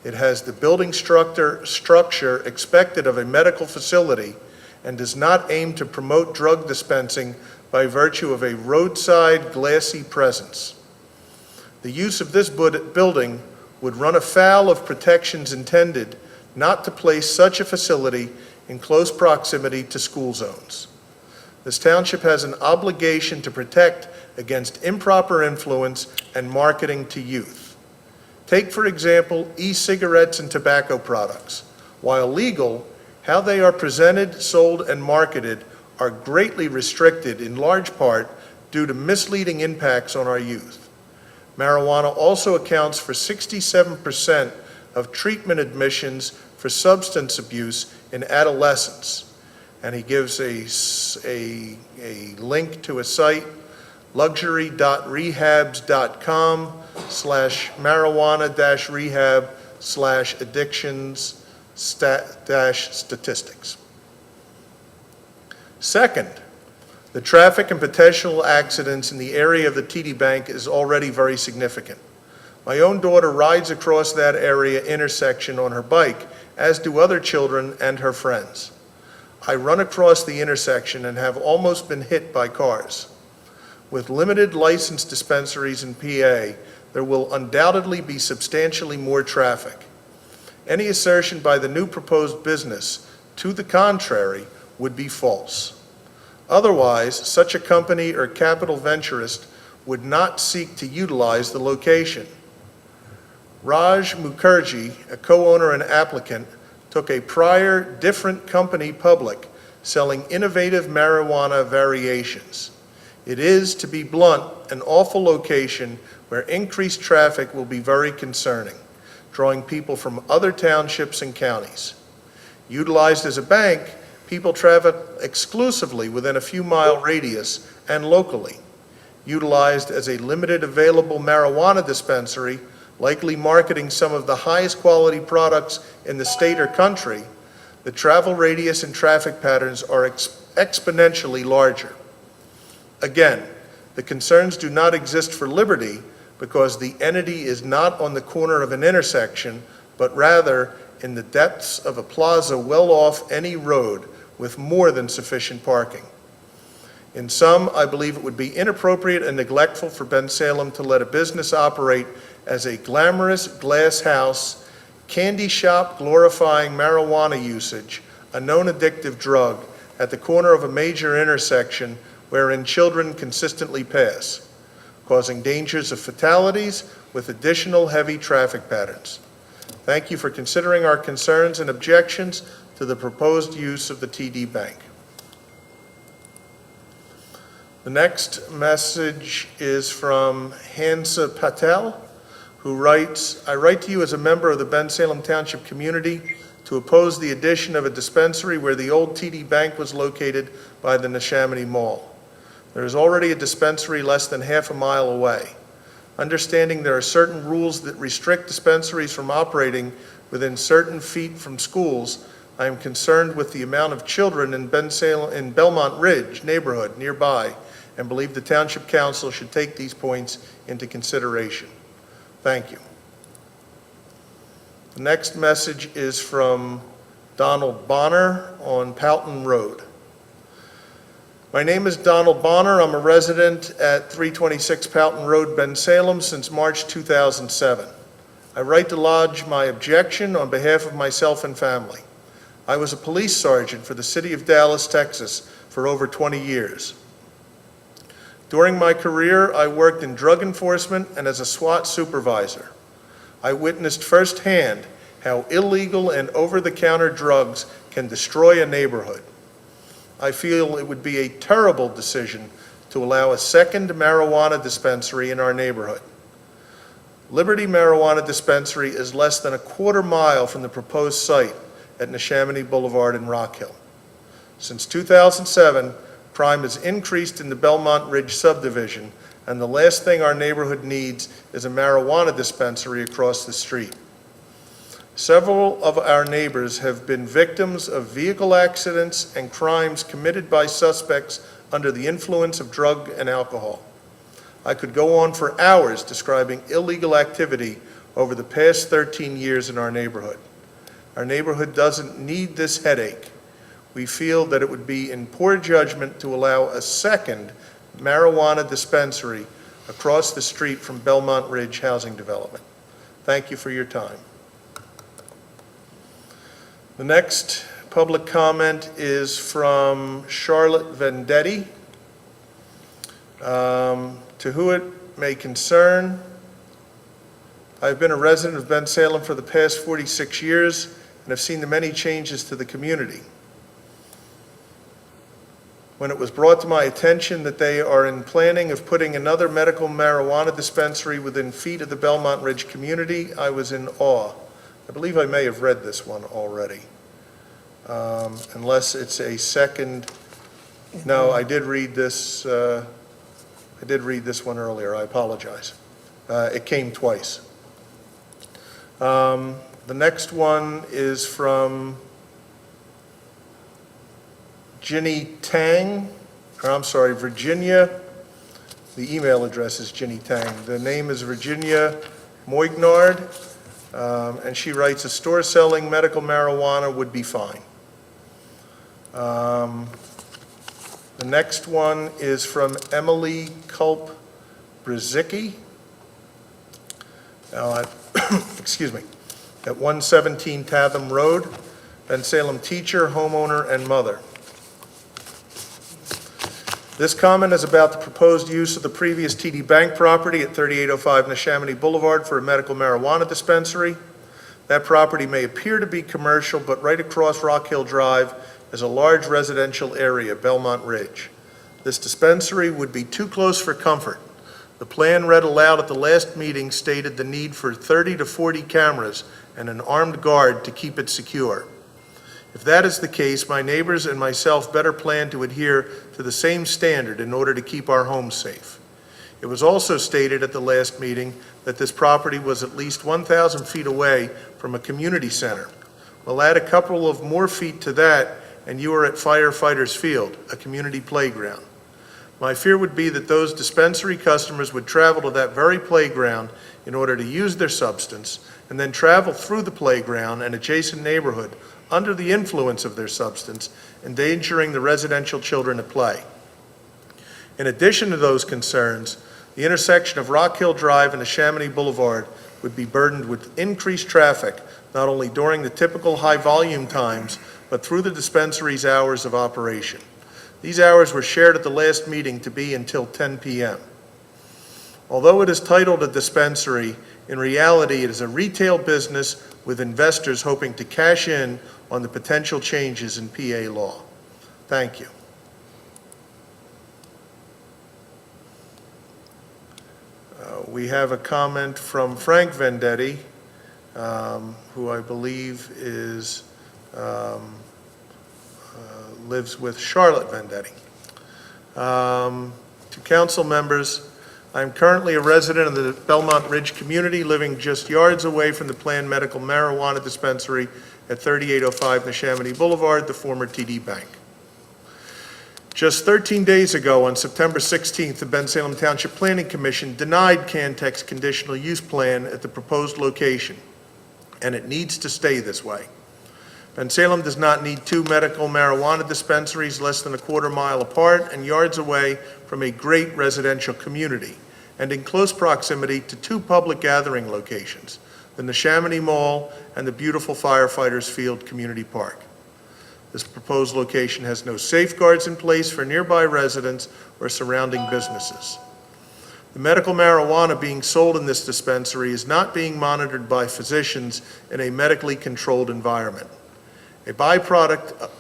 It has the building structure expected of a medical facility and does not aim to promote drug dispensing by virtue of a roadside glassy presence. The use of this building would run afoul of protections intended not to place such a facility in close proximity to school zones. This township has an obligation to protect against improper influence and marketing to youth. Take, for example, e-cigarettes and tobacco products. While legal, how they are presented, sold, and marketed are greatly restricted in large part due to misleading impacts on our youth. Marijuana also accounts for 67% of treatment admissions for substance abuse in adolescents. And he gives a link to a site, luxury.rehab.com/marijuana-rehab/addictions-statistics. Second, the traffic and potential accidents in the area of the TD Bank is already very significant. My own daughter rides across that area intersection on her bike, as do other children and her friends. I run across the intersection and have almost been hit by cars. With limited licensed dispensaries in PA, there will undoubtedly be substantially more traffic. Any assertion by the new proposed business to the contrary would be false. Otherwise, such a company or capital venturist would not seek to utilize the location. Raj Mukherjee, a co-owner and applicant, took a prior different company public selling innovative marijuana variations. It is, to be blunt, an awful location where increased traffic will be very concerning, drawing people from other townships and counties. Utilized as a bank, people travel exclusively within a few mile radius and locally. Utilized as a limited available marijuana dispensary, likely marketing some of the highest quality products in the state or country, the travel radius and traffic patterns are exponentially larger. Again, the concerns do not exist for Liberty because the entity is not on the corner of an intersection, but rather in the depths of a plaza well off any road with more than sufficient parking. In sum, I believe it would be inappropriate and neglectful for Bensalem to let a business operate as a glamorous glass house, candy shop glorifying marijuana usage, a known addictive drug, at the corner of a major intersection wherein children consistently pass, causing dangers of fatalities with additional heavy traffic patterns. Thank you for considering our concerns and objections to the proposed use of the TD Bank. The next message is from Hansa Patel, who writes, I write to you as a member of the Bensalem Township community to oppose the addition of a dispensary where the old TD Bank was located by the Neshaminy Mall. There is already a dispensary less than half a mile away. Understanding there are certain rules that restrict dispensaries from operating within certain feet from schools, I am concerned with the amount of children in Belmont Ridge neighborhood nearby and believe the Township Council should take these points into consideration. Thank you. The next message is from Donald Bonner on Powelton Road. My name is Donald Bonner. I'm a resident at 326 Powelton Road, Bensalem since March 2007. I write to lodge my objection on behalf of myself and family. I was a police sergeant for the city of Dallas, Texas for over 20 years. During my career, I worked in drug enforcement and as a SWAT supervisor. I witnessed firsthand how illegal and over-the-counter drugs can destroy a neighborhood. I feel it would be a terrible decision to allow a second marijuana dispensary in our neighborhood. Liberty Marijuana Dispensary is less than a quarter mile from the proposed site at Neshaminy Boulevard in Rock Hill. Since 2007, crime has increased in the Belmont Ridge subdivision, and the last thing our neighborhood needs is a marijuana dispensary across the street. Several of our neighbors have been victims of vehicle accidents and crimes committed by suspects under the influence of drug and alcohol. I could go on for hours describing illegal activity over the past 13 years in our neighborhood. Our neighborhood doesn't need this headache. We feel that it would be in poor judgment to allow a second marijuana dispensary across the street from Belmont Ridge Housing Development. Thank you for your time. The next public comment is from Charlotte Vendetti. To who it may concern, I've been a resident of Bensalem for the past 46 years and have seen the many changes to the community. When it was brought to my attention that they are in planning of putting another medical marijuana dispensary within feet of the Belmont Ridge community, I was in awe. I believe I may have read this one already. Unless it's a second, no, I did read this one earlier, I apologize. It came twice. The next one is from Ginny Tang, or I'm sorry, Virginia. The email address is Ginny Tang. The name is Virginia Moignard, and she writes, a store selling medical marijuana would be fine. The next one is from Emily Culp Brzicki. Excuse me, at 117 Tatham Road. Bensalem teacher, homeowner, and mother. This comment is about the proposed use of the previous TD Bank property at 3805 Neshaminy Boulevard for a medical marijuana dispensary. That property may appear to be commercial, but right across Rock Hill Drive is a large residential area, Belmont Ridge. This dispensary would be too close for comfort. The plan read aloud at the last meeting stated the need for 30 to 40 cameras and an armed guard to keep it secure. If that is the case, my neighbors and myself better plan to adhere to the same standard in order to keep our homes safe. It was also stated at the last meeting that this property was at least 1,000 feet away from a community center. We'll add a couple of more feet to that, and you are at Firefighters Field, a community playground. My fear would be that those dispensary customers would travel to that very playground in order to use their substance, and then travel through the playground and adjacent neighborhood under the influence of their substance, endangering the residential children at play. In addition to those concerns, the intersection of Rock Hill Drive and Neshaminy Boulevard would be burdened with increased traffic, not only during the typical high-volume times, but through the dispensary's hours of operation. These hours were shared at the last meeting to be until 10 p.m. Although it is titled a dispensary, in reality it is a retail business with investors hoping to cash in on the potential changes in PA law. Thank you. We have a comment from Frank Vendetti, who I believe is lives with Charlotte Vendetti. To council members, I'm currently a resident of the Belmont Ridge community, living just yards away from the planned medical marijuana dispensary at 3805 Neshaminy Boulevard, the former TD Bank. Just 13 days ago, on September 16th, the Bensalem Township Planning Commission denied Cantec's conditional use plan at the proposed location, and it needs to stay this way. Bensalem does not need two medical marijuana dispensaries less than a quarter mile apart and yards away from a great residential community, and in close proximity to two public gathering locations, the Neshaminy Mall and the beautiful Firefighters Field Community Park. This proposed location has no safeguards in place for nearby residents or surrounding businesses. The medical marijuana being sold in this dispensary is not being monitored by physicians in a medically controlled environment. A byproduct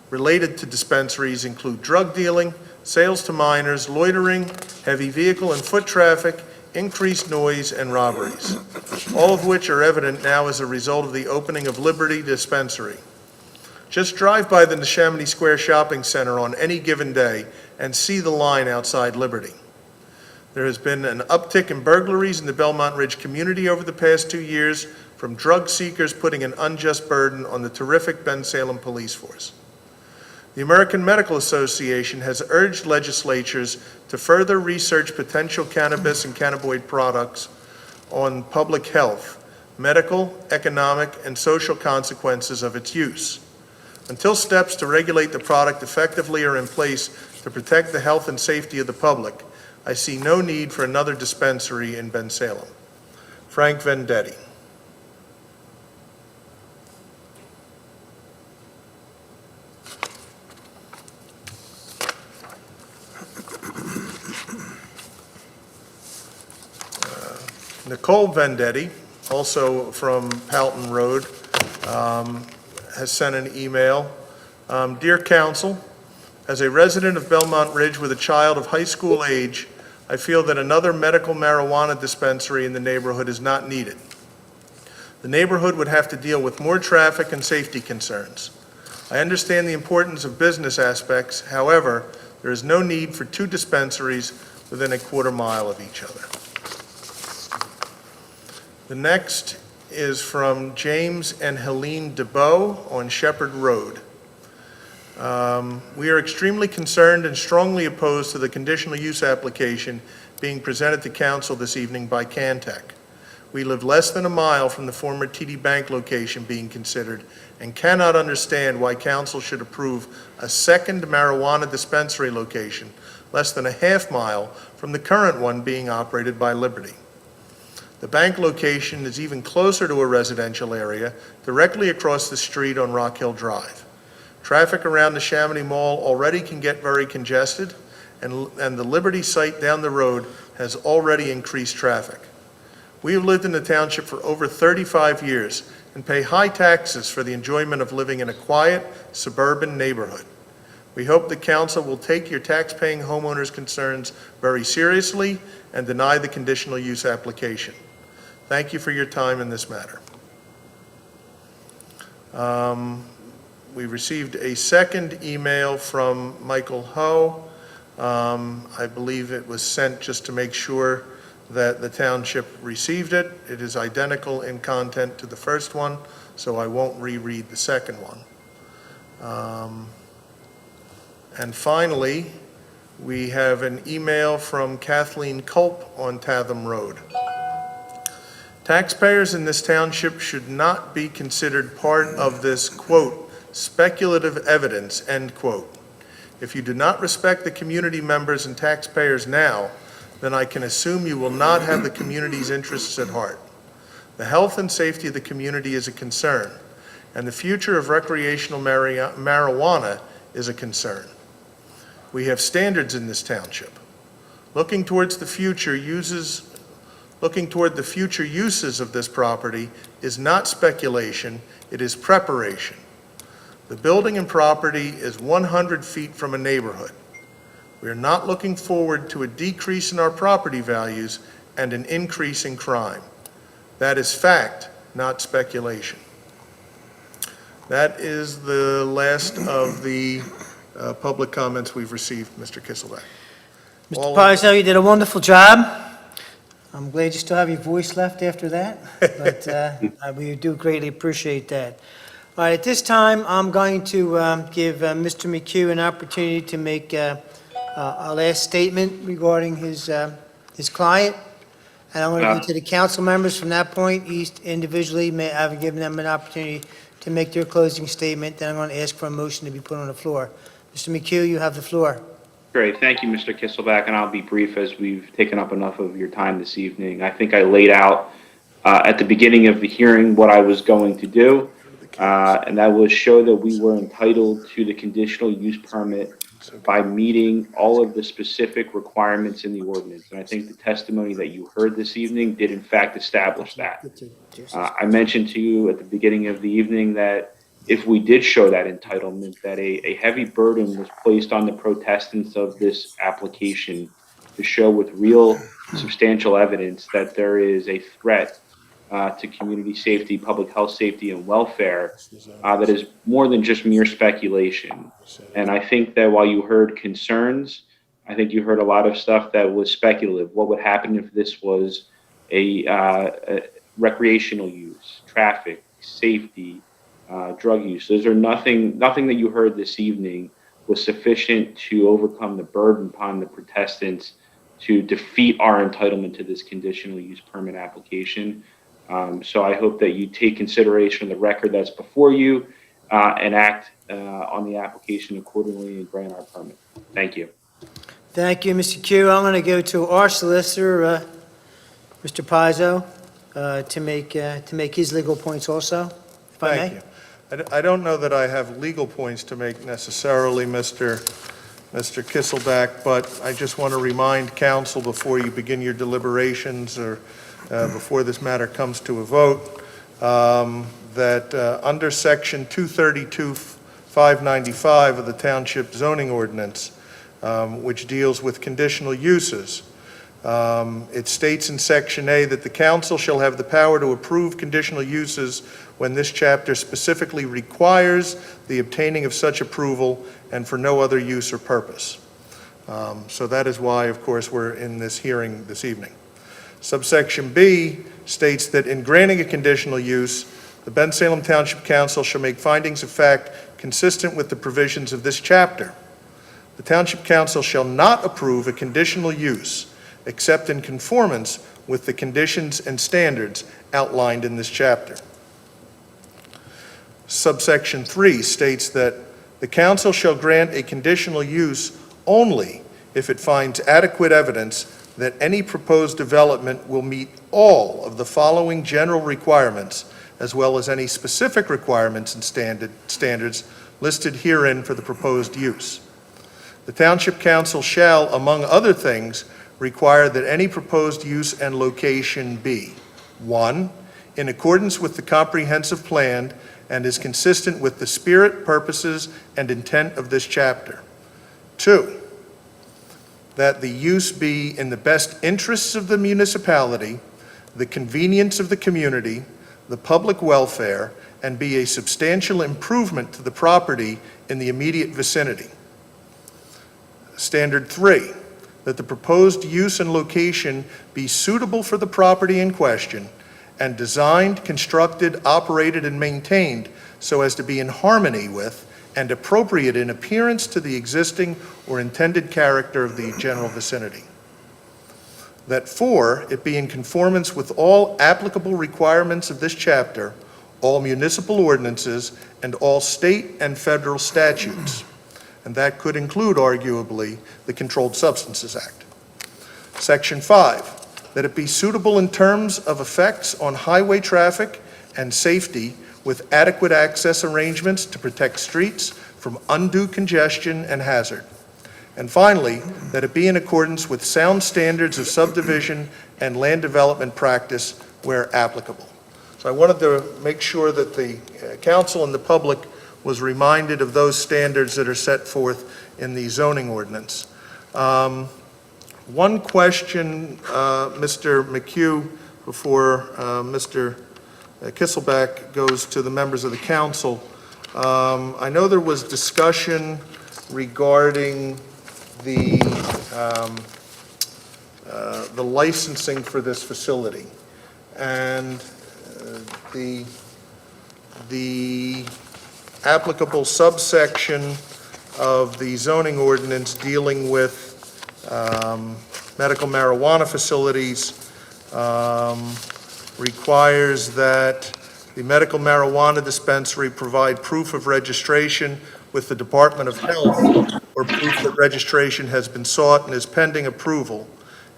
related to dispensaries include drug dealing, sales to minors, loitering, heavy vehicle and foot traffic, increased noise, and robberies, all of which are evident now as a result of the opening of Liberty Dispensary. Just drive by the Neshaminy Square Shopping Center on any given day and see the line outside Liberty. There has been an uptick in burglaries in the Belmont Ridge community over the past 2 years from drug seekers putting an unjust burden on the terrific Bensalem police force. The American Medical Association has urged legislatures to further research potential cannabis and cannabinoid products on public health, medical, economic, and social consequences of its use. Until steps to regulate the product effectively are in place to protect the health and safety of the public, I see no need for another dispensary in Bensalem. Frank Vendetti. Nicole Vendetti, also from Palton Road, has sent an email. Dear Council, as a resident of Belmont Ridge with a child of high school age, I feel that another medical marijuana dispensary in the neighborhood is not needed. The neighborhood would have to deal with more traffic and safety concerns. I understand the importance of business aspects. However, there is no need for two dispensaries within a quarter mile of each other. The next is from James and Helene DeBow on Shepherd Road. We are extremely concerned and strongly opposed to the conditional use application being presented to council this evening by Cantec. We live less than a mile from the former TD Bank location being considered and cannot understand why council should approve a second marijuana dispensary location less than a half mile from the current one being operated by Liberty. The bank location is even closer to a residential area, directly across the street on Rock Hill Drive. Traffic around the Chamonix Mall already can get very congested, and the Liberty site down the road has already increased traffic. We have lived in the township for over 35 years and pay high taxes for the enjoyment of living in a quiet, suburban neighborhood. We hope the council will take your tax-paying homeowners' concerns very seriously and deny the conditional use application. Thank you for your time in this matter. We received a second email from Michael Ho. I believe it was sent just to make sure that the township received it. It is identical in content to the first one, so I won't reread the second one. And finally, we have an email from Kathleen Culp on Tatham Road. Taxpayers in this township should not be considered part of this, quote, speculative evidence, end quote. If you do not respect the community members and taxpayers now, then I can assume you will not have the community's interests at heart. The health and safety of the community is a concern, and the future of recreational marijuana is a concern. We have standards in this township. Looking toward the future uses of this property is not speculation, it is preparation. The building and property is 100 feet from a neighborhood. We are not looking forward to a decrease in our property values and an increase in crime. That is fact, not speculation. That is the last of the public comments we've received, Mr. Kisselback. Mr. Pizzo, you did a wonderful job. I'm glad you still have your voice left after that, but we do greatly appreciate that. All right, at this time, I'm going to give Mr. McHugh an opportunity to make a last statement regarding his client. And I'm going to go to the council members from that point. Each individually, I've given them an opportunity to make their closing statement. Then I'm going to ask for a motion to be put on the floor. Mr. McHugh, you have the floor. Great. Thank you, Mr. Kisselback, and I'll be brief as we've taken up enough of your time this evening. I think I laid out at the beginning of the hearing what I was going to do, and that was show that we were entitled to the conditional use permit by meeting all of the specific requirements in the ordinance. And I think the testimony that you heard this evening did in fact establish that. I mentioned to you at the beginning of the evening that if we did show that entitlement, that a heavy burden was placed on the protestants of this application to show with real substantial evidence that there is a threat to community safety, public health safety, and welfare that is more than just mere speculation. And I think that while you heard concerns, I think you heard a lot of stuff that was speculative. What would happen if this was a recreational use, traffic, safety, drug use? Those are nothing that you heard this evening was sufficient to overcome the burden upon the protestants to defeat our entitlement to this conditional use permit application. So I hope that you take consideration of the record that's before you and act on the application accordingly and grant our permit. Thank you. Thank you, Mr. Q. I'm going to go to our solicitor, Mr. Pizzo, to make his legal points also, if I may. Thank you. I don't know that I have legal points to make necessarily, Mr. Kisselback, but I just want to remind council before you begin your deliberations or before this matter comes to a vote, that under section 232-595 of the Township Zoning Ordinance, which deals with conditional uses, it states in section A that the council shall have the power to approve conditional uses when this chapter specifically requires the obtaining of such approval and for no other use or purpose. So that is why, of course, we're in this hearing this evening. Subsection B states that in granting a conditional use, the Bensalem Township Council shall make findings of fact consistent with the provisions of this chapter. The Township Council shall not approve a conditional use except in conformance with the conditions and standards outlined in this chapter. Subsection 3 states that the council shall grant a conditional use only if it finds adequate evidence that any proposed development will meet all of the following general requirements, as well as any specific requirements and standards listed herein for the proposed use. The Township Council shall, among other things, require that any proposed use and location be: 1, in accordance with the comprehensive plan and is consistent with the spirit, purposes, and intent of this chapter. 2, that the use be in the best interests of the municipality, the convenience of the community, the public welfare, and be a substantial improvement to the property in the immediate vicinity. Standard 3, that the proposed use and location be suitable for the property in question and designed, constructed, operated, and maintained so as to be in harmony with and appropriate in appearance to the existing or intended character of the general vicinity. That 4, it be in conformance with all applicable requirements of this chapter, all municipal ordinances, and all state and federal statutes. And that could include, arguably, the Controlled Substances Act. Section 5, that it be suitable in terms of effects on highway traffic and safety with adequate access arrangements to protect streets from undue congestion and hazard. And finally, that it be in accordance with sound standards of subdivision and land development practice where applicable. So I wanted to make sure that the council and the public was reminded of those standards that are set forth in the zoning ordinance. One question, Mr. McHugh, before Mr. Kisselback goes to the members of the council. I know there was discussion regarding the licensing for this facility, and the applicable subsection of the zoning ordinance dealing with medical marijuana facilities requires that the medical marijuana dispensary provide proof of registration with the Department of Health or proof that registration has been sought and is pending approval,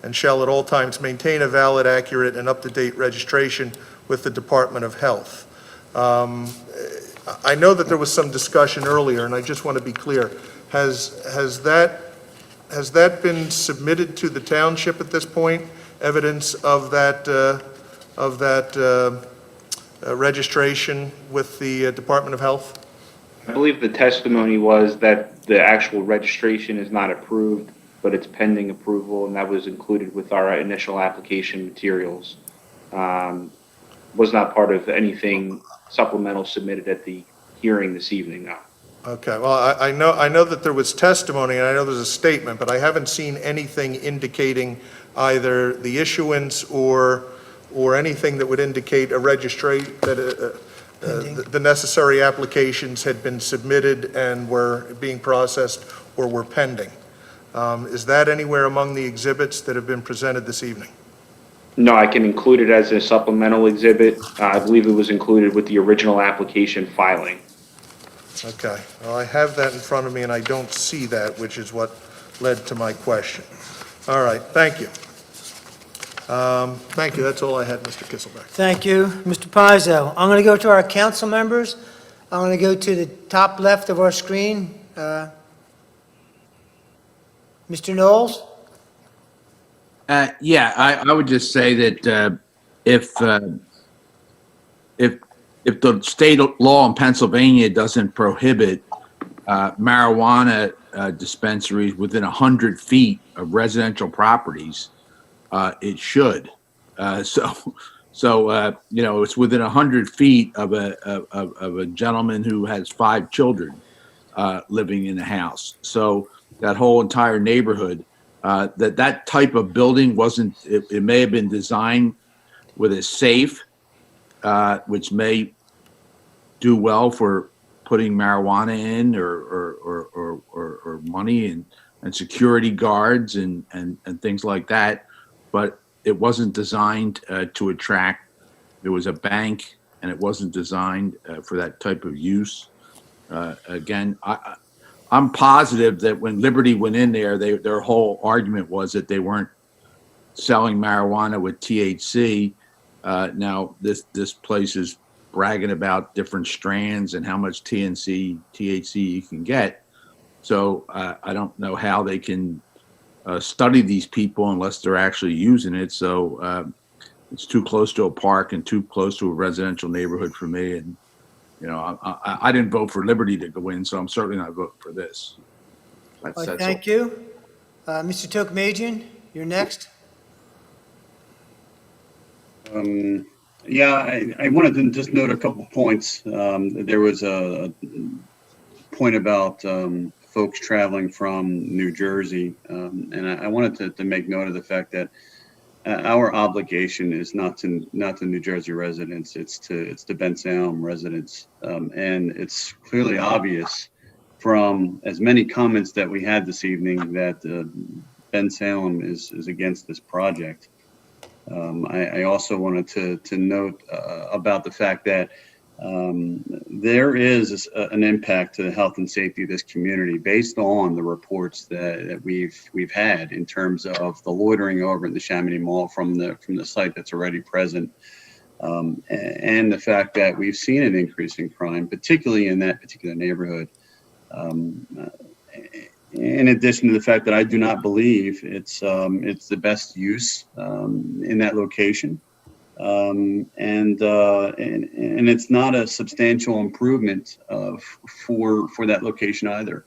and shall at all times maintain a valid, accurate, and up-to-date registration with the Department of Health. I know that there was some discussion earlier, and I just want to be clear. Has that been submitted to the township at this point? Evidence of that registration with the Department of Health? I believe the testimony was that the actual registration is not approved, but it's pending approval, and that was included with our initial application materials. Was not part of anything supplemental submitted at the hearing this evening, no. Okay, well, I know that there was testimony, and I know there's a statement, but I haven't seen anything indicating either the issuance or anything that would indicate a that the necessary applications had been submitted and were being processed or were pending. Is that anywhere among the exhibits that have been presented this evening? No, I can include it as a supplemental exhibit. I believe it was included with the original application filing. Okay, well, I have that in front of me, and I don't see that, which is what led to my question. All right, thank you. Thank you, that's all I had, Mr. Kisselback. Thank you, Mr. Pizzo. I'm going to go to our council members. I'm going to go to the top left of our screen. Mr. Knowles? Yeah, I would just say that if the state law in Pennsylvania doesn't prohibit marijuana dispensaries within 100 feet of residential properties, it should. So you know, it's within 100 feet of a gentleman who has 5 children living in the house. So that whole entire neighborhood, that type of building wasn't. It may have been designed with a safe, which may do well for putting marijuana in or money and security guards and things like that, but it wasn't designed to attract. It was a bank, and it wasn't designed for that type of use. Again, I'm positive that when Liberty went in there, their whole argument was that they weren't selling marijuana with THC. Now, this place is bragging about different strands and how much THC you can get. So I don't know how they can study these people unless they're actually using it. So it's too close to a park and too close to a residential neighborhood for me. And, you know, I didn't vote for Liberty to go in, so I'm certainly not voting for this. That's all. Thank you. Mr. Tokmajian, you're next. Yeah, I wanted to just note a couple points. There was a point about folks traveling from New Jersey, and I wanted to make note of the fact that our obligation is not to New Jersey residents, it's to Bensalem residents, and it's clearly obvious from as many comments that we had this evening that Bensalem is against this project. I also wanted to note about the fact that there is an impact to the health and safety of this community based on the reports that we've had in terms of the loitering over in the Chamonix Mall from the site that's already present, and the fact that we've seen an increase in crime, particularly in that particular neighborhood. In addition to the fact that I do not believe it's the best use in that location, and it's not a substantial improvement for that location either.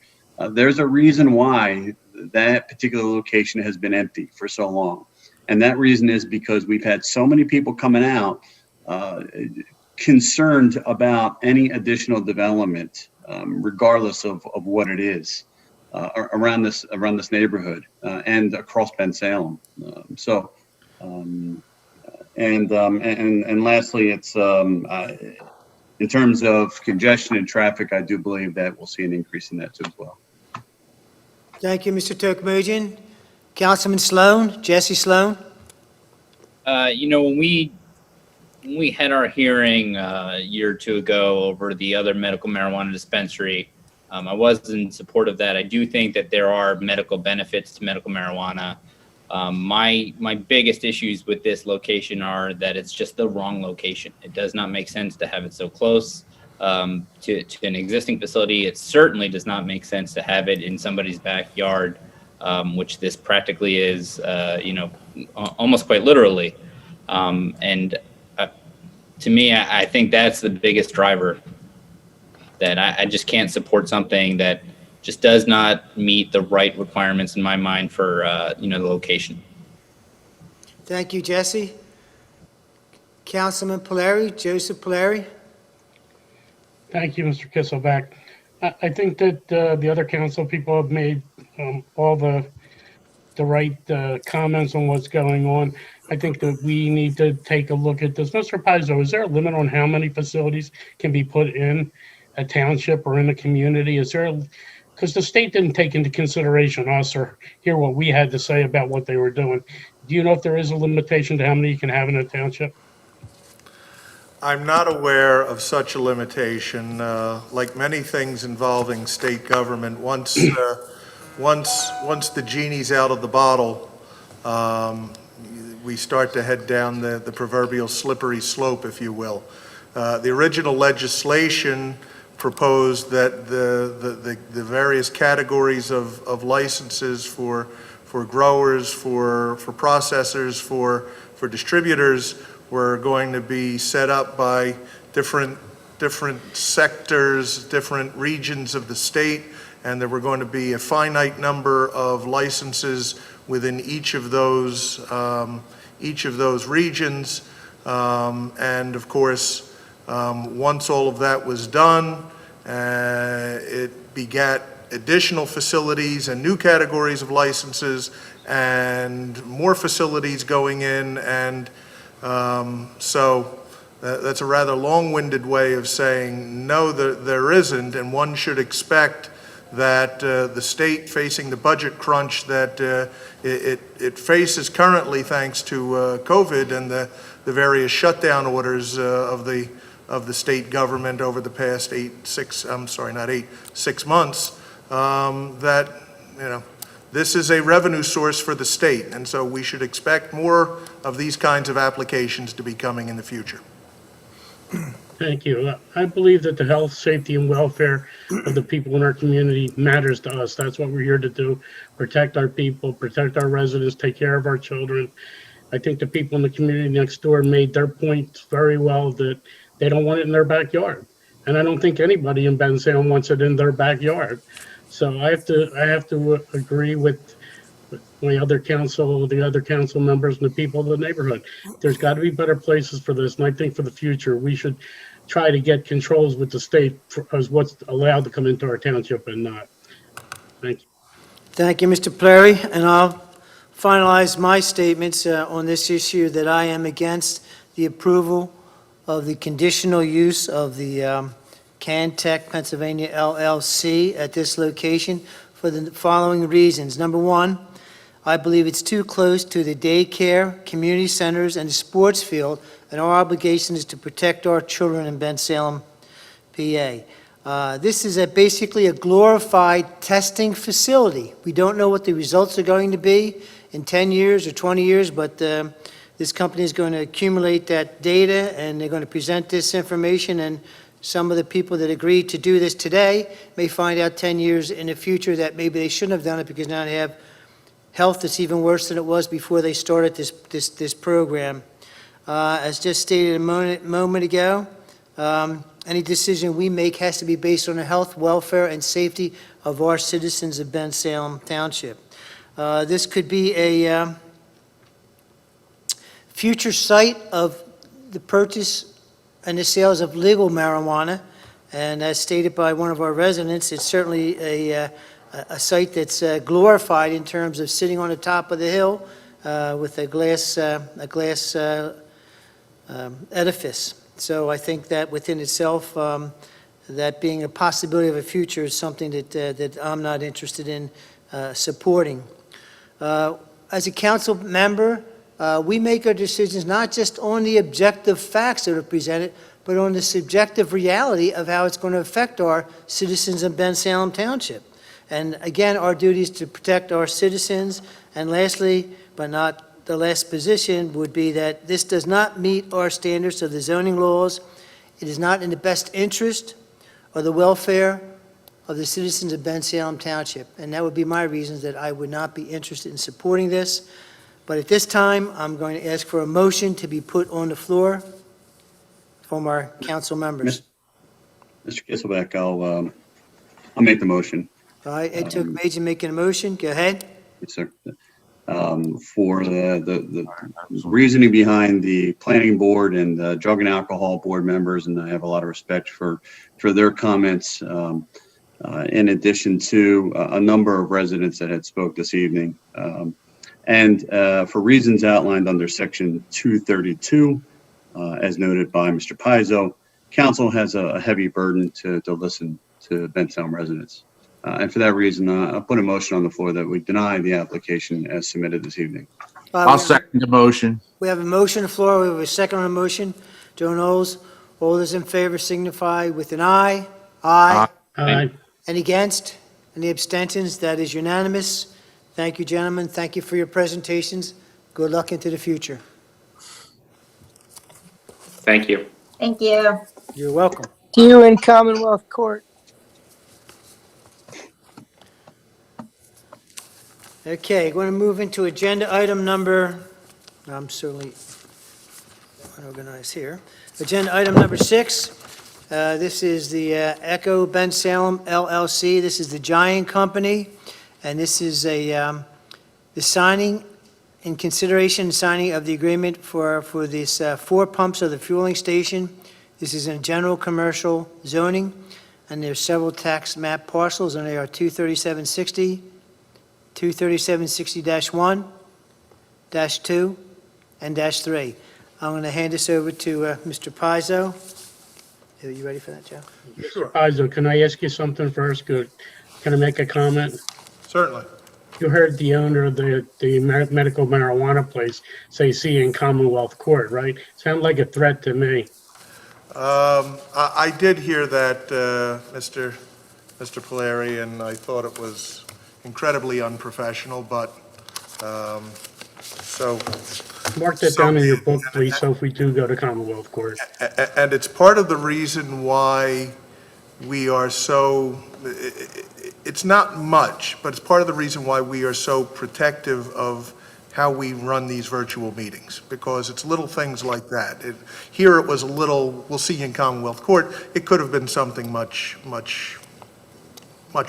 There's a reason why that particular location has been empty for so long, and that reason is because we've had so many people coming out concerned about any additional development, regardless of what it is. Around this neighborhood and across Bensalem. And lastly, it's in terms of congestion and traffic, I do believe that we'll see an increase in that too as well. Thank you, Mr. Tokmajian. Councilman Sloan, Jesse Sloan. When we had our hearing a year or two ago over the other medical marijuana dispensary, I was in support of that. I do think that there are medical benefits to medical marijuana. My biggest issues with this location are that it's just the wrong location. It does not make sense to have it so close to an existing facility. It certainly does not make sense to have it in somebody's backyard, which this practically is, almost quite literally. And to me, I think that's the biggest driver, that I just can't support something that just does not meet the right requirements in my mind for, the location. Thank you, Jesse. Councilman Polari, Joseph Polari. Thank you, Mr. Kisselback. I think that the other council people have made all the right comments on what's going on. I think that we need to take a look at this. Mr. Pizzo, is there a limit on how many facilities can be put in a township or in a community? Is there, because the state didn't take into consideration us or hear what we had to say about what they were doing. Do you know if there is a limitation to how many you can have in a township? I'm not aware of such a limitation. Like many things involving state government, once the genie's out of the bottle, we start to head down the proverbial slippery slope, if you will. The original legislation proposed that the various categories of licenses for growers, for processors, for distributors were going to be set up by different sectors, different regions of the state, and there were going to be a finite number of licenses within each of those regions. And of course, once all of that was done, it begat additional facilities and new categories of licenses and more facilities going in. And so that's a rather long-winded way of saying no, there isn't, and one should expect that the state, facing the budget crunch that it faces currently thanks to COVID and the various shutdown orders of the state government over the past 6 months, that this is a revenue source for the state, and so we should expect more of these kinds of applications to be coming in the future. Thank you. I believe that the health, safety, and welfare of the people in our community matters to us. That's what we're here to do, protect our people, protect our residents, take care of our children. I think the people in the community next door made their point very well that they don't want it in their backyard. And I don't think anybody in Bensalem wants it in their backyard. So I have to agree with the other council members and the people of the neighborhood. There's got to be better places for this. And I think for the future, we should try to get controls with the state as what's allowed to come into our township and not. Thank you. Thank you, Mr. Plary, and I'll finalize my statements on this issue that I am against the approval of the conditional use of the Cantec, Pennsylvania LLC at this location for the following reasons. Number one, I believe it's too close to the daycare, community centers, and the sports field, and our obligation is to protect our children in Bensalem, PA. This is basically a glorified testing facility. We don't know what the results are going to be in 10 years or 20 years, but this company is going to accumulate that data, and they're going to present this information, and some of the people that agreed to do this today may find out 10 years in the future that maybe they shouldn't have done it because now they have health that's even worse than it was before they started this program. As just stated a moment ago, any decision we make has to be based on the health, welfare, and safety of our citizens of Bensalem Township. This could be a future site of the purchase and the sales of legal marijuana, and as stated by one of our residents, it's certainly a site that's glorified in terms of sitting on the top of the hill with a glass edifice. So I think that within itself, that being a possibility of a future is something that I'm not interested in supporting. As a council member, we make our decisions not just on the objective facts that are presented, but on the subjective reality of how it's going to affect our citizens of Bensalem Township. And again, our duty is to protect our citizens. And lastly, but not the last position, would be that this does not meet our standards of the zoning laws. It is not in the best interest or the welfare of the citizens of Bensalem Township. And that would be my reasons that I would not be interested in supporting this. But at this time, I'm going to ask for a motion to be put on the floor from our council members. Mr. Kisselbeck, I'll make the motion. All right, Ed took Major making a motion. Go ahead. Yes, sir. For the reasoning behind the planning board and the drug and alcohol board members, and I have a lot of respect for their comments, in addition to a number of residents that had spoke this evening. And for reasons outlined under section 232, as noted by Mr. Pizzo, council has a heavy burden to listen to Bensalem residents. And for that reason, I'll put a motion on the floor that we deny the application as submitted this evening. I'll second the motion. We have a motion on the floor. We have a second on the motion. Joe Knowles, all those in favor signify with an aye. Aye. Aye. Any against? Any abstentions? That is unanimous. Thank you, gentlemen. Thank you for your presentations. Good luck into the future. Thank you. Thank you. You're welcome. To you in Commonwealth Court. Okay, going to move into agenda item number, I'm certainly unorganized here. Agenda item number 6. This is the Echo Bensalem LLC. This is the Giant Company, and this is the signing in consideration signing of the agreement for these 4 pumps of the fueling station. This is in general commercial zoning, and there's several tax map parcels, and they are 23760. 23760-1, -2, and -3. I'm going to hand this over to Mr. Pizzo. Are you ready for that, Joe? Sure. Pizzo, can I ask you something first? Good. Can I make a comment? Certainly. You heard the owner of the medical marijuana place say, see you in Commonwealth Court, right? Sounded like a threat to me. I did hear that, Mr. Polari, and I thought it was incredibly unprofessional, but, so. Mark that down in your book, please, so if we do go to Commonwealth Court. And it's part of the reason why we are so, it's not much, but it's part of the reason why we are so protective of how we run these virtual meetings, because it's little things like that. Here it was a little, we'll see in Commonwealth Court, it could have been something much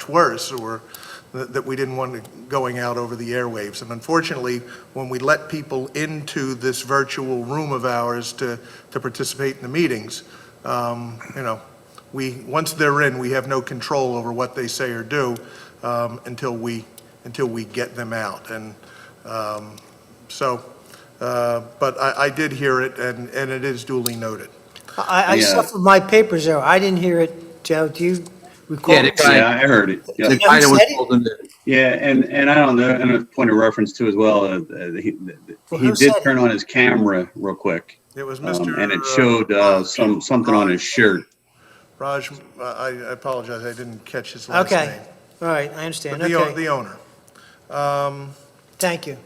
worse, or that we didn't want going out over the airwaves. And unfortunately, when we let people into this virtual room of ours to participate in the meetings, once they're in, we have no control over what they say or do until we get them out. And but I did hear it, and it is duly noted. I Yeah. suffered my papers there. I didn't hear it. Joe, do you recall? Yeah, the guy- Yeah, I heard it. Yeah. The guy that was said it? holding the, Yeah, and I don't know, and a point of reference too as well, he who did said it? turn on his camera real quick. It was Mr. And it showed something on his shirt. Raj, I apologize, I didn't catch his last name. Okay, all right, I understand, But okay. the owner. Thank you.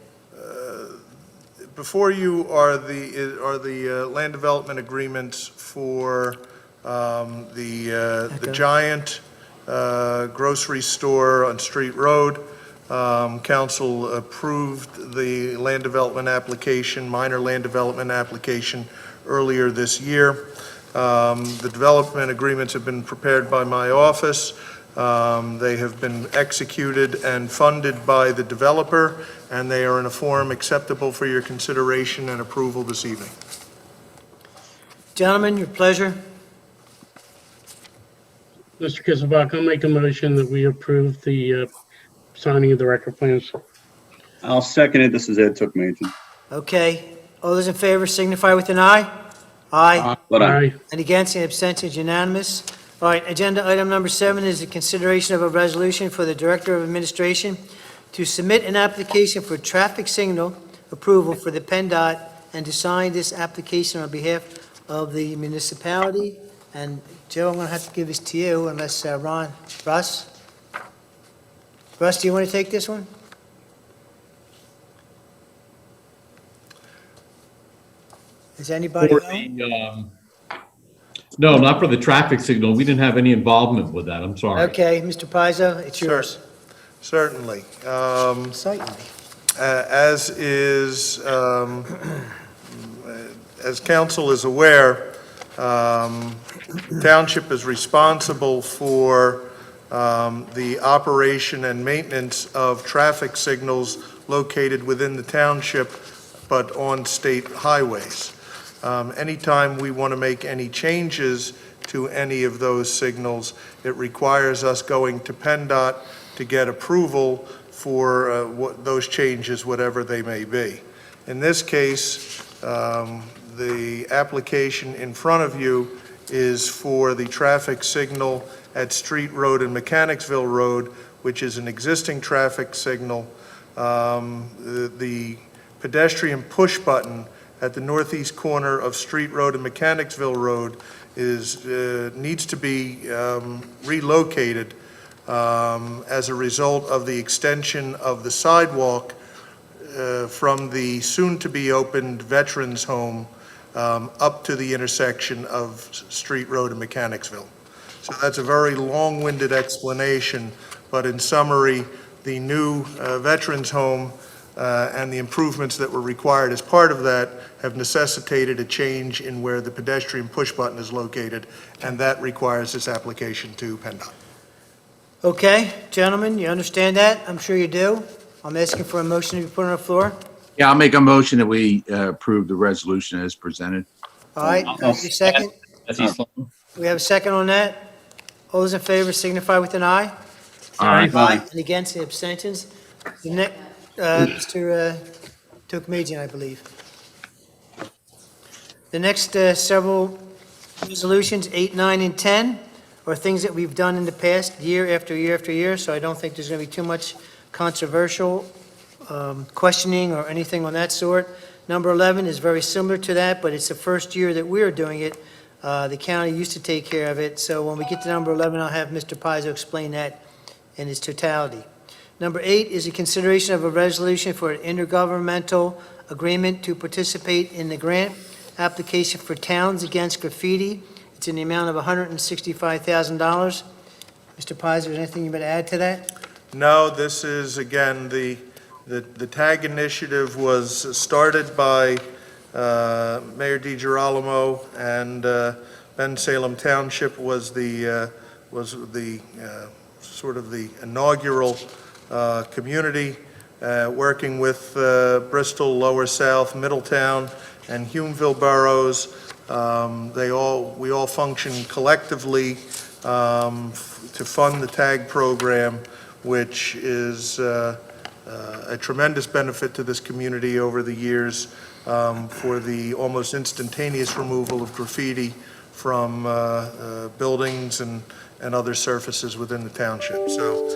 Before you are the land development agreements for the giant grocery store on Street Road. Council approved the land development application, minor land development application earlier this year. The development agreements have been prepared by my office. They have been executed and funded by the developer, and they are in a form acceptable for your consideration and approval this evening. Gentlemen, your pleasure. Mr. Kizabak, I'll make a motion that we approve the signing of the record plans. I'll second it. This is Ed Tookmajan. Okay, all those in favor signify with an aye. Aye. But Aye. And against, any abstentions, unanimous. All right, agenda item number 7 is the consideration of a resolution for the Director of Administration to submit an application for traffic signal approval for the PennDOT and to sign this application on behalf of the municipality. And Joe, I'm going to have to give this to you unless Russ, do you want to take this one? Is anybody For home? the, no, not for the traffic signal. We didn't have any involvement with that. I'm sorry. Okay, Mr. Pizzo, it's yours. Certainly. Certainly. As council is aware, township is responsible for the operation and maintenance of traffic signals located within the township, but on state highways. Anytime we want to make any changes to any of those signals, it requires us going to PennDOT to get approval for those changes, whatever they may be. In this case, the application in front of you is for the traffic signal at Street Road and Mechanicsville Road, which is an existing traffic signal. The pedestrian push button at the northeast corner of Street Road and Mechanicsville Road needs to be relocated as a result of the extension of the sidewalk from the soon-to-be-opened Veterans Home up to the intersection of Street Road and Mechanicsville. So that's a very long-winded explanation, but in summary, the new Veterans Home and the improvements that were required as part of that have necessitated a change in where the pedestrian push button is located, and that requires this application to PennDOT. Okay, gentlemen, you understand that? I'm sure you do. I'm asking for a motion to be put on the floor. yeah, I'll make a motion that we approve the resolution as presented. All right, I'll- your second? That's East Long. We have a second on that? All those in favor signify with an aye. Aye. And against, the abstentions? The next, Mr. Tookmajian, I believe. The next several resolutions, 8, 9, and 10, are things that we've done in the past, year after year after year, so I don't think there's going to be too much controversial questioning or anything on that sort. Number 11 is very similar to that, but it's the first year that we're doing it. The county used to take care of it, so when we get to number 11, I'll have Mr. Pizzo explain that in its totality. Number 8 is a consideration of a resolution for an intergovernmental agreement to participate in the grant application for Towns Against Graffiti. It's in the amount of $165,000. Mr. Paz, is there anything you would add to that? No, this is, again, the TAG initiative was started by Mayor DiGirolamo, and Bensalem Township was the sort of the inaugural community, working with Bristol, Lower South, Middletown, and Humeville boroughs. We all function collectively to fund the TAG program, which is a tremendous benefit to this community over the years for the almost instantaneous removal of graffiti from buildings and other surfaces within the township. So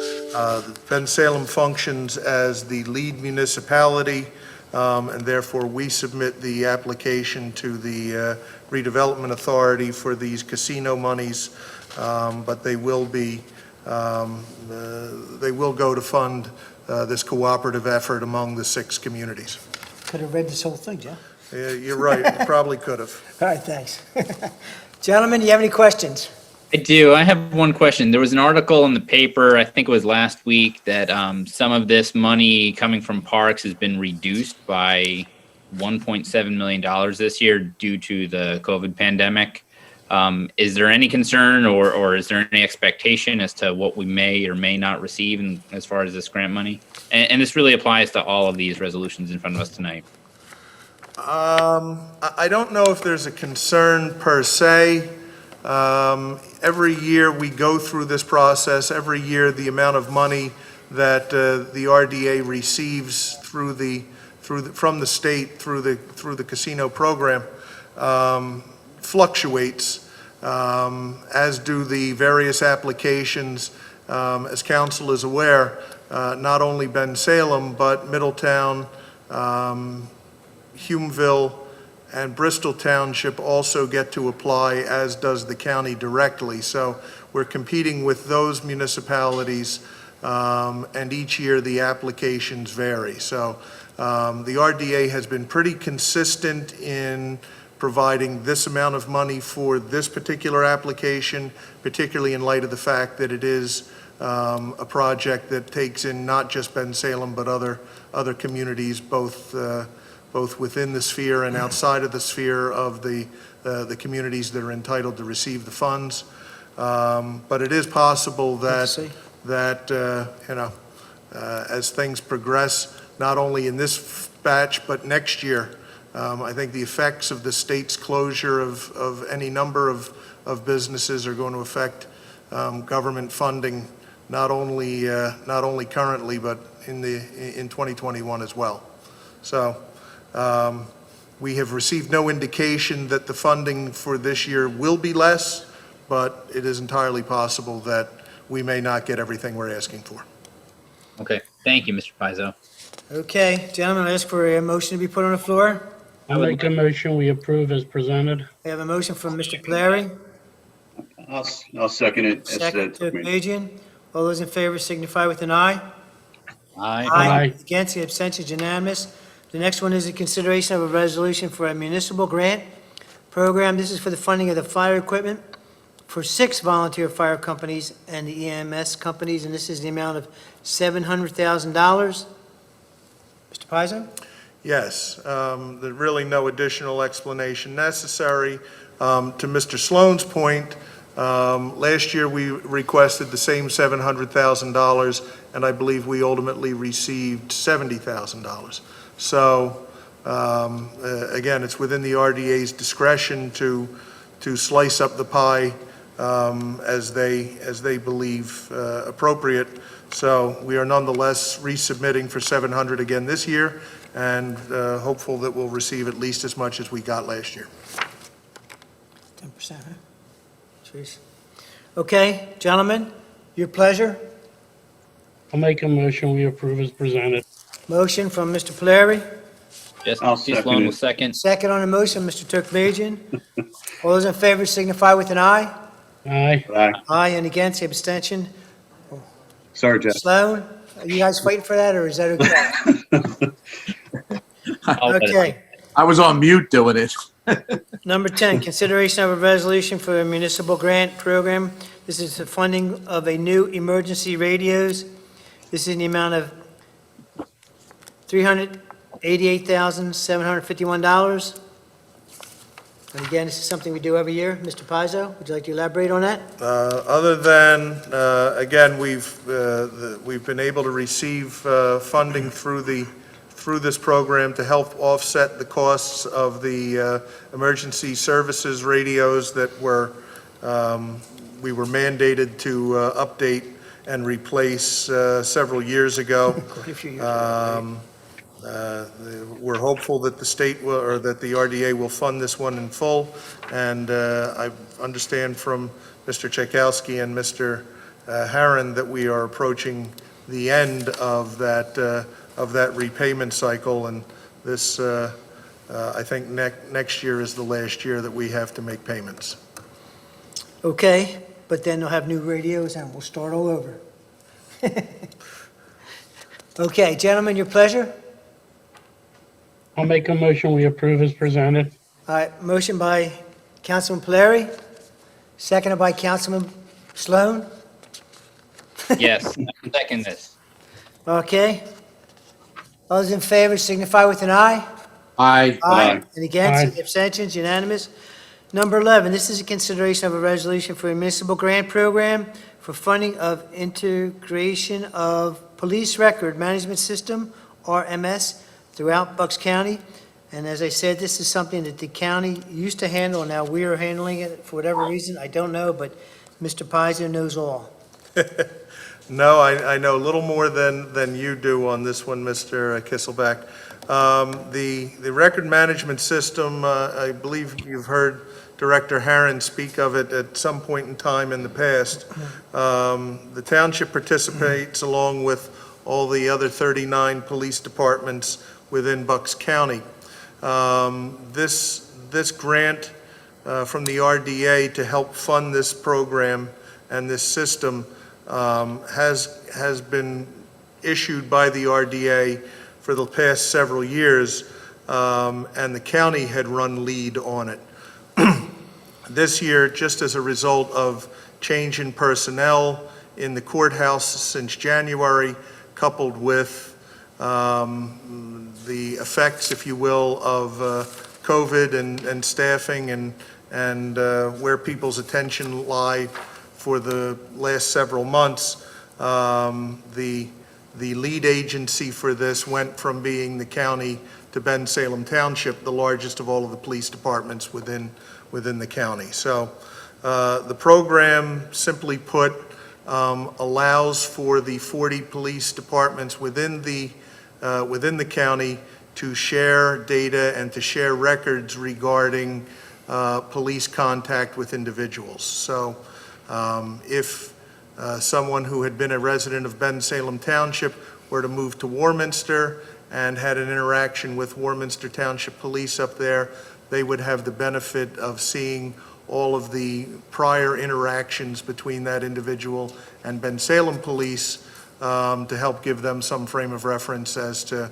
Bensalem functions as the lead municipality, and therefore we submit the application to the redevelopment authority for these casino monies, but they will go to fund this cooperative effort among the 6 communities. Could have read this whole thing, Joe. Yeah, you're right, you probably could have. All right, thanks. Gentlemen, do you have any questions? I do. I have one question. There was an article in the paper, I think it was last week, that some of this money coming from parks has been reduced by $1.7 million this year due to the COVID pandemic. Is there any concern or is there any expectation as to what we may or may not receive as far as this grant money? And this really applies to all of these resolutions in front of us tonight. I don't know if there's a concern per se. Every year we go through this process. Every year the amount of money that the RDA receives from the state through the casino program fluctuates, as do the various applications. As council is aware, not only Bensalem, but Middletown, Humeville, and Bristol Township also get to apply, as does the county directly. So we're competing with those municipalities, and each year the applications vary. So the RDA has been pretty consistent in providing this amount of money for this particular application, particularly in light of the fact that it is a project that takes in not just Bensalem, but other communities, both within the sphere and outside of the sphere of the communities that are entitled to receive the funds. But it is possible that as things progress, not only in this batch, but next year, I think the effects of the state's closure of any number of businesses are going to affect government funding, not only currently, but in 2021 as well. So we have received no indication that the funding for this year will be less, but it is entirely possible that we may not get everything we're asking for. Okay. Thank you, Mr. Pizzo. Okay, gentlemen, I ask for a motion to be put on the floor. I'll make a motion, we approve as presented. I have a motion from Mr. Polari, I'll second it. second to Pagian. All those in favor signify with an aye. Aye. Against, the abstentions unanimous. The next one is a consideration of a resolution for a municipal grant program. This is for the funding of the fire equipment for 6 volunteer fire companies and the EMS companies, and this is the amount of $700,000. Mr. Pizzo? Yes, there's really no additional explanation necessary. To Mr. Sloan's point, last year we requested the same $700,000, and I believe we ultimately received $70,000. So, again, it's within the RDA's discretion to slice up the pie as they believe appropriate. So we are nonetheless resubmitting for $700 again this year, and hopeful that we'll receive at least as much as we got last year. 10%, huh? Jeez. Okay, gentlemen, your pleasure. I'll make a motion, we approve as presented. Motion from Mr. Polari. I'll Jesse second Sloan it. will second. Second on the motion, Mr. Turkmejian. All those in favor signify with an aye. Aye. Aye. Aye, and against, the abstention. Sorry, Jeff. Sloan, are you guys waiting for that, or is that okay? I'll let it- Okay. I was on mute doing it. Number 10, consideration of a resolution for a municipal grant program. This is the funding of a new emergency radios. This is in the amount of $388,751. And again, this is something we do every year. Mr. Pizzo, would you like to elaborate on that? Other than, again, we've been able to receive funding through this program to help offset the costs of the emergency services radios that we were mandated to update and replace several years ago. Quite a few years ago. We're hopeful that the state will, or that the RDA will fund this one in full, and I understand from Mr. Tchaikovsky and Mr. Harron that we are approaching the end of that repayment cycle, and this, I think next year is the last year that we have to make payments. Okay, but then they'll have new radios and we'll start all over. Okay, gentlemen, your pleasure. I'll make a motion, we approve as presented. All right, motion by Councilman Polari, seconded by Councilman Sloan. Yes, I second this. Okay. All those in favor signify with an eye. Aye. Aye. And against, Aye. Any abstentions, unanimous. Number 11, this is a consideration of a resolution for a municipal grant program for funding of integration of police record management system, RMS, throughout Bucks County. And as I said, this is something that the county used to handle, and now we are handling it for whatever reason, I don't know, but Mr. Pizzo knows all. No, I know a little more than you do on this one, Mr. Kisselback. The record management system, I believe you've heard Director Harron speak of it at some point in time in the past. The township participates along with all the other 39 police departments within Bucks County. This grant from the RDA to help fund this program and this system has been issued by the RDA for the past several years, and the county had run lead on it. This year, just as a result of change in personnel in the courthouse since January, coupled with the effects, if you will, of COVID and staffing and where people's attention lie for the last several months, the lead agency for this went from being the county to Bensalem Township, the largest of all of the police departments within the county. So the program, simply put, allows for the 40 police departments within the county to share data and to share records regarding police contact with individuals. So if someone who had been a resident of Bensalem Township were to move to Warminster and had an interaction with Warminster Township Police up there, they would have the benefit of seeing all of the prior interactions between that individual and Bensalem Police to help give them some frame of reference as to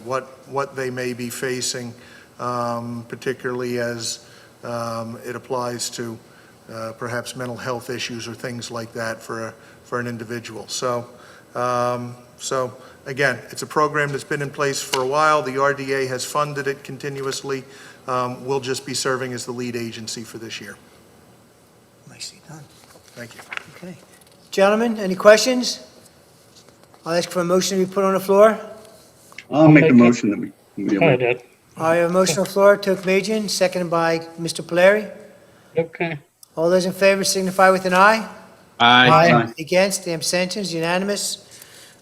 what they may be facing, particularly as it applies to perhaps mental health issues or things like that for an individual. So again, it's a program that's been in place for a while. The RDA has funded it continuously. We'll just be serving as the lead agency for this year. Nicely done. Thank you. Okay. Gentlemen, any questions? I'll ask for a motion to be put on the floor. I'll make the make it. motion that we. Go ahead, Ed. I have a motion on the floor, Tokmajian, seconded by Mr. Polari. Okay. All those in favor signify with an eye. Aye. Against, the abstentions, unanimous.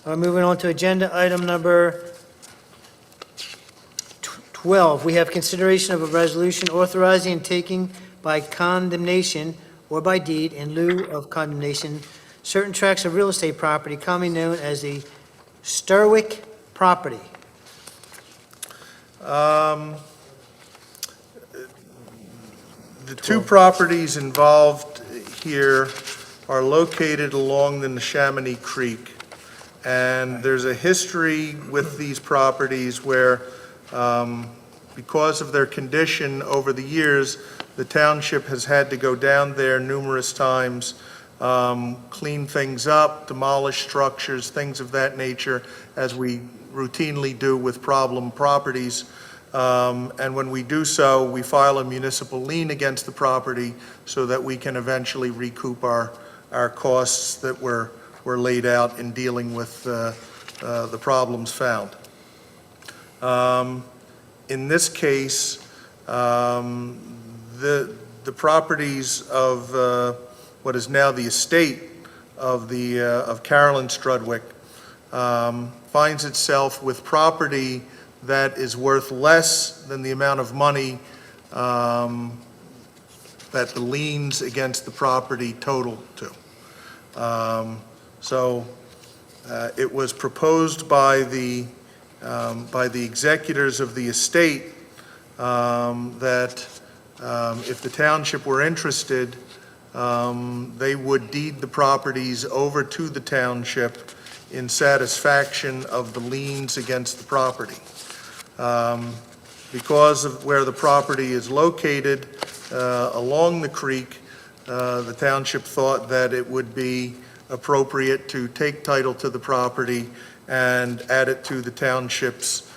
Moving on to agenda item number 12. We have consideration of a resolution authorizing and taking by condemnation or by deed in lieu of condemnation certain tracts of real estate property commonly known as the Sterwick property. The two properties involved here are located along the Neshaminy Creek. And there's a history with these properties where, because of their condition over the years, the township has had to go down there numerous times, clean things up, demolish structures, things of that nature, as we routinely do with problem properties. And when we do so, we file a municipal lien against the property so that we can eventually recoup our costs that were laid out in dealing with the problems found. In this case, the properties of what is now the estate of Carolyn Strudwick finds itself with property that is worth less than the amount of money that the liens against the property total to. So it was proposed by the executors of the estate that if the township were interested, they would deed the properties over to the township in satisfaction of the liens against the property. Because of where the property is located along the creek, the township thought that it would be appropriate to take title to the property and add it to the township's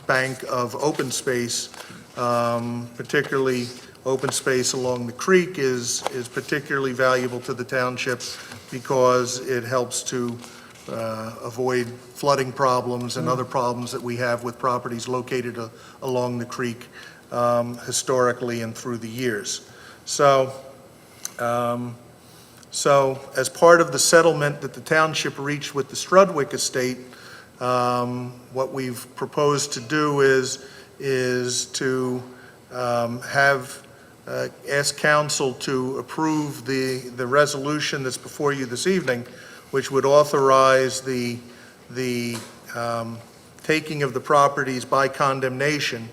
bank of open space. Particularly, open space along the creek is particularly valuable to the township because it helps to avoid flooding problems and other problems that we have with properties located along the creek historically and through the years. So as part of the settlement that the township reached with the Strudwick estate, what we've proposed to do is to ask council to approve the resolution that's before you this evening, which would authorize the taking of the properties by condemnation.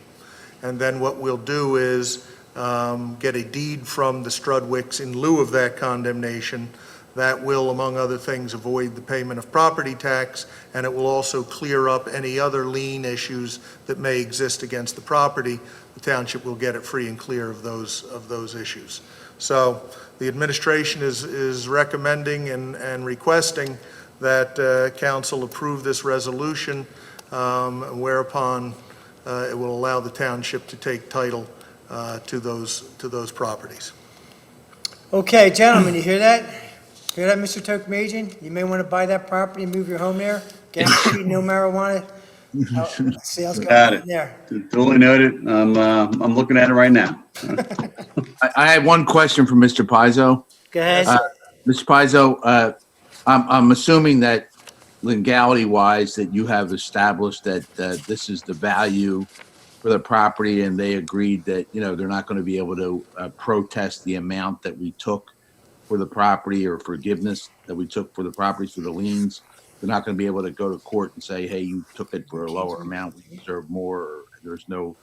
And then what we'll do is get a deed from the Strudwicks in lieu of that condemnation. That will, among other things, avoid the payment of property tax, and it will also clear up any other lien issues that may exist against the property. The township will get it free and clear of those issues. So the administration is recommending and requesting that council approve this resolution, whereupon it will allow the township to take title to those properties. Okay, gentlemen, you hear that? Hear that, Mr. Tokmajian? You may want to buy that property and move your home there. Guaranteed no marijuana. Sales going Got on it. there. Duly noted. I'm looking at it right now. I had one question for Mr. Pizzo. Go ahead. Mr. Pizzo, I'm assuming that legality-wise that you have established that this is the value for the property, and they agreed that, they're not going to be able to protest the amount that we took for the property or forgiveness that we took for the properties for the liens. They're not going to be able to go to court and say, hey, you took it for a lower amount, we deserve more. Or there's no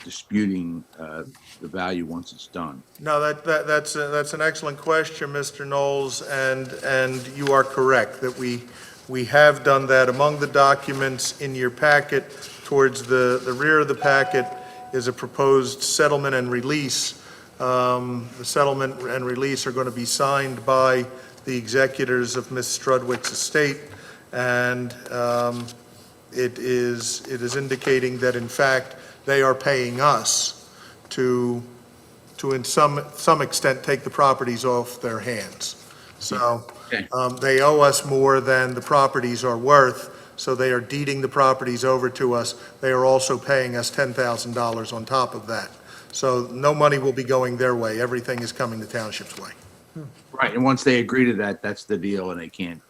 disputing the value once it's done. No, that's an excellent question, Mr. Knowles, and you are correct that we have done that. Among the documents in your packet, towards the rear of the packet, is a proposed settlement and release. The settlement and release are going to be signed by the executors of Ms. Strudwick's estate, and it is indicating that, in fact, they are paying us to in some extent take the properties off their hands. So they owe us more than the properties are worth, so they are deeding the properties over to us. They are also paying us $10,000 on top of that. So no money will be going their way. Everything is coming the township's way. Right, and once they agree to that, that's the deal, and they can't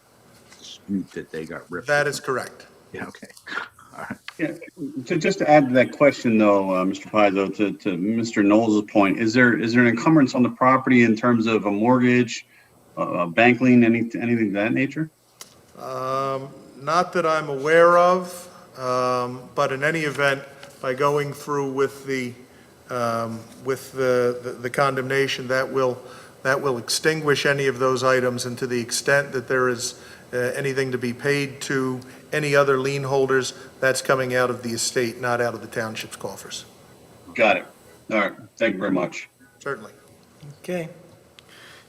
dispute that they got ripped. That is correct. Yeah, okay. All right. Yeah, just to add to that question, though, Mr. Pizzo, to Mr. Knowles' point, is there an encumbrance on the property in terms of a mortgage, a bank lien, anything of that nature? Not that I'm aware of, but in any event, by going through with the condemnation, that will that will extinguish any of those items, and to the extent that there is anything to be paid to any other lien holders, that's coming out of the estate, not out of the township's coffers. Got it. All right. Thank you very much. Certainly. Okay.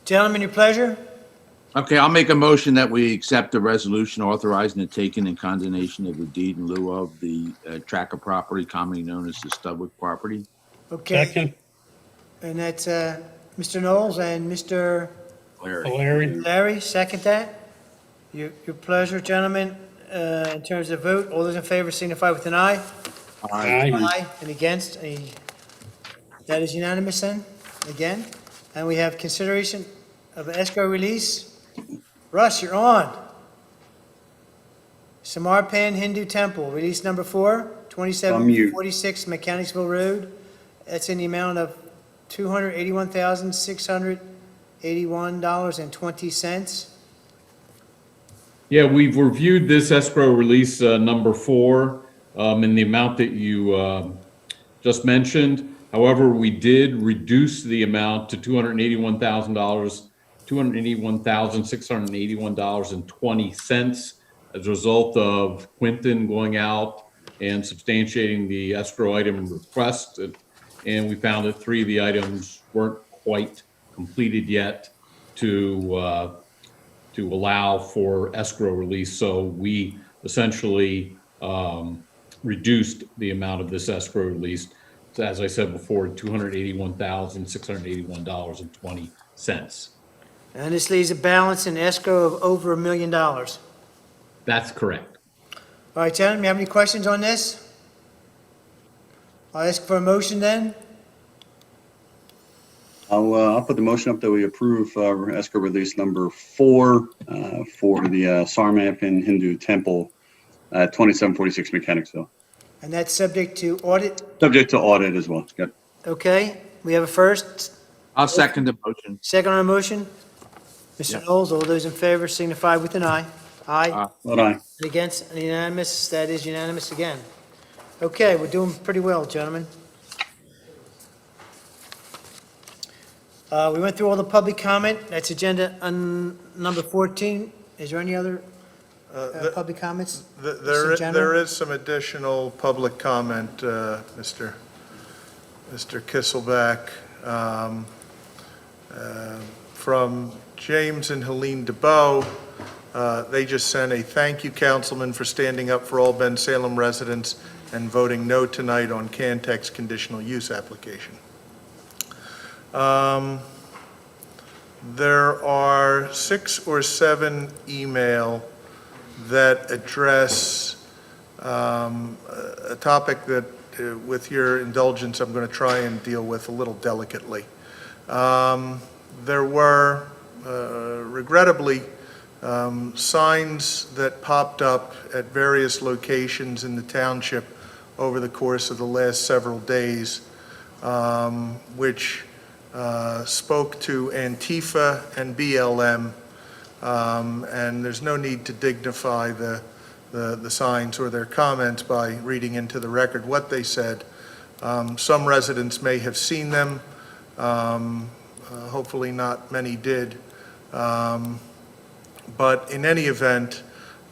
Gentlemen, your pleasure? Okay, I'll make a motion that we accept the resolution authorizing the taking and condemnation of the deed in lieu of the tract of property commonly known as the Studwick property. Okay. Second, And that's Mr. Knowles and Mr. Larry. Larry, second that? Your pleasure, gentlemen. In terms of vote, all those in favor signify with an eye. Aye. Aye. And against? Any? That is unanimous then, again. And we have consideration of an escrow release. Russ, you're on. Samarpan Hindu Temple, release number 4, Unmute. 2746 Mechanicsville Road. That's in the amount of $281,681.20. Yeah, we've reviewed this escrow release number 4 in the amount that you just mentioned. However, we did reduce the amount to $281,681.20 as a result of Quinton going out and substantiating the escrow item request. And we found that 3 of the items weren't quite completed yet to allow for escrow release. So we essentially reduced the amount of this escrow release, as I said before, $281,681.20. And this leaves a balance in escrow of over $1 million. All That's correct. right, gentlemen, you have any questions on this? I'll ask for a motion then. I'll put the motion up that we approve escrow release number 4 for the Sarmapan Hindu Temple at 2746 Mechanicsville. And that's subject to audit. Subject to audit as well. Good. Okay, we have a first. I'll second the motion. Second on the motion. Mr. Knowles, all those in favor signify with an eye. Aye. Vote aye. And against, unanimous, that is unanimous again. Okay, we're doing pretty well, gentlemen. We went through all the public comment. That's agenda number 14. Is there any other public comments? There is some additional public comment, Mr. Kisselback, from James and Helene DeBow. They just sent a thank you, Councilman, for standing up for all Bensalem residents and voting no tonight on Cantec's conditional use application. There are 6 or 7 email that address a topic that, with your indulgence, I'm going to try and deal with a little delicately. There were, regrettably, signs that popped up at various locations in the township over the course of the last several days, which spoke to Antifa and BLM, and there's no need to dignify the signs or their comments by reading into the record what they said. Some residents may have seen them. Hopefully not many did. But in any event,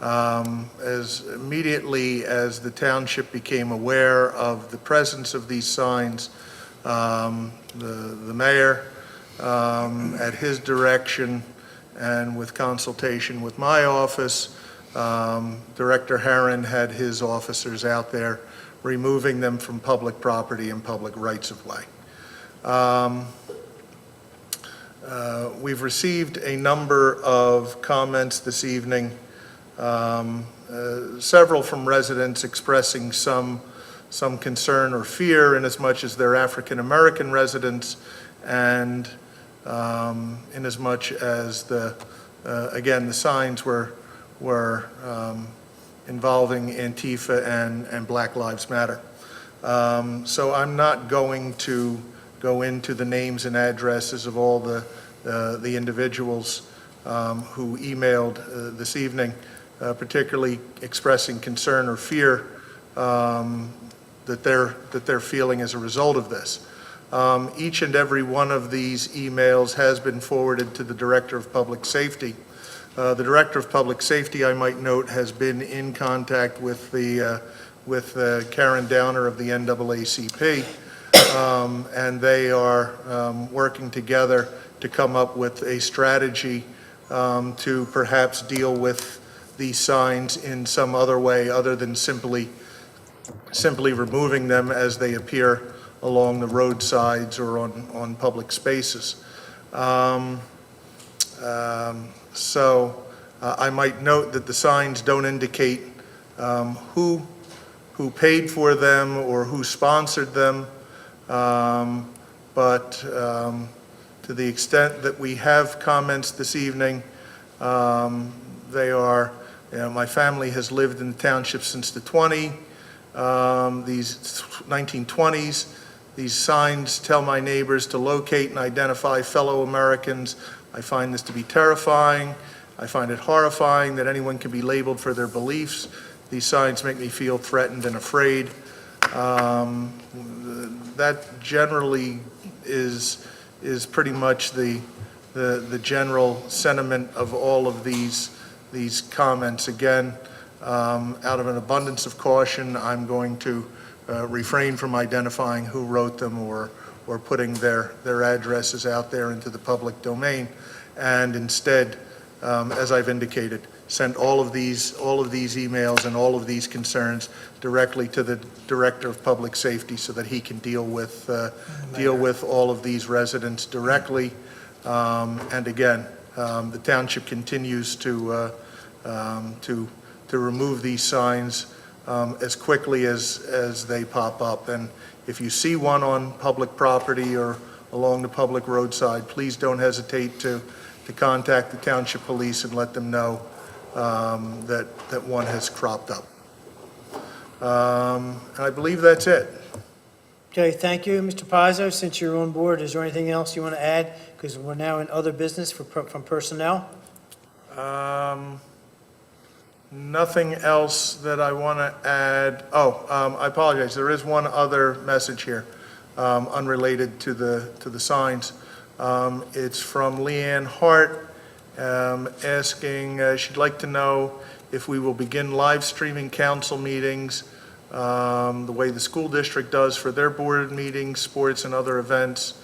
as immediately as the township became aware of the presence of these signs, the mayor, at his direction and with consultation with my office, Director Herron had his officers out there removing them from public property and public rights-of-way. We've received a number of comments this evening, several from residents expressing some concern or fear in as much as they're African-American residents, and in as much as again, the signs were involving Antifa and Black Lives Matter. So I'm not going to go into the names and addresses of all the individuals who emailed this evening, particularly expressing concern or fear that they're feeling as a result of this. Each and every one of these emails has been forwarded to the Director of Public Safety. The Director of Public Safety, I might note, has been in contact with Karen Downer of the NAACP, and they are working together to come up with a strategy to perhaps deal with these signs in some other way other than simply removing them as they appear along the roadsides or on public spaces. So I might note that the signs don't indicate who paid for them or who sponsored them, but to the extent that we have comments this evening, they are, my family has lived in the township since the 1920s. These signs tell my neighbors to locate and identify fellow Americans. I find this to be terrifying. I find it horrifying that anyone can be labeled for their beliefs. These signs make me feel threatened and afraid. That generally is pretty much the general sentiment of all of these comments. Again, out of an abundance of caution, I'm going to refrain from identifying who wrote them or putting their addresses out there into the public domain, and instead, as I've indicated, send all of these emails and all of these concerns directly to the Director of Public Safety so that he can deal with all of these residents directly. And again, the township continues to remove these signs as quickly as they pop up. And if you see one on public property or along the public roadside, please don't hesitate to contact the township police and let them know that one has cropped up. And I believe that's it. Okay, thank you, Mr. Pazzo. Since you're on board, is there anything else you want to add? Because we're now in other business from personnel. Nothing else that I want to add. I apologize. There is one other message here, unrelated to the signs. It's from Leanne Hart, asking, she'd like to know if we will begin live streaming council meetings the way the school district does for their board meetings, sports, and other events.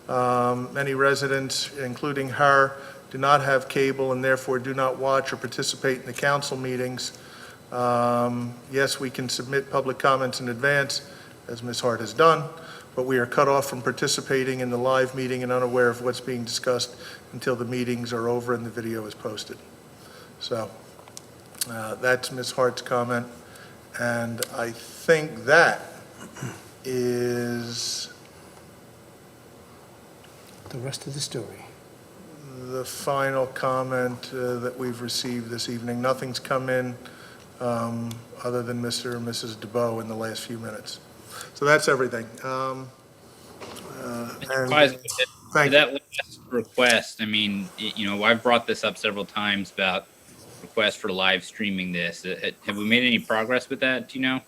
Many residents, including her, do not have cable and therefore do not watch or participate in the council meetings. Yes, we can submit public comments in advance, as Ms. Hart has done, but we are cut off from participating in the live meeting and unaware of what's being discussed until the meetings are over and the video is posted. So that's Ms. Hart's comment, and I think that is The rest of the story. the final comment that we've received this evening. Nothing's come in other than Mr. and Mrs. DeBoe in the last few minutes. So that's everything. Mr. And Pazzo, thank that last request, I mean, I've brought this up several times about requests for live streaming this. Have we made any progress with that? Do you know?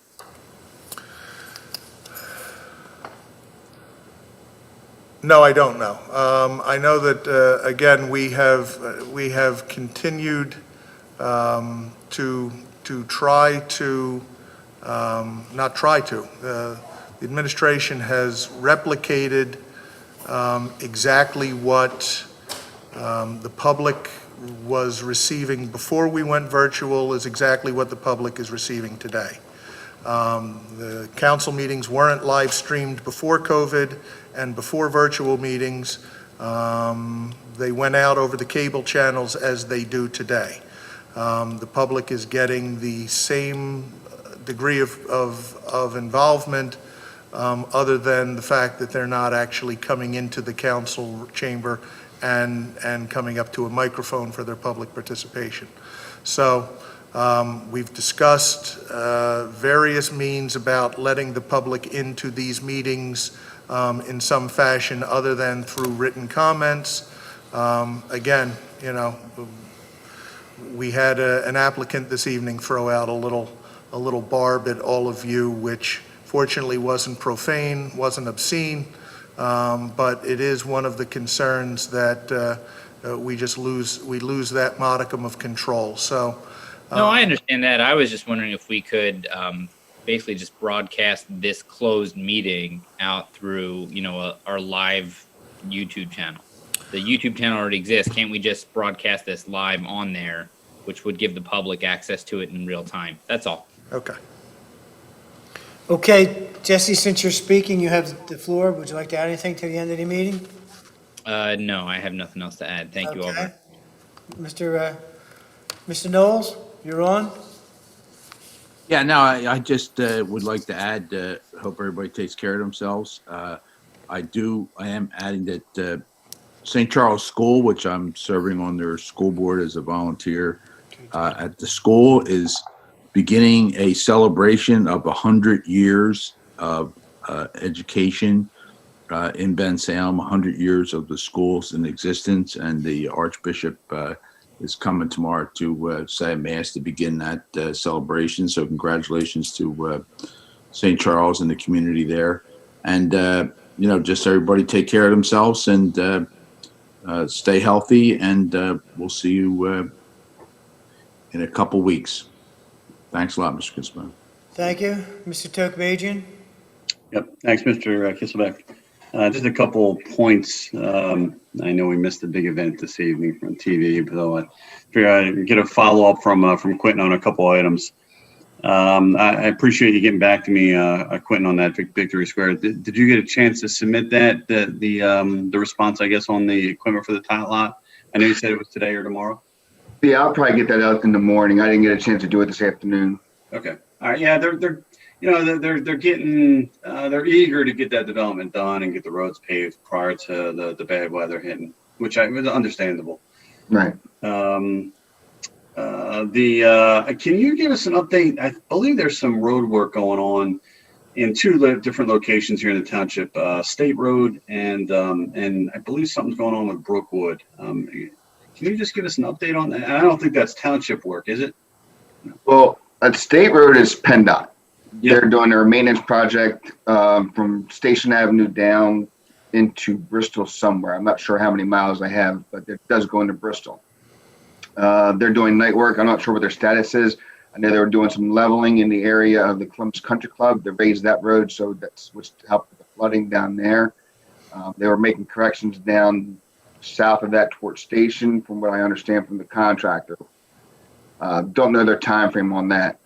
No, I don't know. I know that, again, we have continued to try to, not try to, the administration has replicated exactly what the public was receiving before we went virtual is exactly what the public is receiving today. The council meetings weren't live streamed before COVID and before virtual meetings. They went out over the cable channels as they do today. The public is getting the same degree of involvement, other than the fact that they're not actually coming into the council chamber and coming up to a microphone for their public participation. So we've discussed various means about letting the public into these meetings in some fashion other than through written comments. Again, we had an applicant this evening throw out a little barb at all of you, which fortunately wasn't profane, wasn't obscene. but it is one of the concerns that we lose that modicum of control. So, No, I understand that. I was just wondering if we could basically just broadcast this closed meeting out through, our live YouTube channel. The YouTube channel already exists. Can't we just broadcast this live on there, which would give the public access to it in real time? That's all. okay. Okay, Jesse, since you're speaking, you have the floor. Would you like to add anything to the end of the meeting? No, I have nothing else to add. Thank you, Okay. Albert. Mr. Knowles, you're on. Yeah, no, I just would like to add, hope everybody takes care of themselves. I am adding that St. Charles School, which I'm serving on their school board as a volunteer at the school, is beginning a celebration of 100 years of education in Bensalem, 100 years of the schools in existence, and the Archbishop is coming tomorrow to say a mass to begin that celebration. So congratulations to St. Charles and the community there. And, just everybody take care of themselves and stay healthy. And we'll see you in a couple weeks. Thanks a lot, Mr. Kisman. Thank you. Mr. Tokbajian? Yep. Thanks, Mr. Kisselbeck. Just a couple points. I know we missed a big event this evening from TV, but I figure I'd get a follow-up from Quentin on a couple items. I appreciate you getting back to me, Quentin, on that Victory Square. Did you get a chance to submit the response, I guess, on the equipment for the tot lot? I know you said it was today or tomorrow. Yeah, I'll probably get that out in the morning. I didn't get a chance to do it this afternoon. Okay. All right. Yeah, they're getting they're eager to get that development done and get the roads paved prior to the bad weather hitting, which was understandable. Right. Can you give us an update? I believe there's some road work going on in two different locations here in the township, State Road and I believe something's going on with Brookwood. Can you just give us an update on that? I don't think that's township work, is it? Well, at State Road is PennDOT. Yeah. They're doing their maintenance project from Station Avenue down into Bristol somewhere. I'm not sure how many miles they have, but it does go into Bristol. They're doing night work. I'm not sure what their status is. I know they were doing some leveling in the area of the Columbus Country Club. They raised that road, so that's what's helped with the flooding down there. They were making corrections down south of that towards Station, from what I understand from the contractor. Don't know their time frame on that.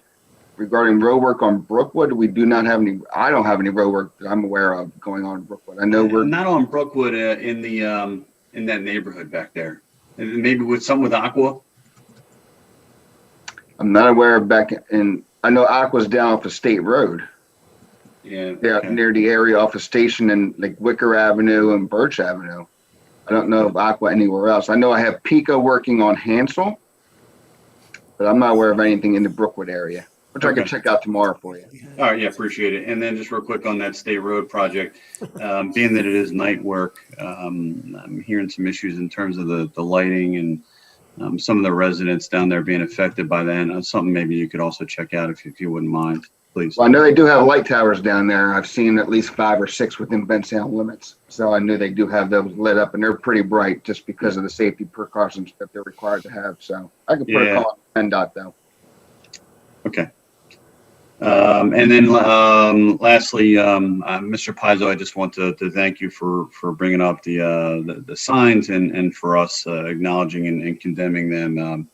Regarding road work on Brookwood, we do not have any. I don't have any road work that I'm aware of going on in Brookwood. I know we're not on Brookwood in that neighborhood back there. Maybe with some with Aqua. I'm not aware of back in. I know Aqua's down off of State Road. Yeah. Okay. Near the area off of Station and like Wicker Avenue and Birch Avenue. I don't know of Aqua anywhere else. I know I have Pico working on Hansel, but I'm not aware of anything in the Brookwood area, which I can check out tomorrow for you. All right, yeah, appreciate it. And then just real quick on that State Road project, being that it is night work, I'm hearing some issues in terms of the lighting and some of the residents down there being affected by that. And that's something maybe you could also check out if you wouldn't mind, please. Well, I know they do have light towers down there. I've seen at least 5 or 6 within Bensalem limits. So I knew they do have those lit up, and they're pretty bright just because of the safety precautions that they're required to have. So I could put a call on PennDOT though. Okay. And then lastly, Mr. Pizzo, I just want to thank you for bringing up the signs and for us acknowledging and condemning them.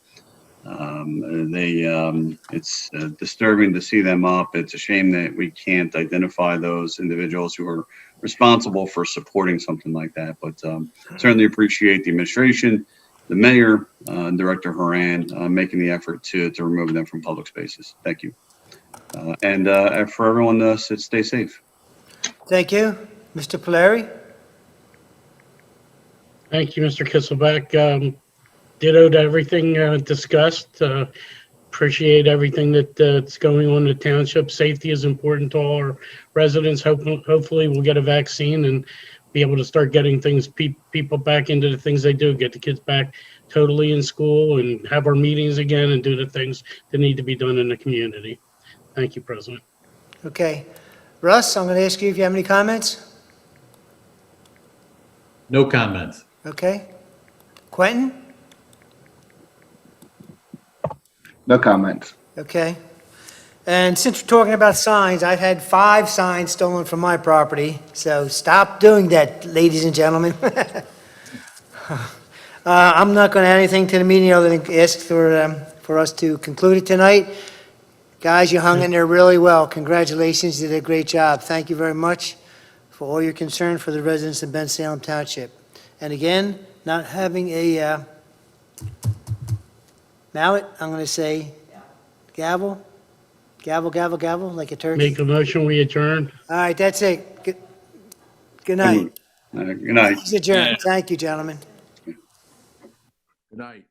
It's disturbing to see them up. It's a shame that we can't identify those individuals who are responsible for supporting something like that. But certainly appreciate the administration, the mayor, Director Haran making the effort to remove them from public spaces. Thank you. And for everyone, stay safe. Thank you. Mr. Polari? Thank you, Mr. Kisselbeck. Ditto to everything discussed. Appreciate everything that's going on in the township. Safety is important to all our residents. Hopefully we'll get a vaccine and be able to start getting people back into the things they do, get the kids back totally in school and have our meetings again and do the things that need to be done in the community. Thank you, President. Okay. Russ, I'm going to ask you if you have any comments. No comments. Okay. Quentin? No comments. Okay. And since we're talking about signs, I've had 5 signs stolen from my property, so stop doing that, ladies and gentlemen. I'm not going to add anything to the meeting other than ask for us to conclude it tonight. Guys, you hung in there really well. Congratulations, you did a great job. Thank you very much for all your concern for the residents of Bensalem Township. And again, not having a mallet, I'm going to say gavel, gavel, gavel, gavel, like a turkey. Make a motion, we adjourn. All right, that's it. Good night. Good night. He's adjourned. Thank you, gentlemen. Good night.